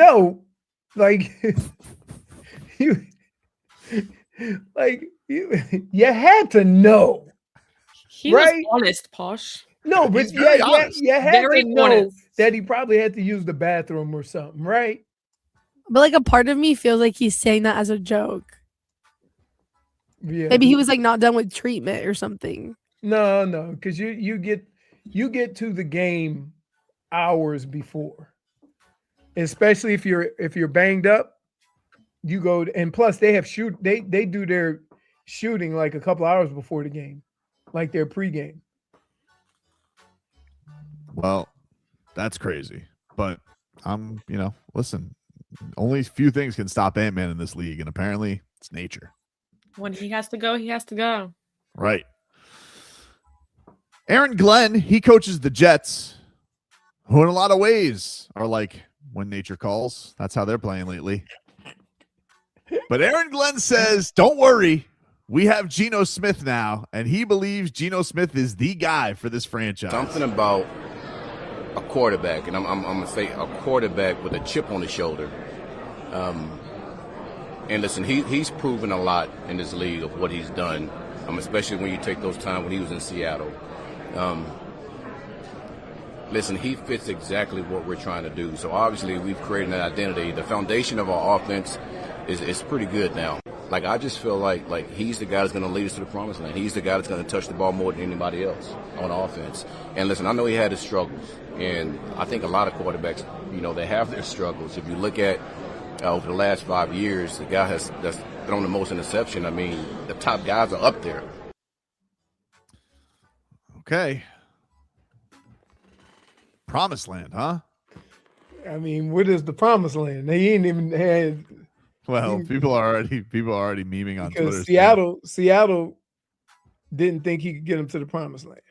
had to know. He right? was honest, Posh. No, but He's very honest. you had Very to know honest. that he probably had to use the bathroom or something, right? But like a part of me feels like he's saying that as a joke. Yeah. Maybe he was like not done with treatment or something. No, because you get to the game hours before, especially if you're banged up. You go and plus they have they do their shooting like a couple hours before the game, like their pregame. Well, that's crazy. But listen, only a few things can stop Ant-Man in this league, and apparently it's nature. When he has to go, he has to go. Right. Aaron Glenn, he coaches the Jets, who in a lot of ways are like when nature calls. That's how they're playing lately. But Aaron Glenn says, don't worry. We have Geno Smith now, and he believes Geno Smith is the guy for this franchise. Something about a quarterback, and I'm going to say a quarterback with a chip on his shoulder. And listen, he's proven a lot in this league of what he's done, especially when you take those times when he was in Seattle. Listen, he fits exactly what we're trying to do. So obviously we've created an identity. The foundation of our offense is pretty good now. Like, I just feel like he's the guy that's going to lead us to the promised land. He's the guy that's going to touch the ball more than anybody else on offense. And listen, I know he had his struggles, and I think a lot of quarterbacks, they have their struggles. If you look at over the last 5 years, the guy that's thrown the most interception. I mean, the top guys are up there. Okay. Promised land, huh? I mean, what is the promised land? They ain't even had. Well, people are already memeing on Twitter. Because Seattle didn't think he could get him to the promised land.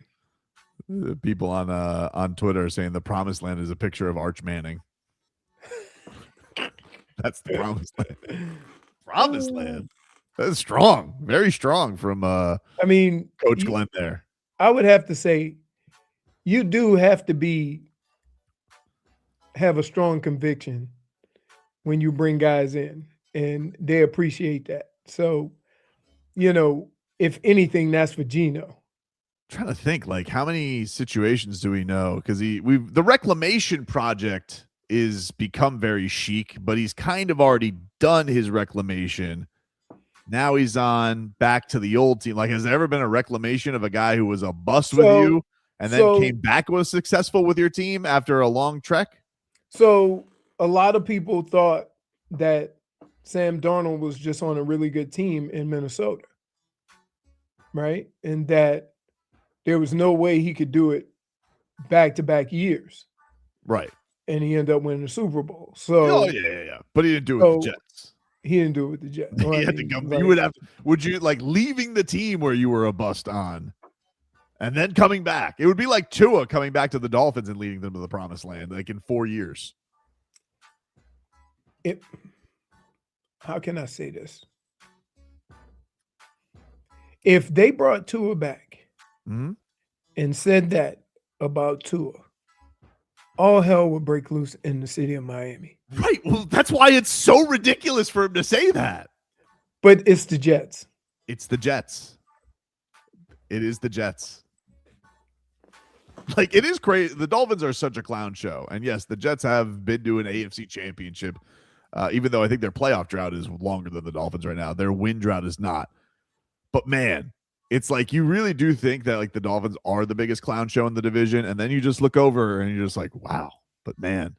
The people on Twitter are saying the promised land is a picture of Arch Manning. That's the promised land. Promised land. That's strong. Very strong from I mean, Coach Glenn there. I would have to say you do have to have a strong conviction when you bring guys in, and they appreciate that. So, if anything, that's for Geno. Trying to think, like, how many situations do we know? Because the reclamation project is become very chic, but he's kind of already done his reclamation. Now he's on back to the old team. Like, has there ever been a reclamation of a guy who was a bust with you and then came back, was successful with your team after a long trek? So a lot of people thought that Sam Darnold was just on a really good team in Minnesota, right? And that there was no way he could do it back-to-back years. Right. And he ended up winning the Super Bowl. So yeah. But he didn't do it with the Jets. He didn't do it with the Jets. He had to come. You would have. Would you like leaving the team where you were a bust on, and then coming back? It would be like Tua coming back to the Dolphins and leading them to the promised land, like in 4 years. How can I say this? If they brought Tua back and said that about Tua, all hell would break loose in the city of Miami. Right. Well, that's why it's so ridiculous for him to say that. But it's the Jets. It's the Jets. It is the Jets. Like, it is crazy. The Dolphins are such a clown show. And yes, the Jets have been to an AFC championship, even though I think their playoff drought is longer than the Dolphins right now. Their win drought is not. But man, it's like you really do think that like the Dolphins are the biggest clown show in the division. And then you just look over and you're just like, wow. But man,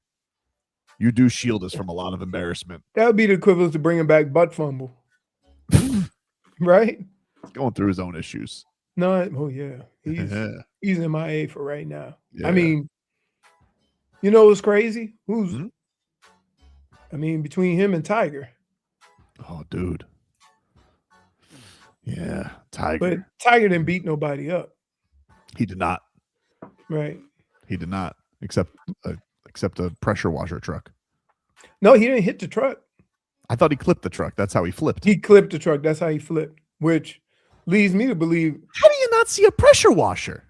you do shield us from a lot of embarrassment. That would be the equivalent to bringing back butt fumble. Right? He's going through his own issues. Yeah. He's MIA for right now. Yeah. I mean, you know what's crazy? I mean, between him and Tiger. Oh, dude. Yeah, Tiger. But Tiger didn't beat nobody up. He did not. Right. He did not, except a pressure washer truck. No, he didn't hit the truck. I thought he clipped the truck. That's how he flipped. He clipped the truck. That's how he flipped, which leads me to believe. How do you not see a pressure washer?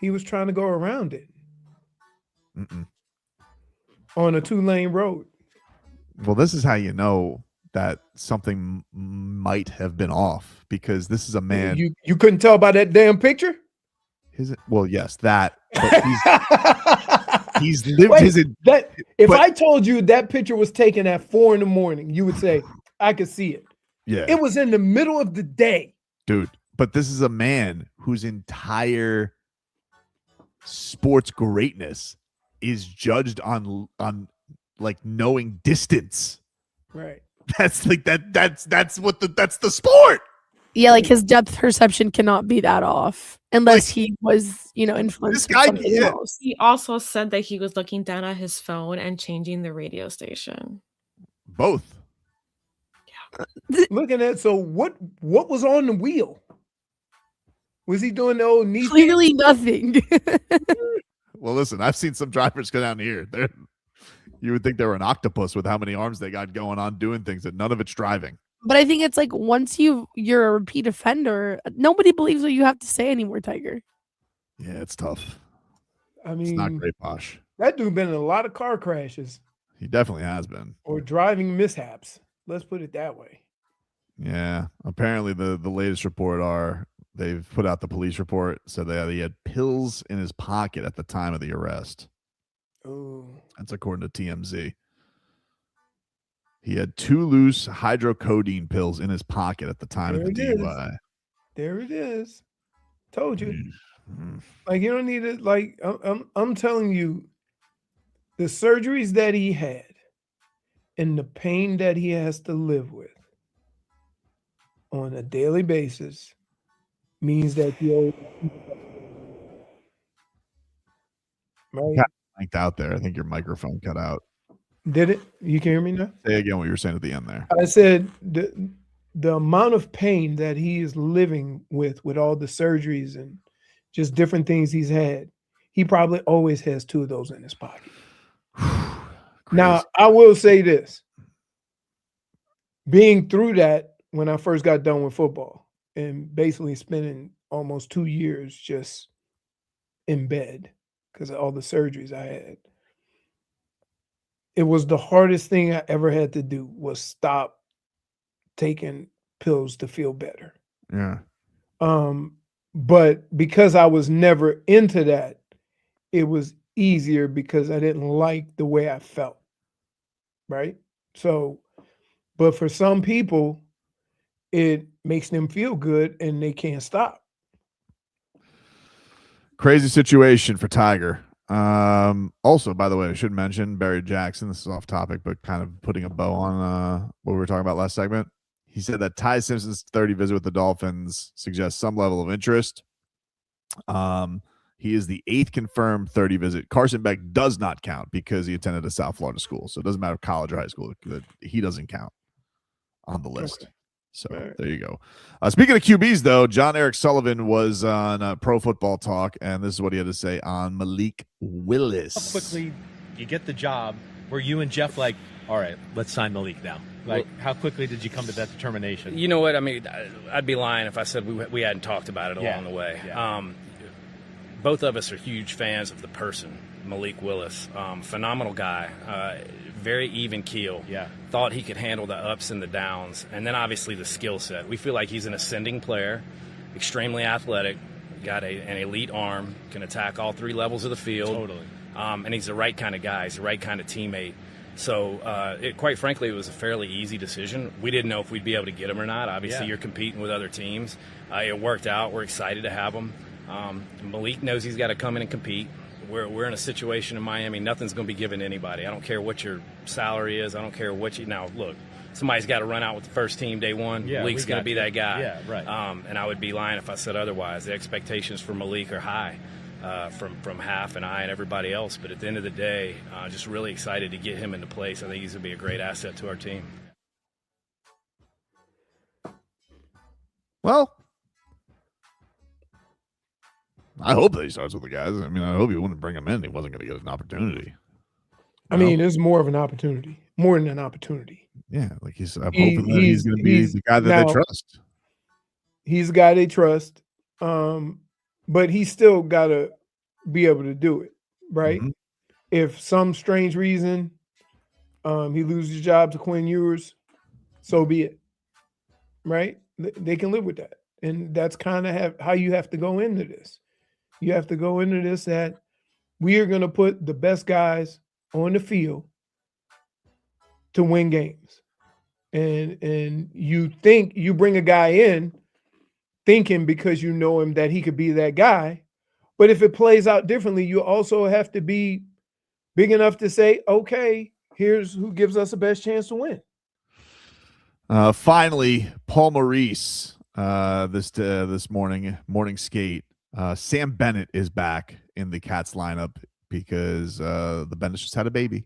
He was trying to go around it on a 2-lane road. Well, this is how you know that something might have been off, because this is a man. You couldn't tell by that damn picture? Well, yes, that. But he's lived If I told you that picture was taken at 4 a.m, you would say, I could see it. Yeah. It was in the middle of the day. Dude, but this is a man whose entire sports greatness is judged on like knowing distance. Right. That's like that's the sport. Yeah, like his depth perception cannot be that off unless he was, influenced. This guy, he also said that he was looking down at his phone and changing the radio station. Both. Looking at what was on the wheel? Was he doing the old knee? Clearly nothing. Well, listen, I've seen some drivers go down here. You would think they were an octopus with how many arms they got going on doing things, and none of it's driving. But I think it's like once you're a repeat offender, nobody believes what you have to say anymore, Tiger. Yeah, it's tough. I mean, it's not great, Posh. That dude been in a lot of car crashes. He definitely has been. Or driving mishaps. Let's put it that way. Yeah. Apparently the latest report they've put out the police report, said that he had pills in his pocket at the time of the arrest. Oh. That's according to TMZ. He had 2 loose hydrocodone pills in his pocket at the time of the DUI. There it is. Told you. Like, you don't need it. Like, I'm telling you, the surgeries that he had and the pain that he has to live with on a daily basis means that Right? Blanked out there. I think your microphone cut out. Did it? You can hear me now? Say again what you were saying at the end there. I said the amount of pain that he is living with all the surgeries and just different things he's had. He probably always has 2 of those in his pocket. Now, I will say this. Being through that when I first got done with football and basically spending almost 2 years just in bed because of all the surgeries I had, it was the hardest thing I ever had to do was stop taking pills to feel better. Yeah. But because I was never into that, it was easier because I didn't like the way I felt. Right? So, but for some people, it makes them feel good and they can't stop. Crazy situation for Tiger. Also, by the way, I should mention Barry Jackson. This is off topic, but kind of putting a bow on what we were talking about last segment. He said that Ty Simpson's 30 visit with the Dolphins suggests some level of interest. He is the 8th confirmed 30 visit. Carson Beck does not count because he attended a South Florida school. So it doesn't matter college or high school. He doesn't count on the list. Okay. So there you go. Speaking of QBs, though, Jon-Eric Sullivan was on Pro Football Talk, and this is what he had to say on Malik Willis. How quickly you get the job where you and Jeff like, all right, let's sign Malik now? Like, how quickly did you come to that determination? You know what? I mean, I'd be lying if I said we hadn't talked about it along the way. Yeah. Both of us are huge fans of the person, Malik Willis. Phenomenal guy, very even keel. Yeah. Thought he could handle the ups and the downs. And then obviously the skill set. We feel like he's an ascending player, extremely athletic, got an elite arm, can attack all 3 levels of the field. Totally. And he's the right kind of guy. He's the right kind of teammate. So, quite frankly, it was a fairly easy decision. We didn't know if we'd be able to get him or not. Obviously, you're competing with other teams. It worked out. We're excited to have him. Malik knows he's got to come in and compete. We're in a situation in Miami, nothing's going to be given to anybody. I don't care what your salary is. I don't care what you – now, look, somebody's got to run out with the first team day one. Yeah, Malik's going to be that guy. Yeah, right. And I would be lying if I said otherwise. The expectations for Malik are high from Half and I and everybody else. But at the end of the day, just really excited to get him into place. I think he's going to be a great asset to our team. Well, I hope that he starts with the guys. I mean, I hope he wouldn't bring him in. He wasn't going to get an opportunity. I mean, it's more of an opportunity, more than an opportunity. Yeah, like I'm hoping that he's going to be the guy that they trust. He's the guy they trust, but he's still got to be able to do it, right? Mm-hmm. If some strange reason he loses his job to Quinn Ewers, so be it, right? They can live with that, and that's kind of how you have to go into this. You have to go into this that we are going to put the best guys on the field to win games. And you think you bring a guy in thinking because you know him that he could be that guy. But if it plays out differently, you also have to be big enough to say, okay, here's who gives us the best chance to win. Finally, Paul Maurice, this morning skate. Sam Bennett is back in the Cats lineup because the Bennetts just had a baby,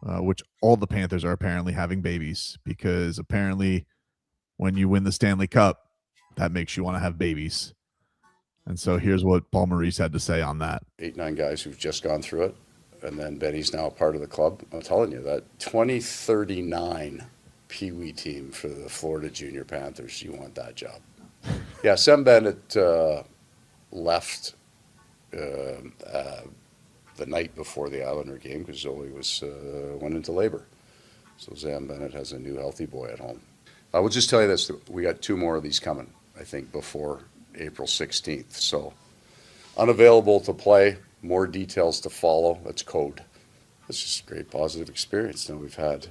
which all the Panthers are apparently having babies because apparently when you win the Stanley Cup, that makes you want to have babies. And so here's what Paul Maurice had to say on that. 8-9 guys who've just gone through it, and then Benny's now a part of the club. I'm telling you, that 2039 Pee Wee team for the Florida Junior Panthers, you want that job. Yeah, Sam Bennett left the night before the Islander game because Zoe went into labor. So Sam Bennett has a new healthy boy at home. I will just tell you this, we got 2 more of these coming, I think, before April 16th. So unavailable to play, more details to follow. That's code. It's just a great positive experience. Now we've had,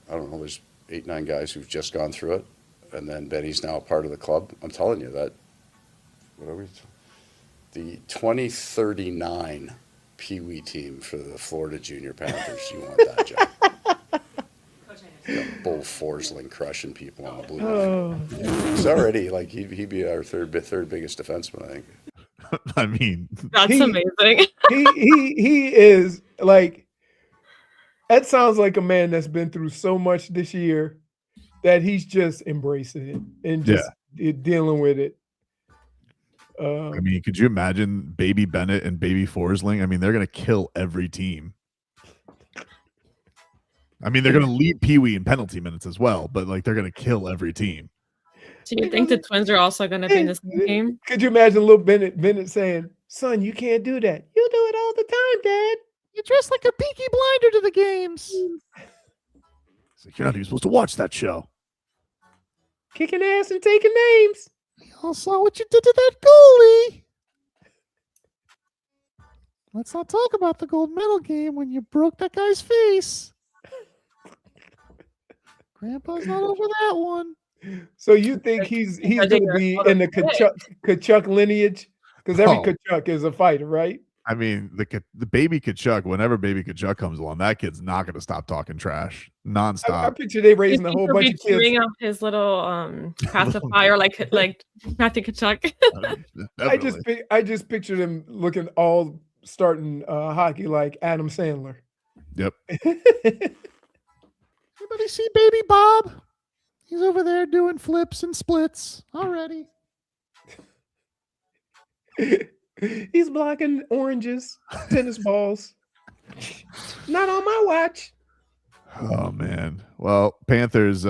I don't know, there's 8-9 guys who've just gone through it, and then Benny's now a part of the club. I'm telling you that, what are we? The 2039 Pee Wee team for the Florida Junior Panthers, you want that job. Bull Forsling crushing people on the blue line. He's already, like, he'd be our third biggest defenseman, I think. I mean, that's amazing. he is like, that sounds like a man that's been through so much this year that he's just embracing it and just dealing with it. I mean, could you imagine Baby Bennett and Baby Forsling? I mean, they're going to kill every team. I mean, they're going to lead Pee Wee in penalty minutes as well, but like they're going to kill every team. Do you think the Twins are also going to be in the same game? Could you imagine little Bennett saying, "Son, you can't do that. You do it all the time, Dad. You're dressed like a Peaky Blinder to the games." It's like, you're not even supposed to watch that show. Kicking ass and taking names. We all saw what you did to that goalie. Let's not talk about the gold medal game when you broke that guy's face. Grandpa's not over that one. So you think he's going to be in the Kachuk lineage? Because every Kachuk is a fighter, right? I mean, the baby Kachuk, whenever baby Kachuk comes along, that kid's not going to stop talking trash nonstop. I picture they raising a whole bunch of kids. Chewing up his little pacifier like Matthew Kachuk. I just pictured him looking all starting hockey like Adam Sandler. Yep. Anybody see baby Bob? He's over there doing flips and splits already. He's blocking oranges, tennis balls. Not on my watch. Oh, man. Well, Panthers,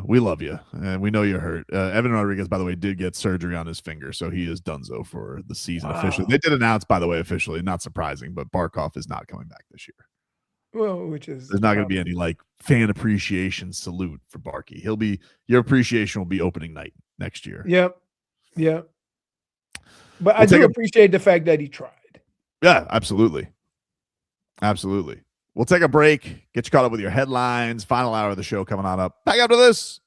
we love you, and we know you're hurt. Evan Rodriguez, by the way, did get surgery on his finger, so he is donezo for the season officially. They did announce, by the way, officially, not surprising, but Barkov is not coming back this year. Well, there's not going to be any like fan appreciation salute for Barkey. Your appreciation will be opening night next year. Yep. But I do appreciate the fact that he tried. Yeah, absolutely. We'll take a break, get you caught up with your headlines. Final hour of the show coming on up. Back after this.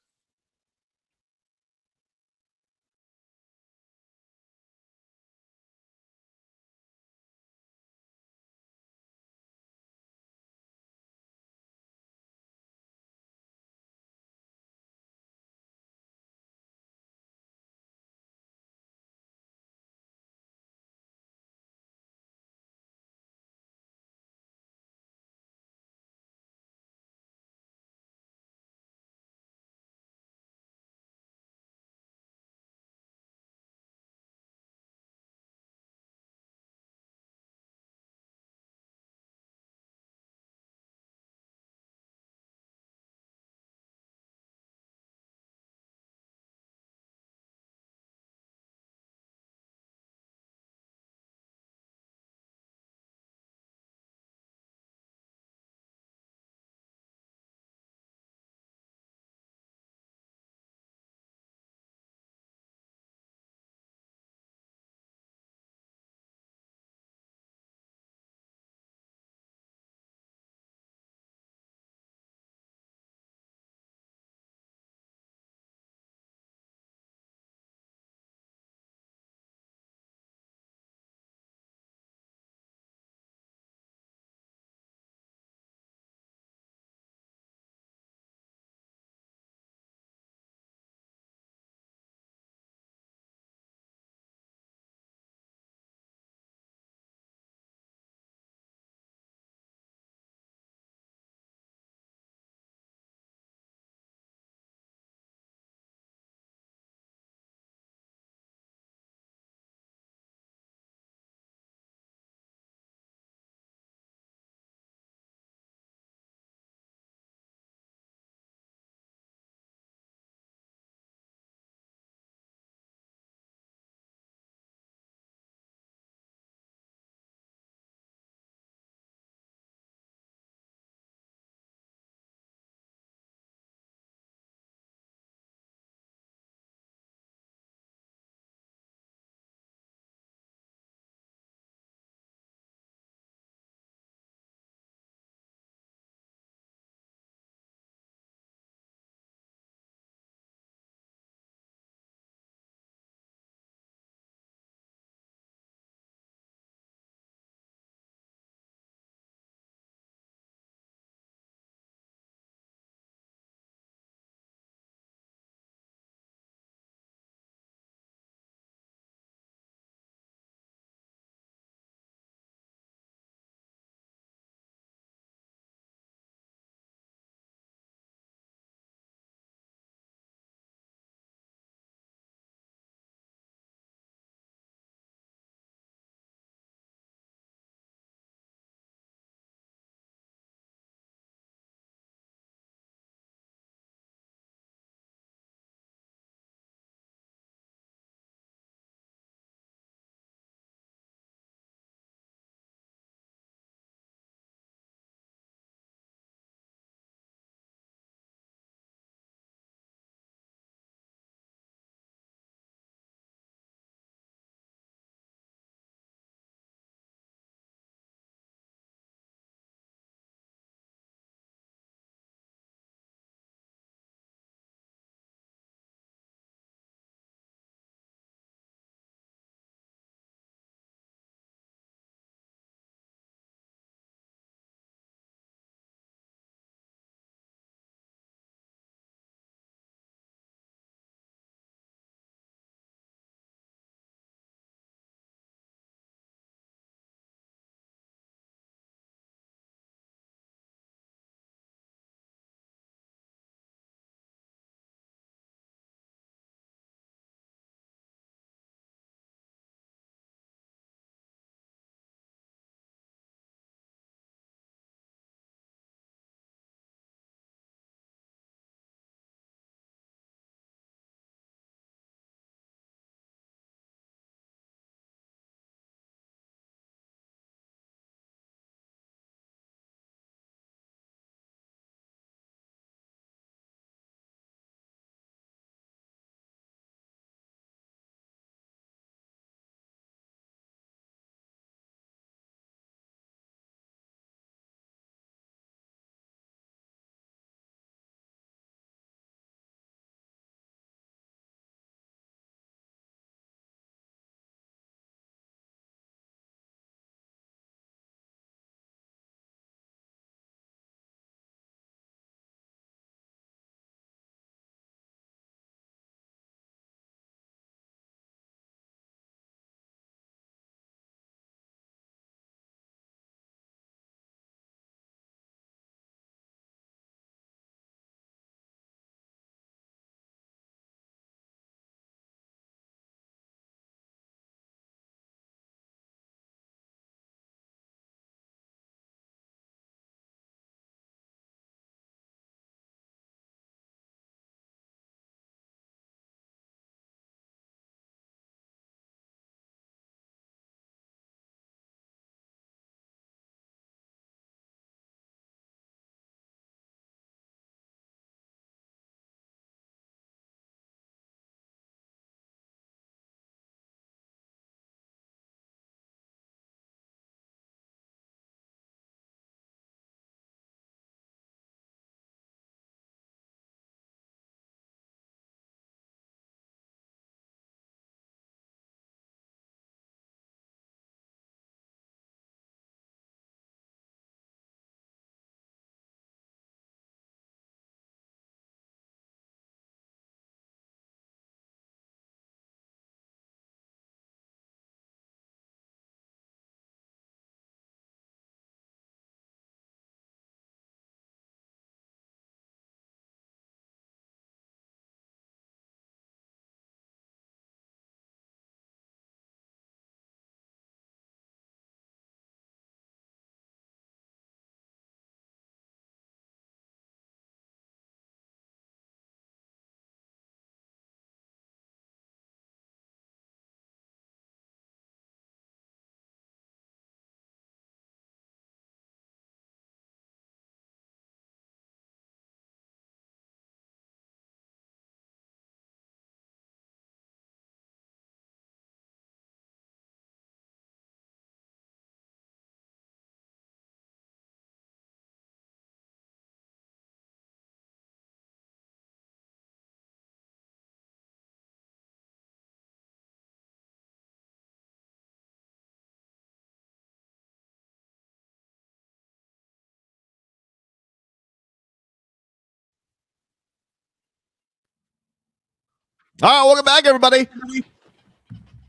All right, welcome back, everybody.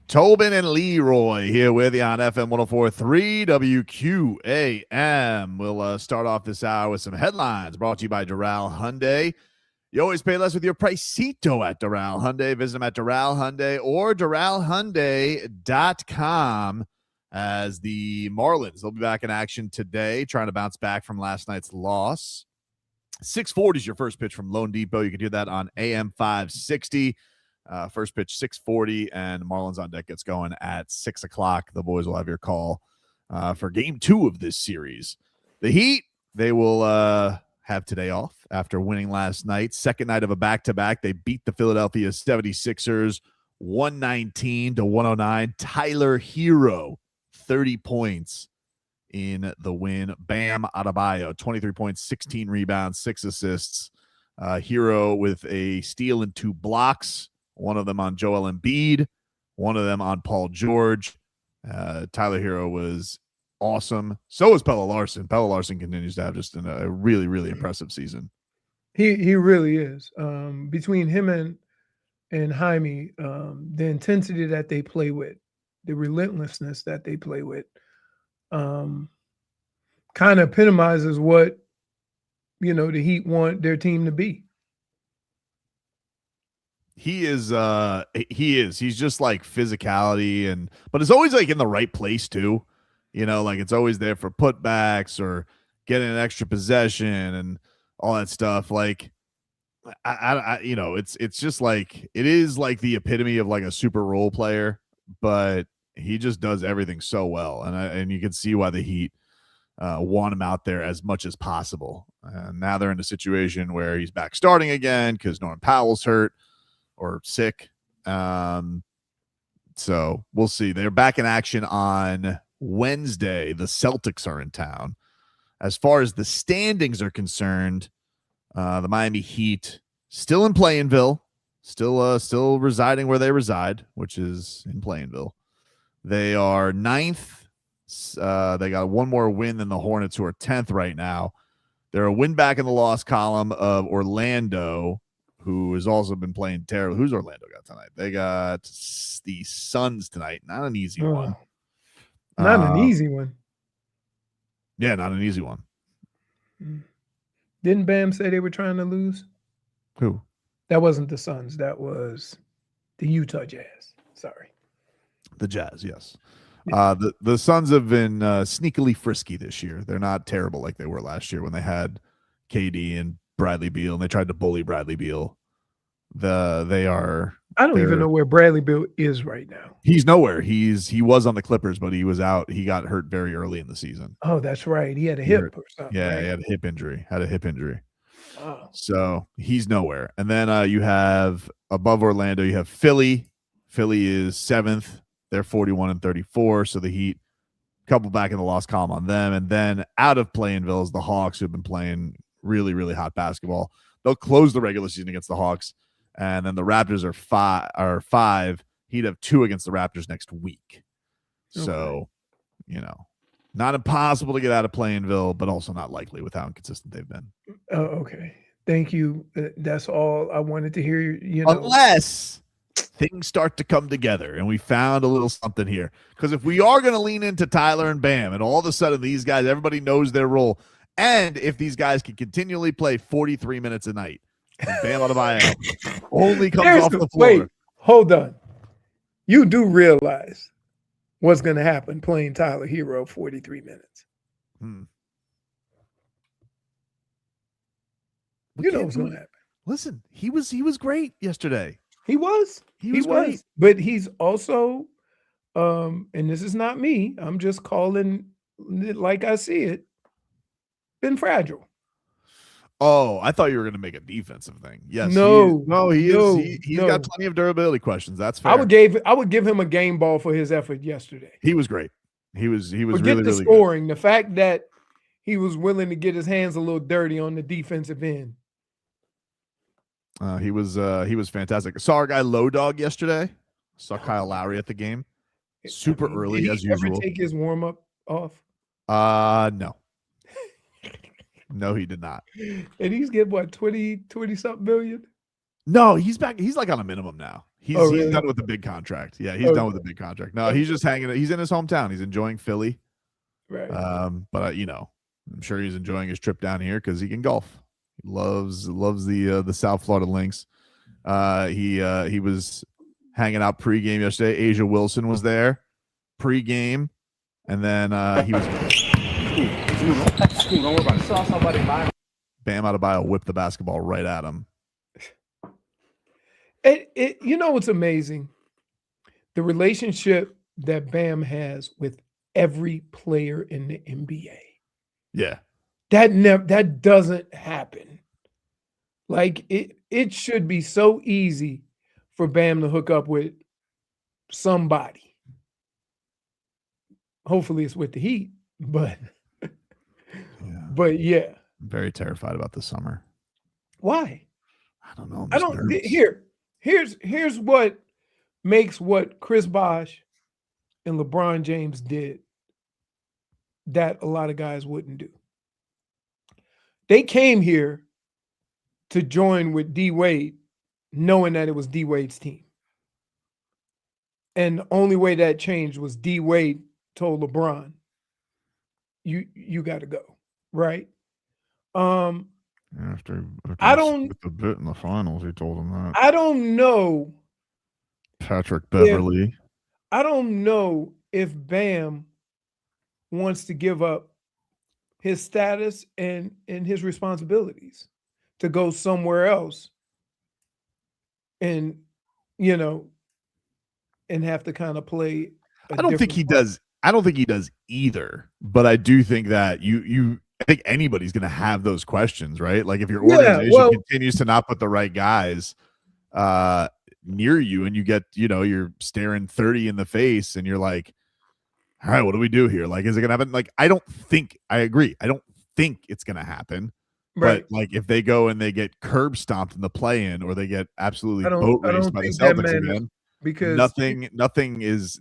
Tobin and Leroy here with you on FM 104.3 WQAM. We'll start off this hour with some headlines brought to you by Doral Hyundai. You always pay less with your Pricito at Doral Hyundai. Visit them at Doral Hyundai or DoralHyundai.com. As the Marlins, they'll be back in action today, trying to bounce back from last night's loss. 6:40 is your first pitch from Lone Depot. You can hear that on AM 560. First pitch 6:40, and Marlins on deck gets going at 6 o'clock. The boys will have your call for game 2 of this series. The Heat, they will have today off after winning last night. Second night of a back-to-back. They beat the Philadelphia 76ers 119-109. Tyler Herro, 30 points in the win. Bam Adebayo, 23 points, 16 rebounds, 6 assists. Herro with a steal and 2 blocks, one of them on Joel Embiid, one of them on Paul George. Tyler Herro was awesome. So is Pelle Larsson. Pelle Larsson continues to have just a really, really impressive season. He really is. Between him and Jaime, the intensity that they play with, the relentlessness that they play with, kind of epitomizes what, the Heat want their team to be. He is. He's just like physicality, but it's always like in the right place too. Like it's always there for putbacks or getting an extra possession and all that stuff. Like, it's just like, it is like the epitome of like a super role player, but he just does everything so well. And you can see why the Heat want him out there as much as possible. And now they're in a situation where he's back starting again because Norman Powell's hurt or sick. So we'll see. They're back in action on Wednesday. The Celtics are in town. As far as the standings are concerned, the Miami Heat still in Plainville, still residing where they reside, which is in Plainville. They are 9th. They got one more win than the Hornets, who are 10th right now. They're a win back in the loss column of Orlando, who has also been playing terrible. Who's Orlando got tonight? They got the Suns tonight. Not an easy one. Not an easy one. Yeah, not an easy one. Didn't Bam say they were trying to lose? Who? That wasn't the Suns. That was the Utah Jazz. Sorry. The Jazz, yes. The Suns have been sneakily frisky this year. They're not terrible like they were last year when they had KD and Bradley Beal, and they tried to bully Bradley Beal. They are. I don't even know where Bradley Beal is right now. He nowhere. He was on the Clippers, but he was out. He got hurt very early in the season. Oh, that's right. He had a hip or something. Yeah, right? he had a hip injury. Oh. So he's nowhere. And then you have above Orlando, you have Philly. Philly is 7th. They're 41-34. So the Heat, couple back in the loss column on them. And then out of Plainville is the Hawks, who have been playing really, really hot basketball. They'll close the regular season against the Hawks. And then the Raptors are 5. He'd have 2 against the Raptors next week. Okay. So, not impossible to get out of Plainville, but also not likely with how inconsistent they've been. Oh, okay. Thank you. That's all I wanted to hear. Unless things start to come together and we found a little something here. Because if we are going to lean into Tyler and Bam, and all of a sudden these guys, everybody knows their role, and if these guys can continually play 43 minutes a night, and Bam Adebayo only comes off the floor. Wait, hold on. You do realize what's going to happen playing Tyler Herro 43 minutes. You know what's going to happen. Listen, he was great yesterday. He was. He was great. But he's also, and this is not me, I'm just calling it like I see it, been fragile. Oh, I thought you were going to make a defensive thing. Yes. He's got plenty of durability questions. That's fair. I would give him a game ball for his effort yesterday. He was great. He was Forget really, the really scoring. Good. The fact that he was willing to get his hands a little dirty on the defensive end. He was fantastic. Saw our guy Low Dog yesterday. Saw Kyle Lowry at the game. Super early as usual. Did he ever take his warm up off? No. No, he did not. And he's getting what, 20 something million? No, he's back. He's like on a minimum now. He's really? done with the big contract. Yeah, he's done with the big contract. No, he's just hanging. He's in his hometown. He's enjoying Philly. Right. But I'm sure he's enjoying his trip down here because he can golf. He loves the South Florida links. He was hanging out pregame yesterday. Asia Wilson was there pregame, and then he was. Don't worry about it. Saw somebody buy. Bam Adebayo whipped the basketball right at him. You know what's amazing? The relationship that Bam has with every player in the NBA. Yeah. That doesn't happen. Like it should be so easy for Bam to hook up with somebody. Hopefully it's with the Heat, but yeah. I'm very terrified about this summer. Why? I don't know. I don't here's what makes what Chris Bosh and LeBron James did that a lot of guys wouldn't do. They came here to join with D Wade, knowing that it was D Wade's team. And the only way that changed was D Wade told LeBron, you got to go, right? After I don't with the bit in the finals, he told him that. I don't know. Patrick Beverly. I don't know if Bam wants to give up his status and his responsibilities to go somewhere else and and have to kind of play. I don't think he does. I don't think he does either. But I do think that I think anybody's going to have those questions, right? Like if your organization continues to not put the right guys near you, and you get, you're staring 30 in the face, and you're like, all right, what do we do here? Like, is it going to happen? Like, I agree. I don't think it's going to happen. Right. But like if they go and they get curb stomped in the play-in, or they get absolutely boat raced by the Celtics again, because nothing is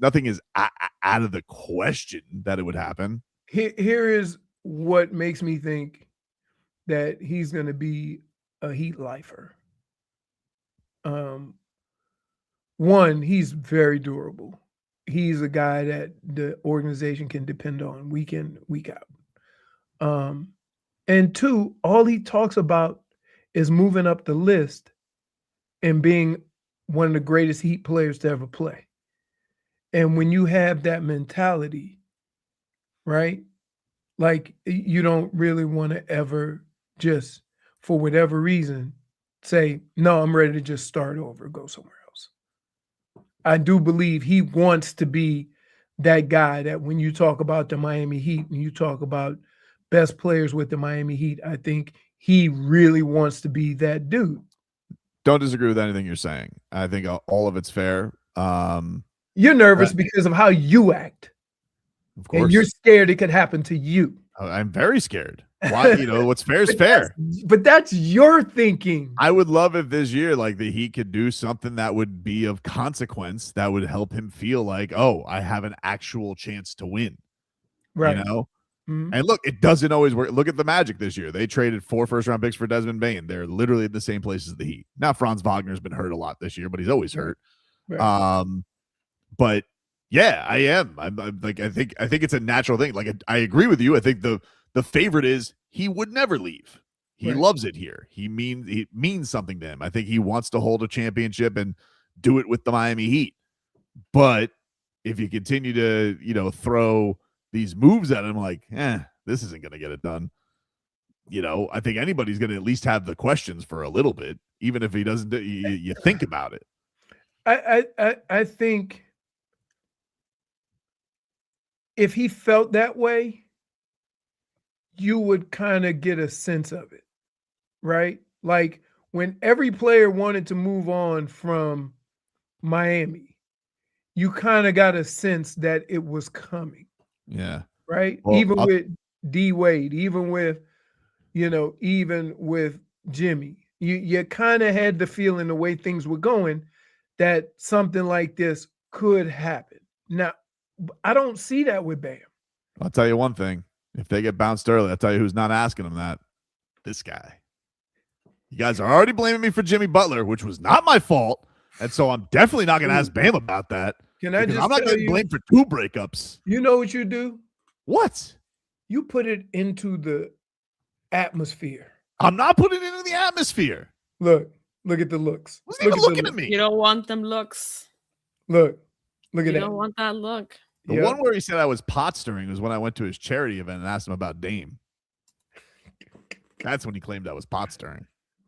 out of the question that it would happen. Here is what makes me think that he's going to be a Heat lifer. One, he's very durable. He's a guy that the organization can depend on week in, week out. And two, all he talks about is moving up the list and being one of the greatest Heat players to ever play. And when you have that mentality, right? Like you don't really want to ever just, for whatever reason, say, no, I'm ready to just start over, go somewhere else. I do believe he wants to be that guy that when you talk about the Miami Heat and you talk about best players with the Miami Heat, I think he really wants to be that dude. Don't disagree with anything you're saying. I think all of it's fair. You're nervous because of how you act. Of course. And you're scared it could happen to you. I'm very scared. Why? What's fair is fair. But that's your thinking. I would love if this year, like the Heat could do something that would be of consequence, that would help him feel like, oh, I have an actual chance to win. Right. Mm-hmm. And look, it doesn't always work. Look at the Magic this year. They traded 4 first-round picks for Desmond Bain. They're literally in the same place as the Heat. Now, Franz Wagner's been hurt a lot this year, but he's always hurt. Right. But yeah, I am. I'm like, I think it's a natural thing. Like, I agree with you. I think the favorite is he would never leave. He loves it here. It means something to him. I think he wants to hold a championship and do it with the Miami Heat. But if you continue to, throw these moves at him, like, this isn't going to get it done. I think anybody's going to at least have the questions for a little bit, even if he doesn't. You think about it. I think if he felt that way, you would kind of get a sense of it, right? Like when every player wanted to move on from Miami, you kind of got a sense that it was coming. Yeah. Right. Well, even with D Wade, even with Jimmy, you kind of had the feeling the way things were going that something like this could happen. Now, I don't see that with Bam. I'll tell you one thing. If they get bounced early, I'll tell you who's not asking them that. This guy. You guys are already blaming me for Jimmy Butler, which was not my fault. And so I'm definitely not going to ask Bam about that. Can I just I'm not tell getting you, blamed for 2 breakups. You know what you do? What? You put it into the atmosphere. I'm not putting it in the atmosphere. Look at the looks. Wasn't even looking at me. You don't want them looks. Look at You that. don't want that look. The one where he said I was pot stirring was when I went to his charity event and asked him about Dame. That's when he claimed I was pot stirring.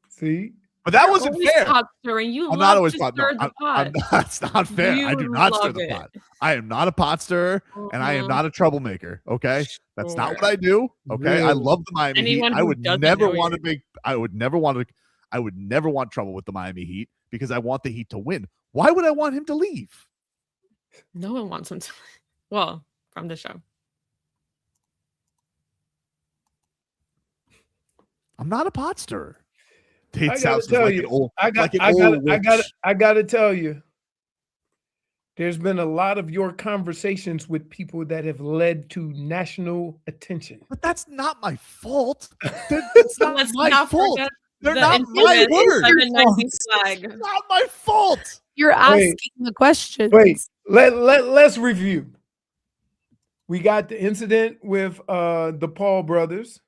See? But that You're wasn't always fair. pot stirring. You I'm love not always to pot. stir No, the pot. that's not fair. I do not stir love the it. pot. I am not a pot stirrer, and I am Mhm. not a troublemaker. Okay, that's not Sure. what I do. Okay, I Really? love the Miami Anyone Heat. I who would doesn't never know want you. to make. I would never want trouble with the Miami Heat because I want the Heat to win. Why would I want him to leave? No one wants him to. Well, from the show. I'm not a pot stirrer. Tate I gotta South is tell like you, an old, I like an old witch. gotta tell you. There's been a lot of your conversations with people that have led to national attention. But that's not my fault. That's not Let's my not fault. forget They're the not my infamous words. 790 flag. It's not my fault. You're asking the questions. Wait, let's review. We got the incident with the Paul brothers.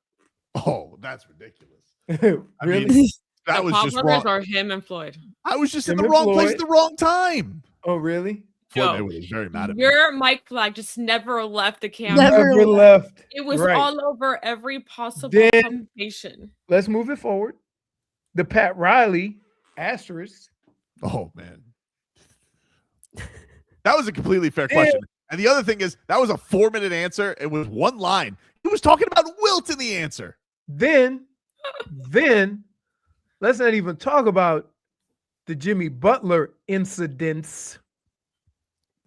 Oh, that's ridiculous. Really? mean, that The was Paul just brothers wrong. are him and Floyd. I was just in Him the and wrong place Floyd. at the wrong time. Oh, really? Floyd Yo, Mayweather was very mad at me. Your mic flag just never left the camera. Never left. It was Right. all over every possible Then- publication. Let's move it forward. The Pat Riley asterisk. Oh man, that was a completely fair question. And the other thing is, that was a 4-minute answer. It was one line. He was talking about Wilt in the answer. Then let's not even talk about the Jimmy Butler incidents.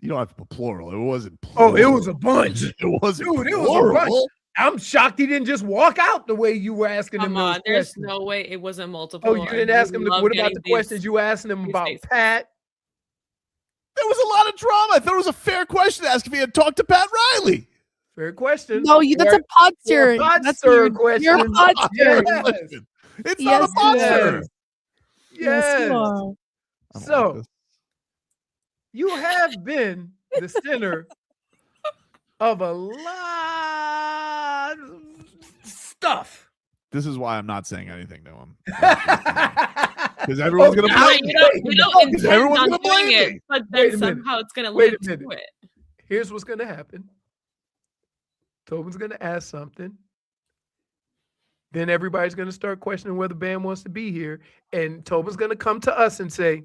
You don't have to put plural. It wasn't Oh, plural. it was a bunch. It wasn't Dude, it was plural. a bunch. I'm shocked he didn't just walk out the way you were asking him Come those on, there's questions. no way it wasn't multiple. Oh, you didn't ask him. What about the questions you asked him these about days. Pat? There was a lot of drama. I thought it was a fair question to ask if he had talked to Pat Riley. Fair question. No, that's a pod stirring. Pod That's stirring your question. pod stirring. Yes. It's Yes, not a monster. Yes. you are. So you have been the center of a lot of stuff. This is why I'm not saying anything to him. Because everyone's going to Yeah, blame you me. don't Because intend everyone's on gonna doing blame it, me. but Wait then a minute. somehow it's gonna Wait lead a to minute. it. Here's what's going to happen. Tobin's going to ask something. Then everybody's going to start questioning whether Bam wants to be here. And Tobin's going to come to us and say, it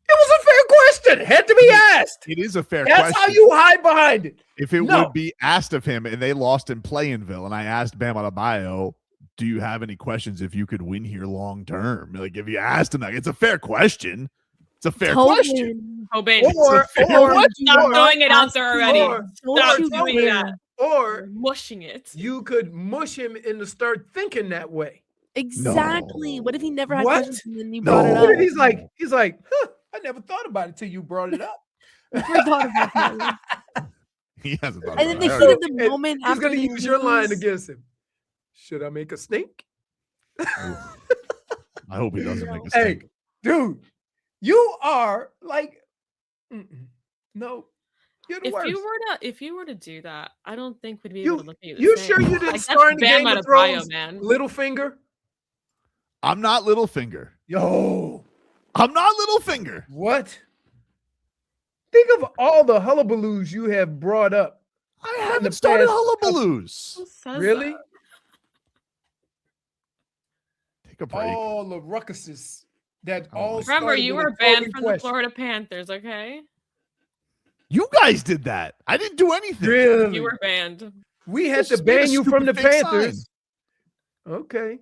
was a fair question. Had to be asked. It is a fair That's question. how you hide behind it. If it No. would be asked of him and they lost in Playinville and I asked Bam Adebayo, do you have any questions if you could win here long term? Like if you asked him that, it's a fair question. It's a fair question. Tobin, Or stop throwing it out there already. Stop you doing dare. that. Or Mushing it. you could mush him into start thinking that way. Exactly. What if he never had What? questions and then you No. brought it What up? if he's like, huh, I never thought about it till you brought it up. Never thought about that. He hasn't thought And then about the it. heat of the And moment he's after going to you use your line lose. against him. Should I make a snake? I hope he doesn't make a Hey, mistake. dude, you are like, no, you're the If worst. you were to do that, I don't think we'd be You- able to look at you. the You same. sure you didn't Like, that's start in Bam Game of Adebayo, Thrones, man. Littlefinger? I'm not Littlefinger. Yo, I'm not Littlefinger. what? Think of all the hullabaloos you have brought up. I in haven't the started past- hullabaloos. Who says Really? that? Take a break. All the ruckuses that Oh all my Remember, started you with were a banned Tobin from the question. Florida Panthers, okay? You guys did that. I didn't do anything. Really? You were banned. We had Just to made a ban you from the stupid fake Panthers. Okay.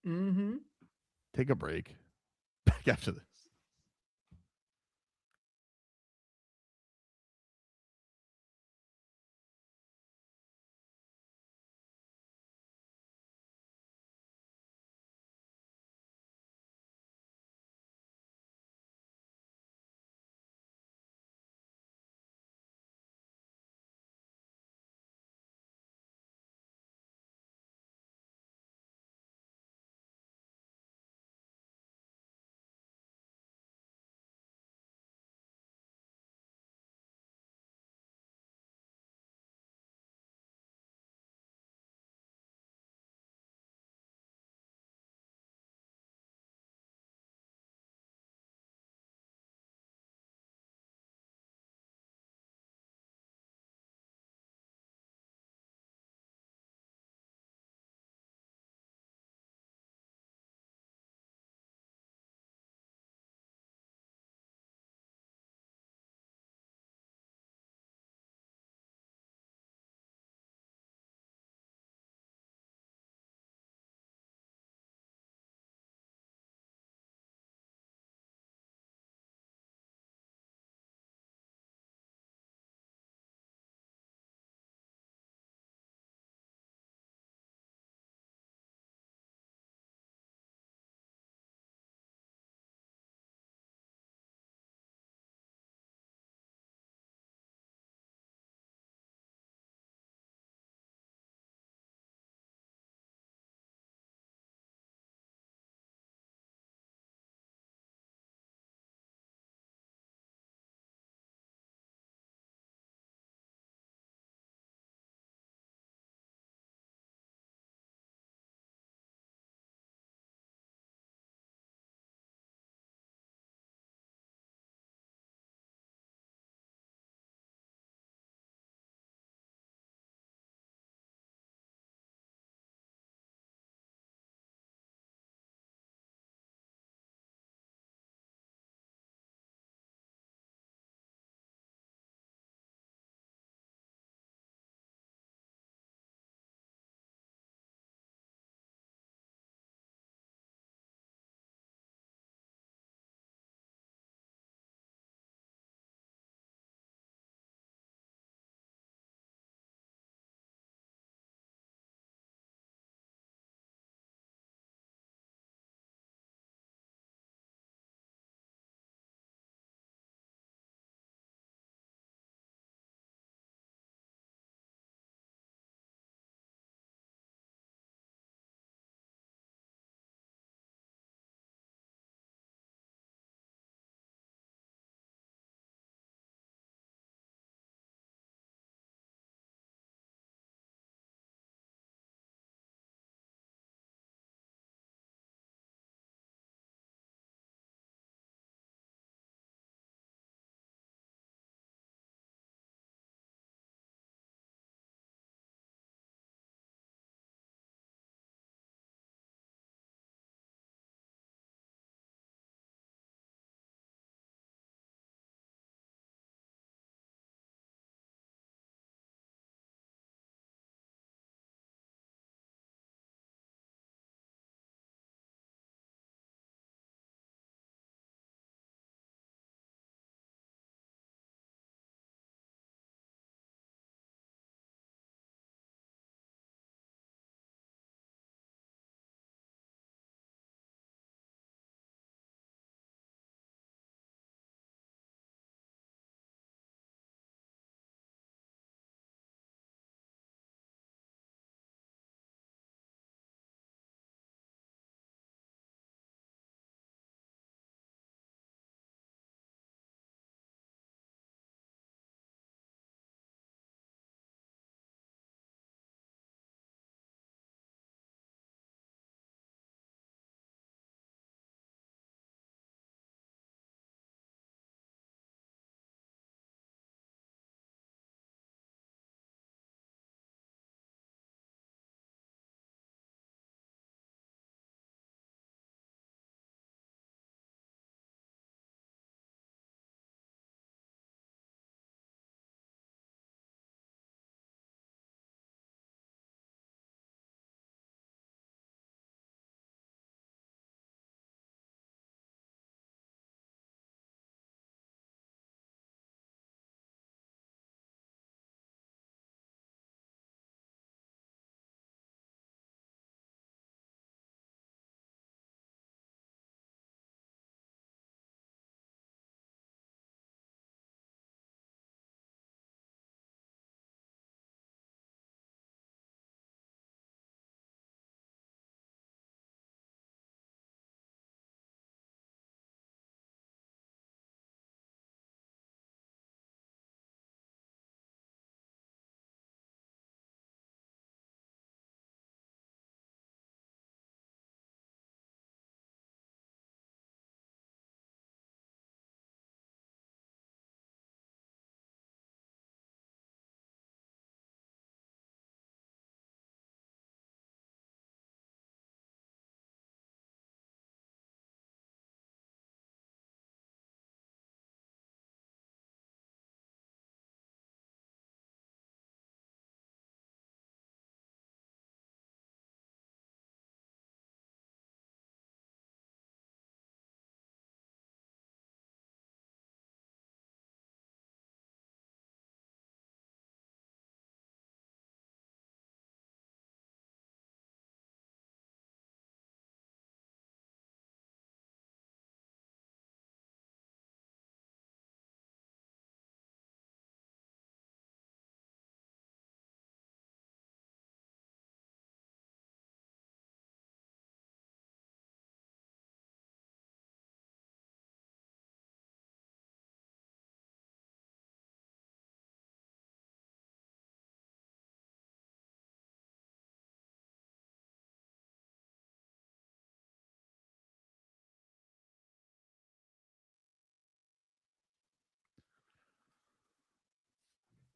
Mm-hmm. Take a break. Back after this.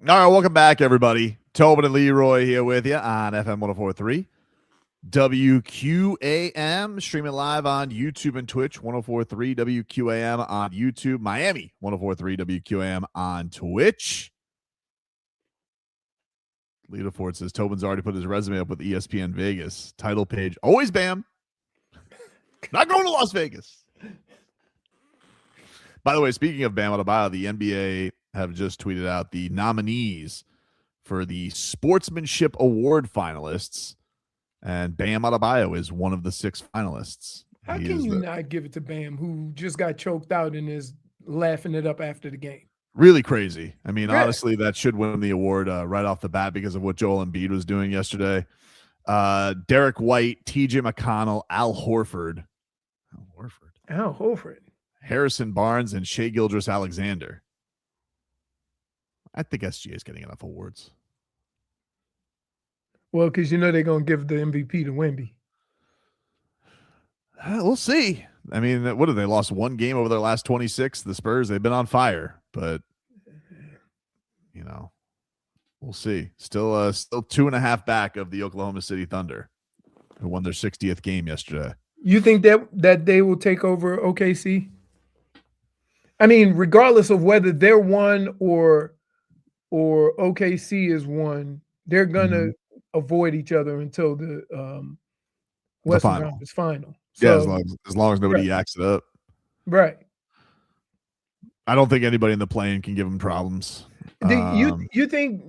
All right, welcome back, everybody. Tobin and Leroy here with you on FM 104.3. WQAM, streaming live on YouTube and Twitch, 104.3 WQAM on YouTube, Miami, 104.3 WQAM on Twitch. Lita Ford says, Tobin's already put his resume up with ESPN Vegas. Title page, always Bam. Not going to Las Vegas. By the way, speaking of Bam Adebayo, the NBA have just tweeted out the nominees for the Sportsmanship Award finalists. And Bam Adebayo is one of the 6 finalists. How can you not give it to Bam, who just got choked out and is laughing it up after the game? Really crazy. I mean, Yeah. honestly, that should win the award right off the bat because of what Joel Embiid was doing yesterday. Derek White, TJ McConnell, Al Horford, Harrison Barnes, and Shai Gilgeous-Alexander. I think SGA is getting enough awards. Well, because they're going to give the MVP to Wemby. We'll see. I mean, what have they lost one game over their last 26? The Spurs, they've been on fire, but we'll see. Still 2.5 back of the Oklahoma City Thunder, who won their 60th game yesterday. You think that they will take over OKC? I mean, regardless of whether they're one or OKC is one, they're gonna avoid each other until the Western final. Conference final. Yeah, So, as long as nobody right. yaks it up. Right. I don't think anybody in the play-in can give them problems. You think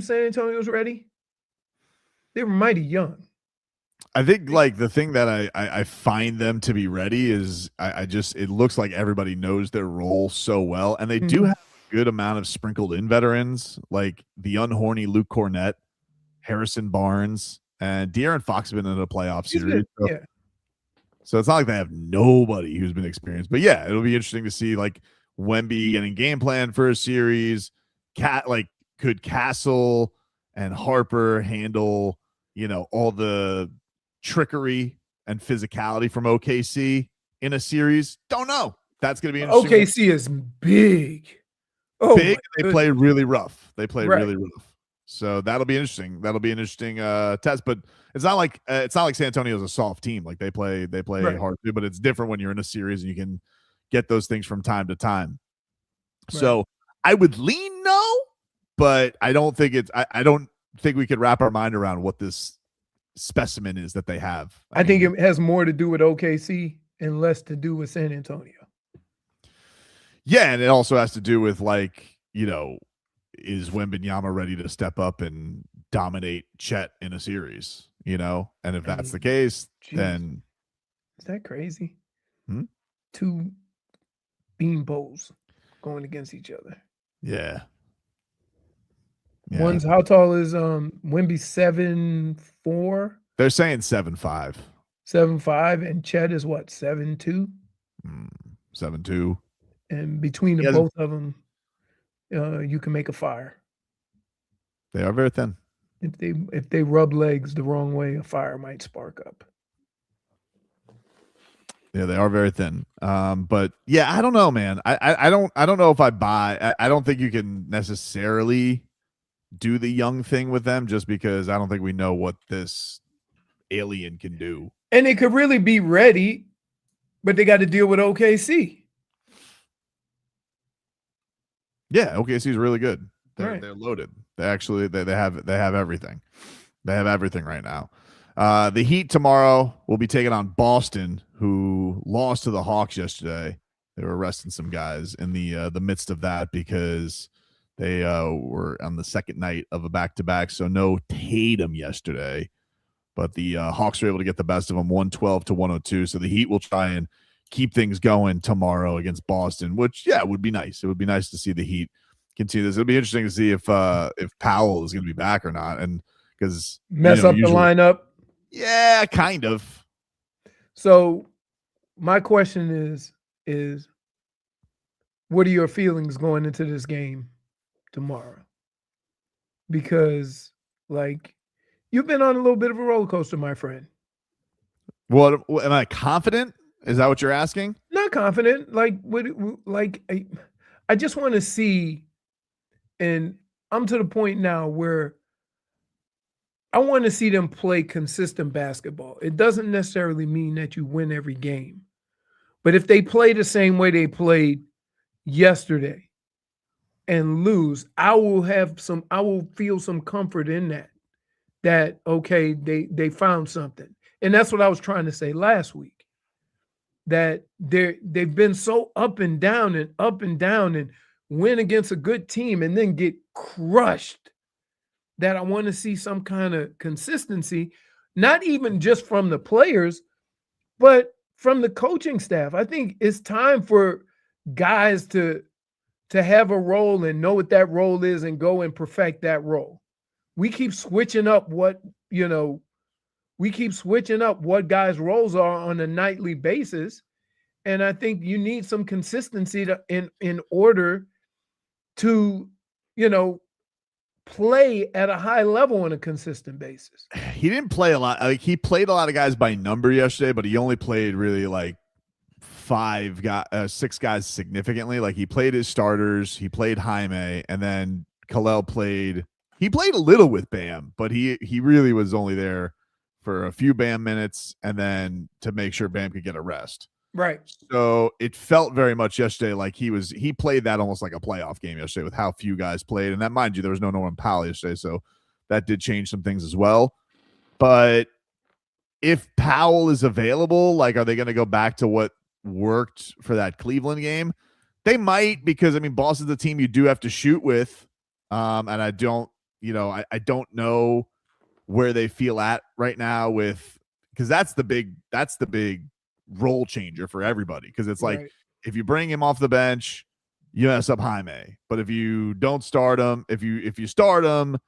San Antonio's ready? They were mighty young. I think the thing that I find them to be ready is it looks like everybody knows their role so well, and they do have a good amount of sprinkled in veterans, like the unhorny Luke Cornett, Harrison Barnes, and De'Aaron Fox have been in a playoff series. So it's not like they have nobody who's been experienced. But yeah, it'll be interesting to see Wemby getting game plan for a series. Could Castle and Harper handle, all the trickery and physicality from OKC in a series? Don't know. That's going to be interesting. OKC is big. Big. They play really rough. Really rough. So that'll be interesting. That'll be an interesting test. But it's not like San Antonio's a soft team. Like they play Right. hard too. But it's different when you're in a series and you can get those things from time to time. So I would lean no, but I don't think I don't think we could wrap our mind around what this specimen is that they have. I think it has more to do with OKC and less to do with San Antonio. Yeah, and it also has to do with is Wembanyama ready to step up and dominate Chet in a series? And if that's the case, then Is that crazy? Hmm? 2 bean bowls going against each other. yeah. One's how tall is Wemby 7'4"? They're saying 7'5", 7'5", and Chet is what, 7'2"? 7'2". And between the both of them, you can make a fire. They are very thin. If they rub legs the wrong way, a fire might spark up. Yeah, they are very thin. But yeah, I don't know, man. I don't know if I buy. I don't think you can necessarily do the young thing with them just because I don't think we know what this alien can do. And it could really be ready, but they got to deal with OKC. Yeah, OKC is really good. Right. They're loaded. They actually they have everything. They have everything right now. The Heat tomorrow will be taking on Boston, who lost to the Hawks yesterday. They were arresting some guys in the midst of that because they were on the second night of a back-to-back. So no Tatum yesterday, but the Hawks were able to get the best of them, 112-102. So the Heat will try and keep things going tomorrow against Boston, which would be nice. It would be nice to see the Heat continue this. It'll be interesting to see if Powell is going to be back or not, and because Mess up usually, the lineup. Yeah, kind of. So my question is what are your feelings going into this game tomorrow? Because you've been on a little bit of a roller coaster, my friend. What am I confident? Is that what you're asking? Not confident. I just want to see, and I'm to the point now where I want to see them play consistent basketball. It doesn't necessarily mean that you win every game. But if they play the same way they played yesterday and lose, I will feel some comfort in that. That okay, they found something. And that's what I was trying to say last week. That they've been so up and down and win against a good team and then get crushed, that I want to see some kind of consistency, not even just from the players, but from the coaching staff. I think it's time for guys to have a role and know what that role is and go and perfect that role. We keep switching up what guys' roles are on a nightly basis. And I think you need some consistency in order to, play at a high level on a consistent basis. He didn't play a lot. Like, he played a lot of guys by number yesterday, but he only played really like 6 guys significantly. Like, he played his starters, he played Jaime, and then Khalil played. He played a little with Bam, but he really was only there for a few Bam minutes and then to make sure Bam could get a rest. Right. So it felt very much yesterday like he played that almost like a playoff game yesterday with how few guys played. And that, mind you, there was no Norman Powell yesterday, so that did change some things as well. But if Powell is available, like, are they going to go back to what worked for that Cleveland game? They might, because Boston's the team you do have to shoot with. And I don't know where they feel at right now because that's the big role changer for everybody. Because it's like, right. If you bring him off the bench, you mess up Jaime. But if you don't start him, if you start him,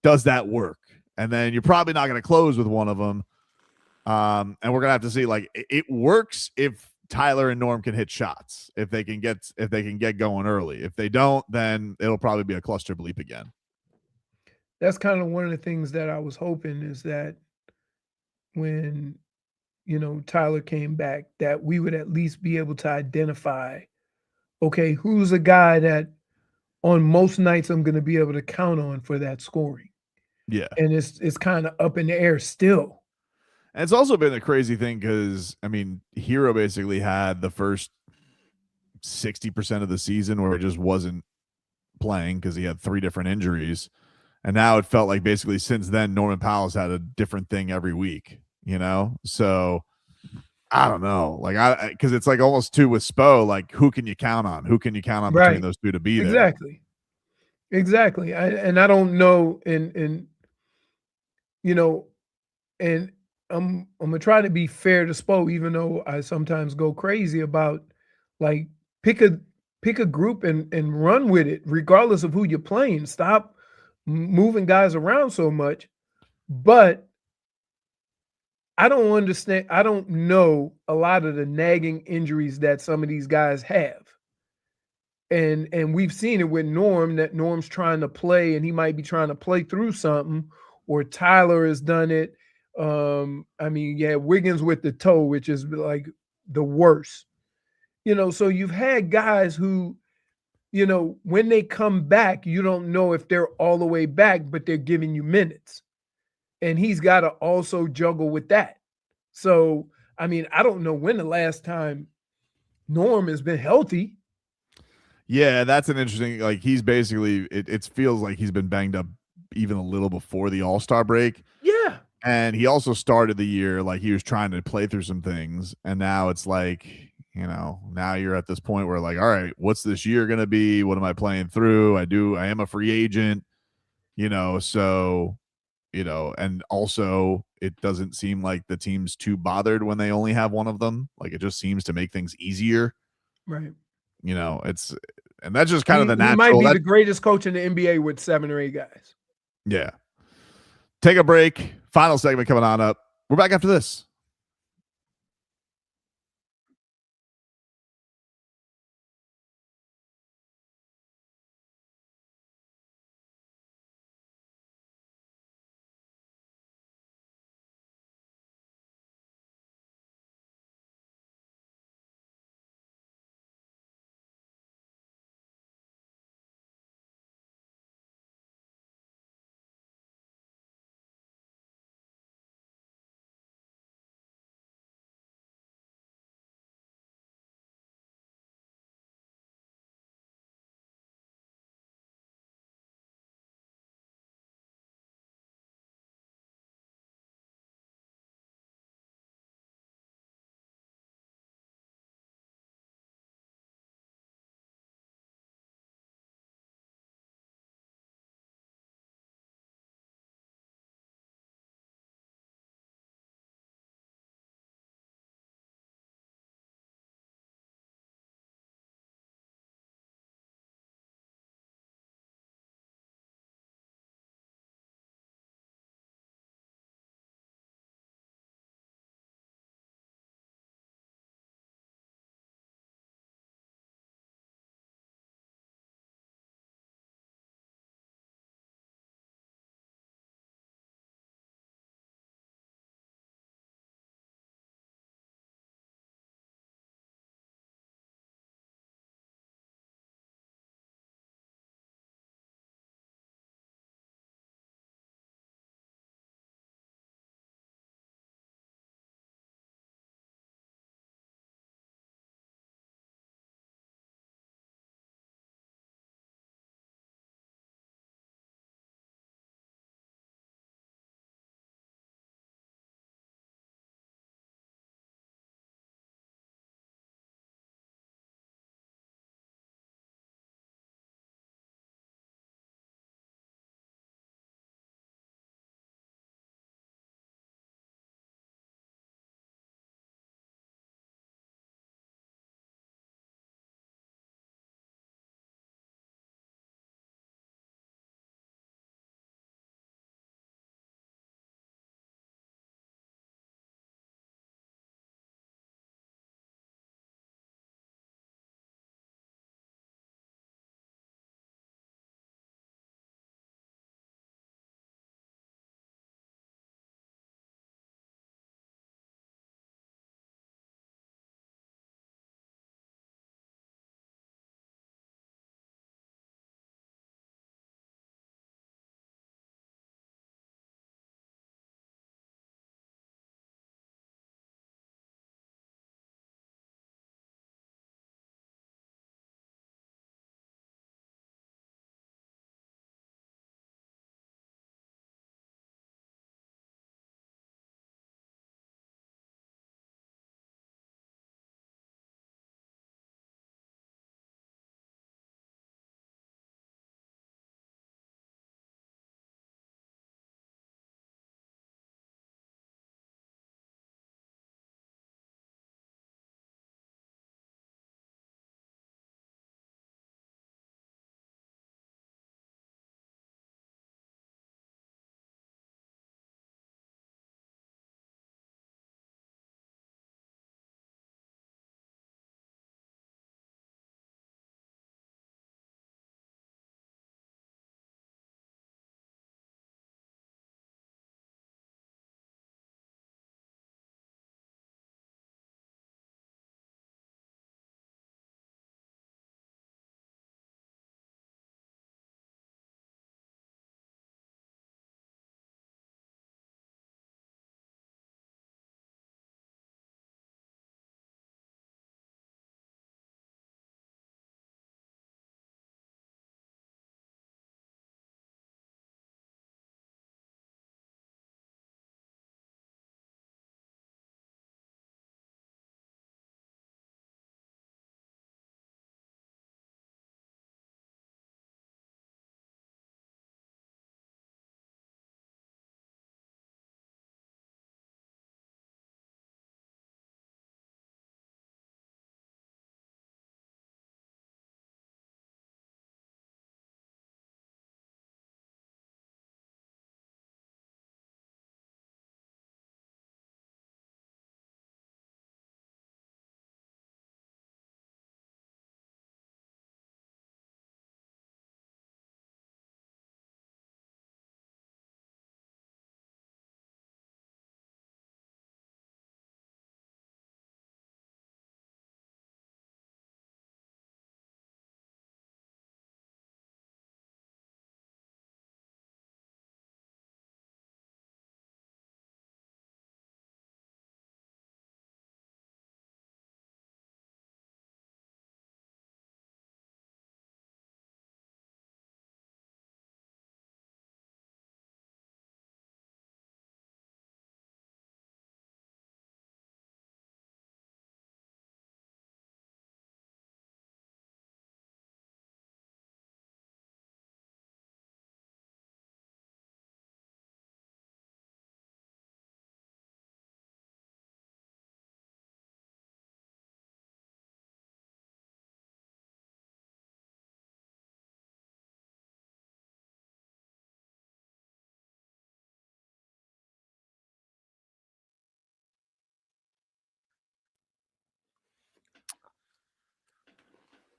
does that work? And then you're probably not going to close with one of them. And we're gonna have to see. Like, it works if Tyler and Norm can hit shots, if they can get going early. If they don't, then it'll probably be a cluster bleep again. That's kind of one of the things that I was hoping, is that when Tyler came back, that we would at least be able to identify, okay, who's a guy that on most nights I'm going to be able to count on for that scoring. Yeah. And it's kind of up in the air still. And it's also been a crazy thing because, Herro basically had the first 60% of the season where he just wasn't playing because he had 3 different injuries. And now it felt like basically since then, Norman Powell's had a different thing every week, So I don't know. Like, because it's like almost too with Spo, like, who can you count on? Who can you count on between those two to be there? Exactly. I don't know. And I'm gonna try to be fair to Spo, even though I sometimes go crazy about, like, pick a group and run with it, regardless of who you're playing. Stop moving guys around so much. But I don't understand. I don't know a lot of the nagging injuries that some of these guys have. And we've seen it with Norm, that Norm's trying to play and he might be trying to play through something, or Tyler has done it. Wiggins with the toe, which is like the worst. So you've had guys who, when they come back, you don't know if they're all the way back, but they're giving you minutes. And he's got to also juggle with that. So, I don't know when the last time Norm has been healthy. Yeah, that's an interesting, like, he's basically, it feels like he's been banged up even a little before the All-Star break. Yeah. And he also started the year like he was trying to play through some things. And now it's like, now you're at this point where, like, all right, what's this year going to be? What am I playing through? I am a free agent, so, and also it doesn't seem like the team's too bothered when they only have one of them. Like, it just seems to make things easier. Right. And that's just kind of the natural. He might be the greatest coach in the NBA with 7 or 8 guys. Yeah. Take a break. Final segment coming on up. We're back after this.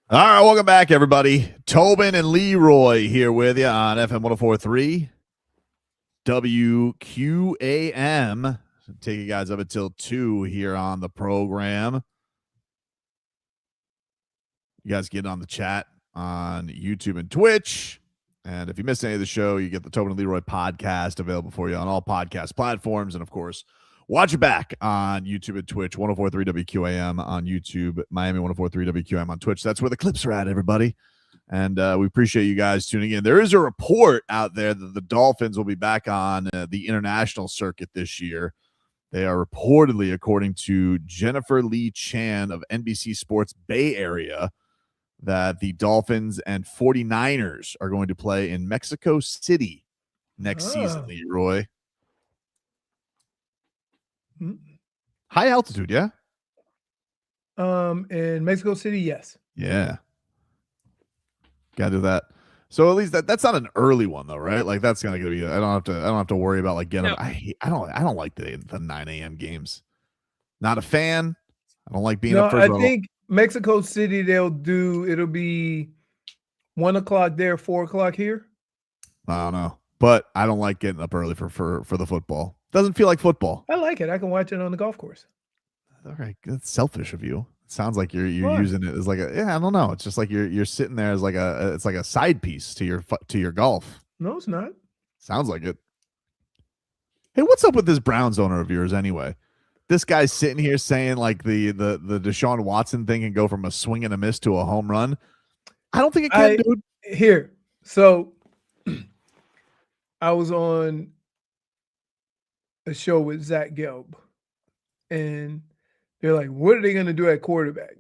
All right, welcome back, everybody. Tobin and Leroy here with you on FM 104.3 WQAM. Take you guys up until 2 here on the program. You guys get on the chat on YouTube and Twitch. And if you missed any of the show, you get the Tobin and Leroy podcast available for you on all podcast platforms. And, of course, watch it back on YouTube and Twitch, 104.3 WQAM on YouTube, Miami 104.3 WQAM on Twitch. That's where the clips are at, everybody. And we appreciate you guys tuning in. There is a report out there that the Dolphins will be back on the international circuit this year. They are reportedly, according to Jennifer Lee Chan of NBC Sports Bay Area, that the Dolphins and 49ers are going to play in Mexico City next season, Leroy. High altitude, yeah? In Mexico City, yes. Yeah. Gotta do that. So at least that's not an early one though, right? Like that's gonna be. I don't have to worry about like getting. No. I don't like the 9 a.m. games. Not a fan. I don't like being up first. I think Mexico City it'll be 1 o'clock there, 4 o'clock here. I don't know, but I don't like getting up early for the football. Doesn't feel like football. I like it. I can watch it on the golf course. All right, that's selfish of you. It sounds like you're using it as like I don't know. It's just like you're sitting there as like it's like a side piece to your golf. No, it's not. Sounds like it. Hey, what's up with this Browns owner of yours anyway? This guy's sitting here saying like the Deshaun Watson thing can go from a swing and a miss to a home run. I don't think it can, dude. Here, so I was on a show with Zach Gelb, and they're like, what are they going to do at quarterback?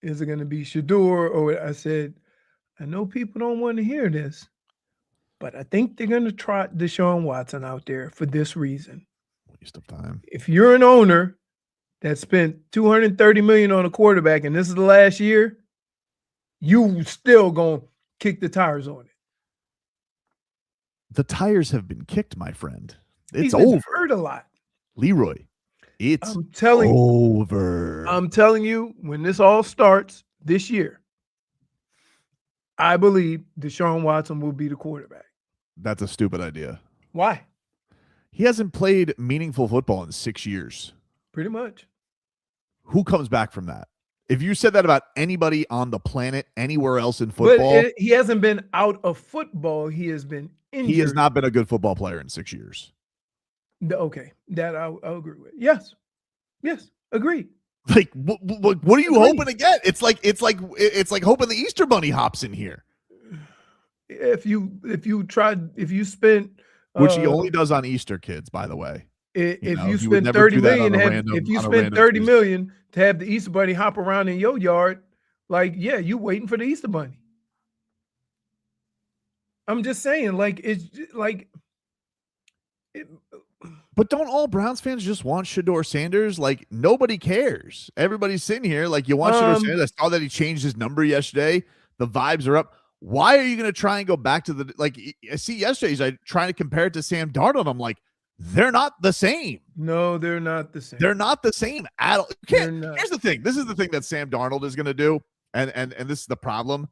Is it going to be Shador? Or I said, I know people don't want to hear this, but I think they're going to trot Deshaun Watson out there for this reason. Waste of time. If you're an owner that spent $230 million on a quarterback and this is the last year, you still going to kick the tires on it. The tires have been kicked, my friend. It's He's been over. hurt a lot. Leroy, it's over. I'm telling you, when this all starts this year, I believe Deshaun Watson will be the quarterback. That's a stupid idea. Why? He hasn't played meaningful football in 6 years. Pretty much. Who comes back from that? If you said that about anybody on the planet, anywhere else in football. But he hasn't been out of football. He has been injured. He has not been a good football player in 6 years. Okay, that I'll agree with. Yes, agreed. Like, what are you hoping to get? It's like hoping the Easter Bunny hops in here. If you spent, which he only does on Easter kids, by the way. If you spend $30 million to have the Easter Bunny hop around in your yard, like, yeah, you waiting for the Easter Bunny. I'm just saying, like, it's like. But don't all Browns fans just want Shador Sanders? Like, nobody cares. Everybody's sitting here like, you want Shador Sanders. I saw that he changed his number yesterday. The vibes are up. Why are you going to try and go back to the, like, I see yesterday he's like trying to compare it to Sam Darnold. I'm like, they're not the same. No, they're not the same. They're not the same at all. Here's the thing. This is the thing that Sam Darnold is going to do. And this is the problem.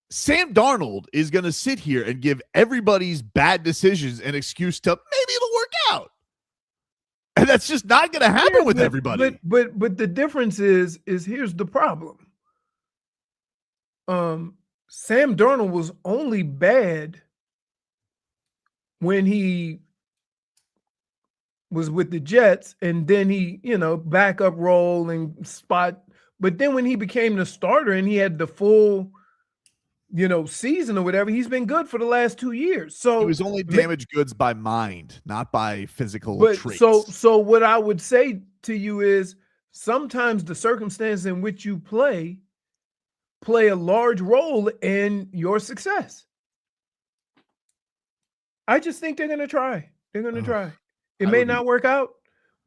Sam Darnold is going to sit here and give everybody's bad decisions an excuse to maybe it'll work out. And that's just not going to happen with everybody. But the difference is here's the problem. Sam Darnold was only bad when he was with the Jets, and then he, backup role and spot. But then when he became the starter and he had the full season or whatever, he's been good for the last 2 years. So he was only damaged goods by mind, not by physical traits. So what I would say to you is sometimes the circumstance in which you play a large role in your success. I just think they're going to try. They're going to try. It may not work out,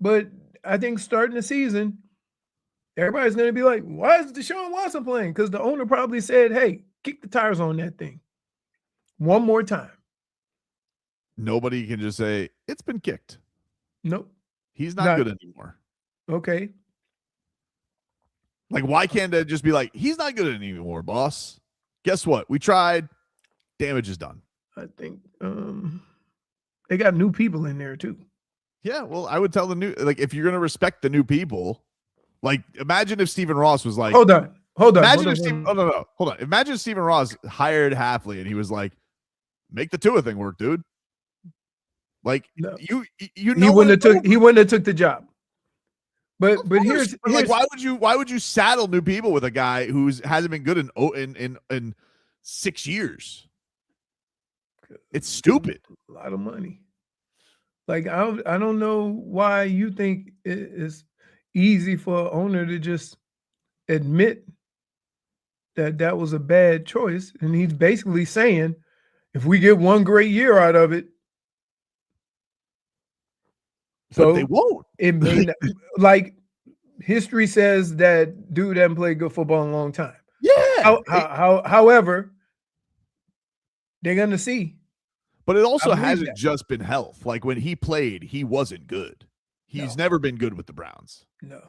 but I think starting the season, everybody's going to be like, why is Deshaun Watson playing? Because the owner probably said, hey, kick the tires on that thing one more time. Nobody can just say, it's been kicked. Nope. He's not good anymore. Okay. Like, why can't they just be like, he's not good anymore, boss? Guess what? We tried. Damage is done. I think they got new people in there too. Yeah, well, I would tell the new, like, if you're going to respect the new people, like, imagine if Stephen Ross was like, hold on. Imagine if Stephen, hold on. Imagine if Stephen Ross hired Hafley and he was like, make the Tua thing work, dude. Like, No. you He know, wouldn't have took the job. But here's like, why would you saddle new people with a guy who's hasn't been good in 6 years? It's stupid. A lot of money. Like, I don't know why you think it's easy for an owner to just admit that was a bad choice. And he's basically saying, if we get one great year out of it, but they won't. It may not, like history says that dude hasn't played good football in a long time. Yeah. However, they're gonna see. But it also I believe hasn't that. just been health. Like, when he played, he wasn't good. He's never been good with the Browns. No.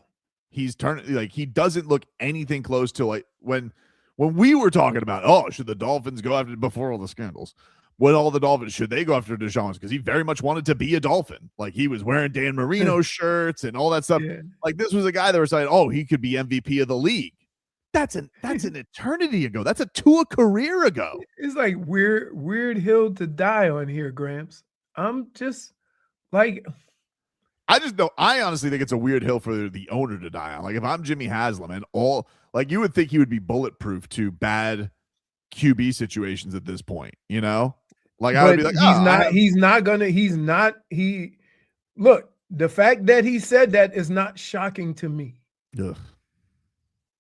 He's turning, like, he doesn't look anything close to, like, when we were talking about, oh, should the Dolphins go after, before all the scandals, when all the Dolphins, should they go after Deshaun Watson? Because he very much wanted to be a Dolphin. Like, he was wearing Dan Marino shirts and all that stuff. Yeah. Like, this was a guy that was saying, oh, he could be MVP of the league. That's an eternity ago. That's a career ago. It's like weird hill to die on here, Gramps. I'm just like, I honestly think it's a weird hill for the owner to die on. Like, if I'm Jimmy Haslam and like, you would think he would be bulletproof to bad QB situations at this point, you know? Like, I would be like, look, the fact that he said that is not shocking to me. Ugh.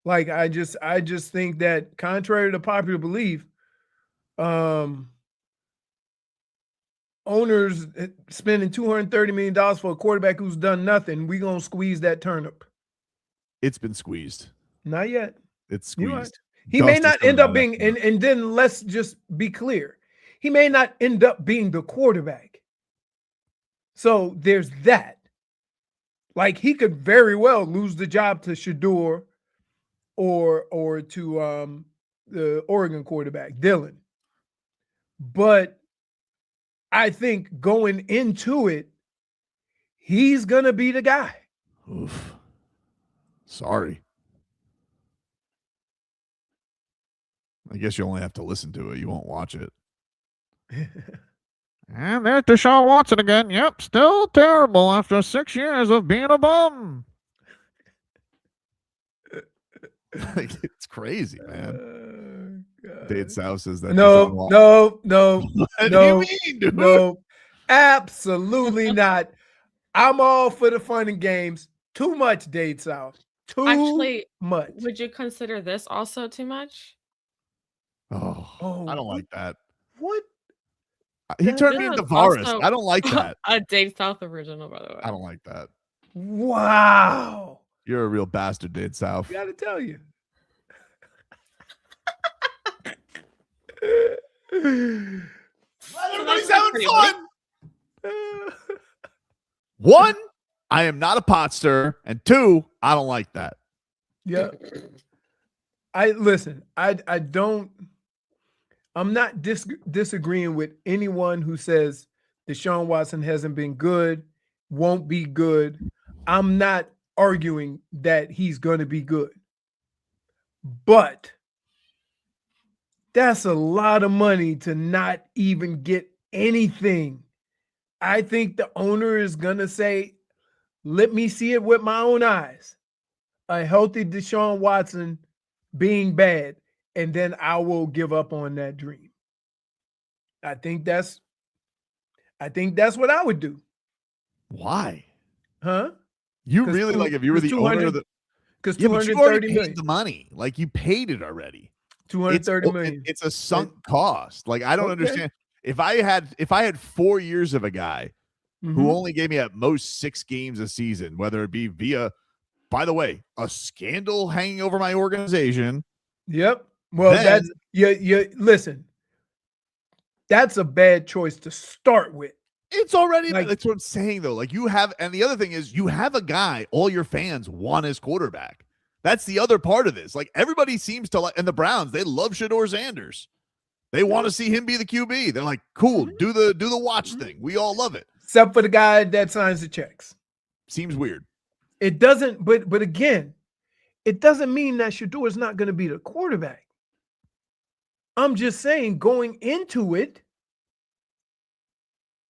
Like, I just think that, contrary to popular belief, owners spending $230 million for a quarterback who's done nothing, we gonna squeeze that turnip. It's been squeezed. Not yet. It's You're right. squeezed. He may not end up being, and then let's just be clear, he may not end up being the quarterback. So there's that. Like, he could very well lose the job to Shador or to the Oregon quarterback, Dylan. But I think going into it, he's gonna be the guy. Oof. Sorry. I guess you only have to listen to it. You won't watch it. And there's Deshaun Watson again. Yep, still terrible after 6 years of being a bum. Like, it's crazy, man. Dade South says that. No. What do you mean, dude? No, absolutely not. I'm all for the fun and games. Too much, Dade South. Too much. Would you consider this also too much? Oh, I don't like that. What? He turned me into Varus. I don't like that. A Dade South original, by the way. I don't like that. Wow. You're a real bastard, Dade South. Gotta tell you. Everybody's having fun. One, I am not a pot stirrer, and two, I don't like that. Yeah. I'm not disagreeing with anyone who says Deshaun Watson hasn't been good, won't be good. I'm not arguing that he's going to be good. But that's a lot of money to not even get anything. I think the owner is going to say, let me see it with my own eyes. A healthy Deshaun Watson being bad, and then I will give up on that dream. I think that's what I would do. Why? Huh? You really, like, if you were the owner of the, because yeah, but you already $230 million. paid the money. Like, you paid it already. $230 million. It's a sunk cost. Like, I don't understand. If I had 4 years of a guy who only gave me at most 6 games a season, whether it be via, by the way, a scandal hanging over my organization. Yep. Well, that's listen. That's a bad choice to start with. It's already, that's what I'm saying, though. Like, you have, and the other thing is, you have a guy all your fans want as quarterback. That's the other part of this. Like, everybody seems to like, and the Browns, they love Shedeur Sanders. They want to see him be the QB. They're like, cool, do the watch thing. We all love it. Except for the guy that signs the checks. Seems weird. It doesn't, but again, it doesn't mean that Shedeur is not going to be the quarterback. I'm just saying, going into it,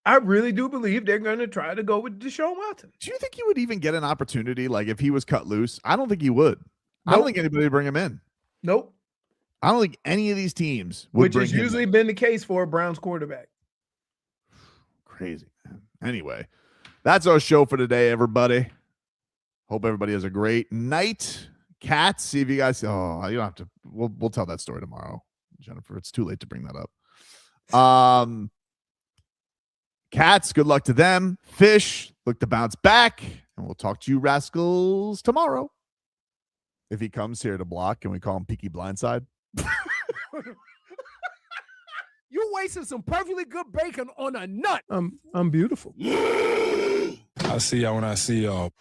I really do believe they're going to try to go with Deshaun Watson. Do you think he would even get an opportunity? Like, if he was cut loose? I don't think he would. I don't think anybody would bring him in. Nope. I don't think any of these teams would Which bring has him usually in. been the case for a Browns quarterback. Crazy, man. Anyway, that's our show for today, everybody. Hope everybody has a great night. Cats, see if you guys. Oh, you don't have to. We'll tell that story tomorrow, Jennifer. It's too late to bring that up. Cats, good luck to them. Fish, look to bounce back, and we'll talk to you rascals tomorrow. If he comes here to block, can we call him Peaky Blindside? You wasted some perfectly good bacon on a nut. I'm beautiful. I'll see y'all when I see y'all.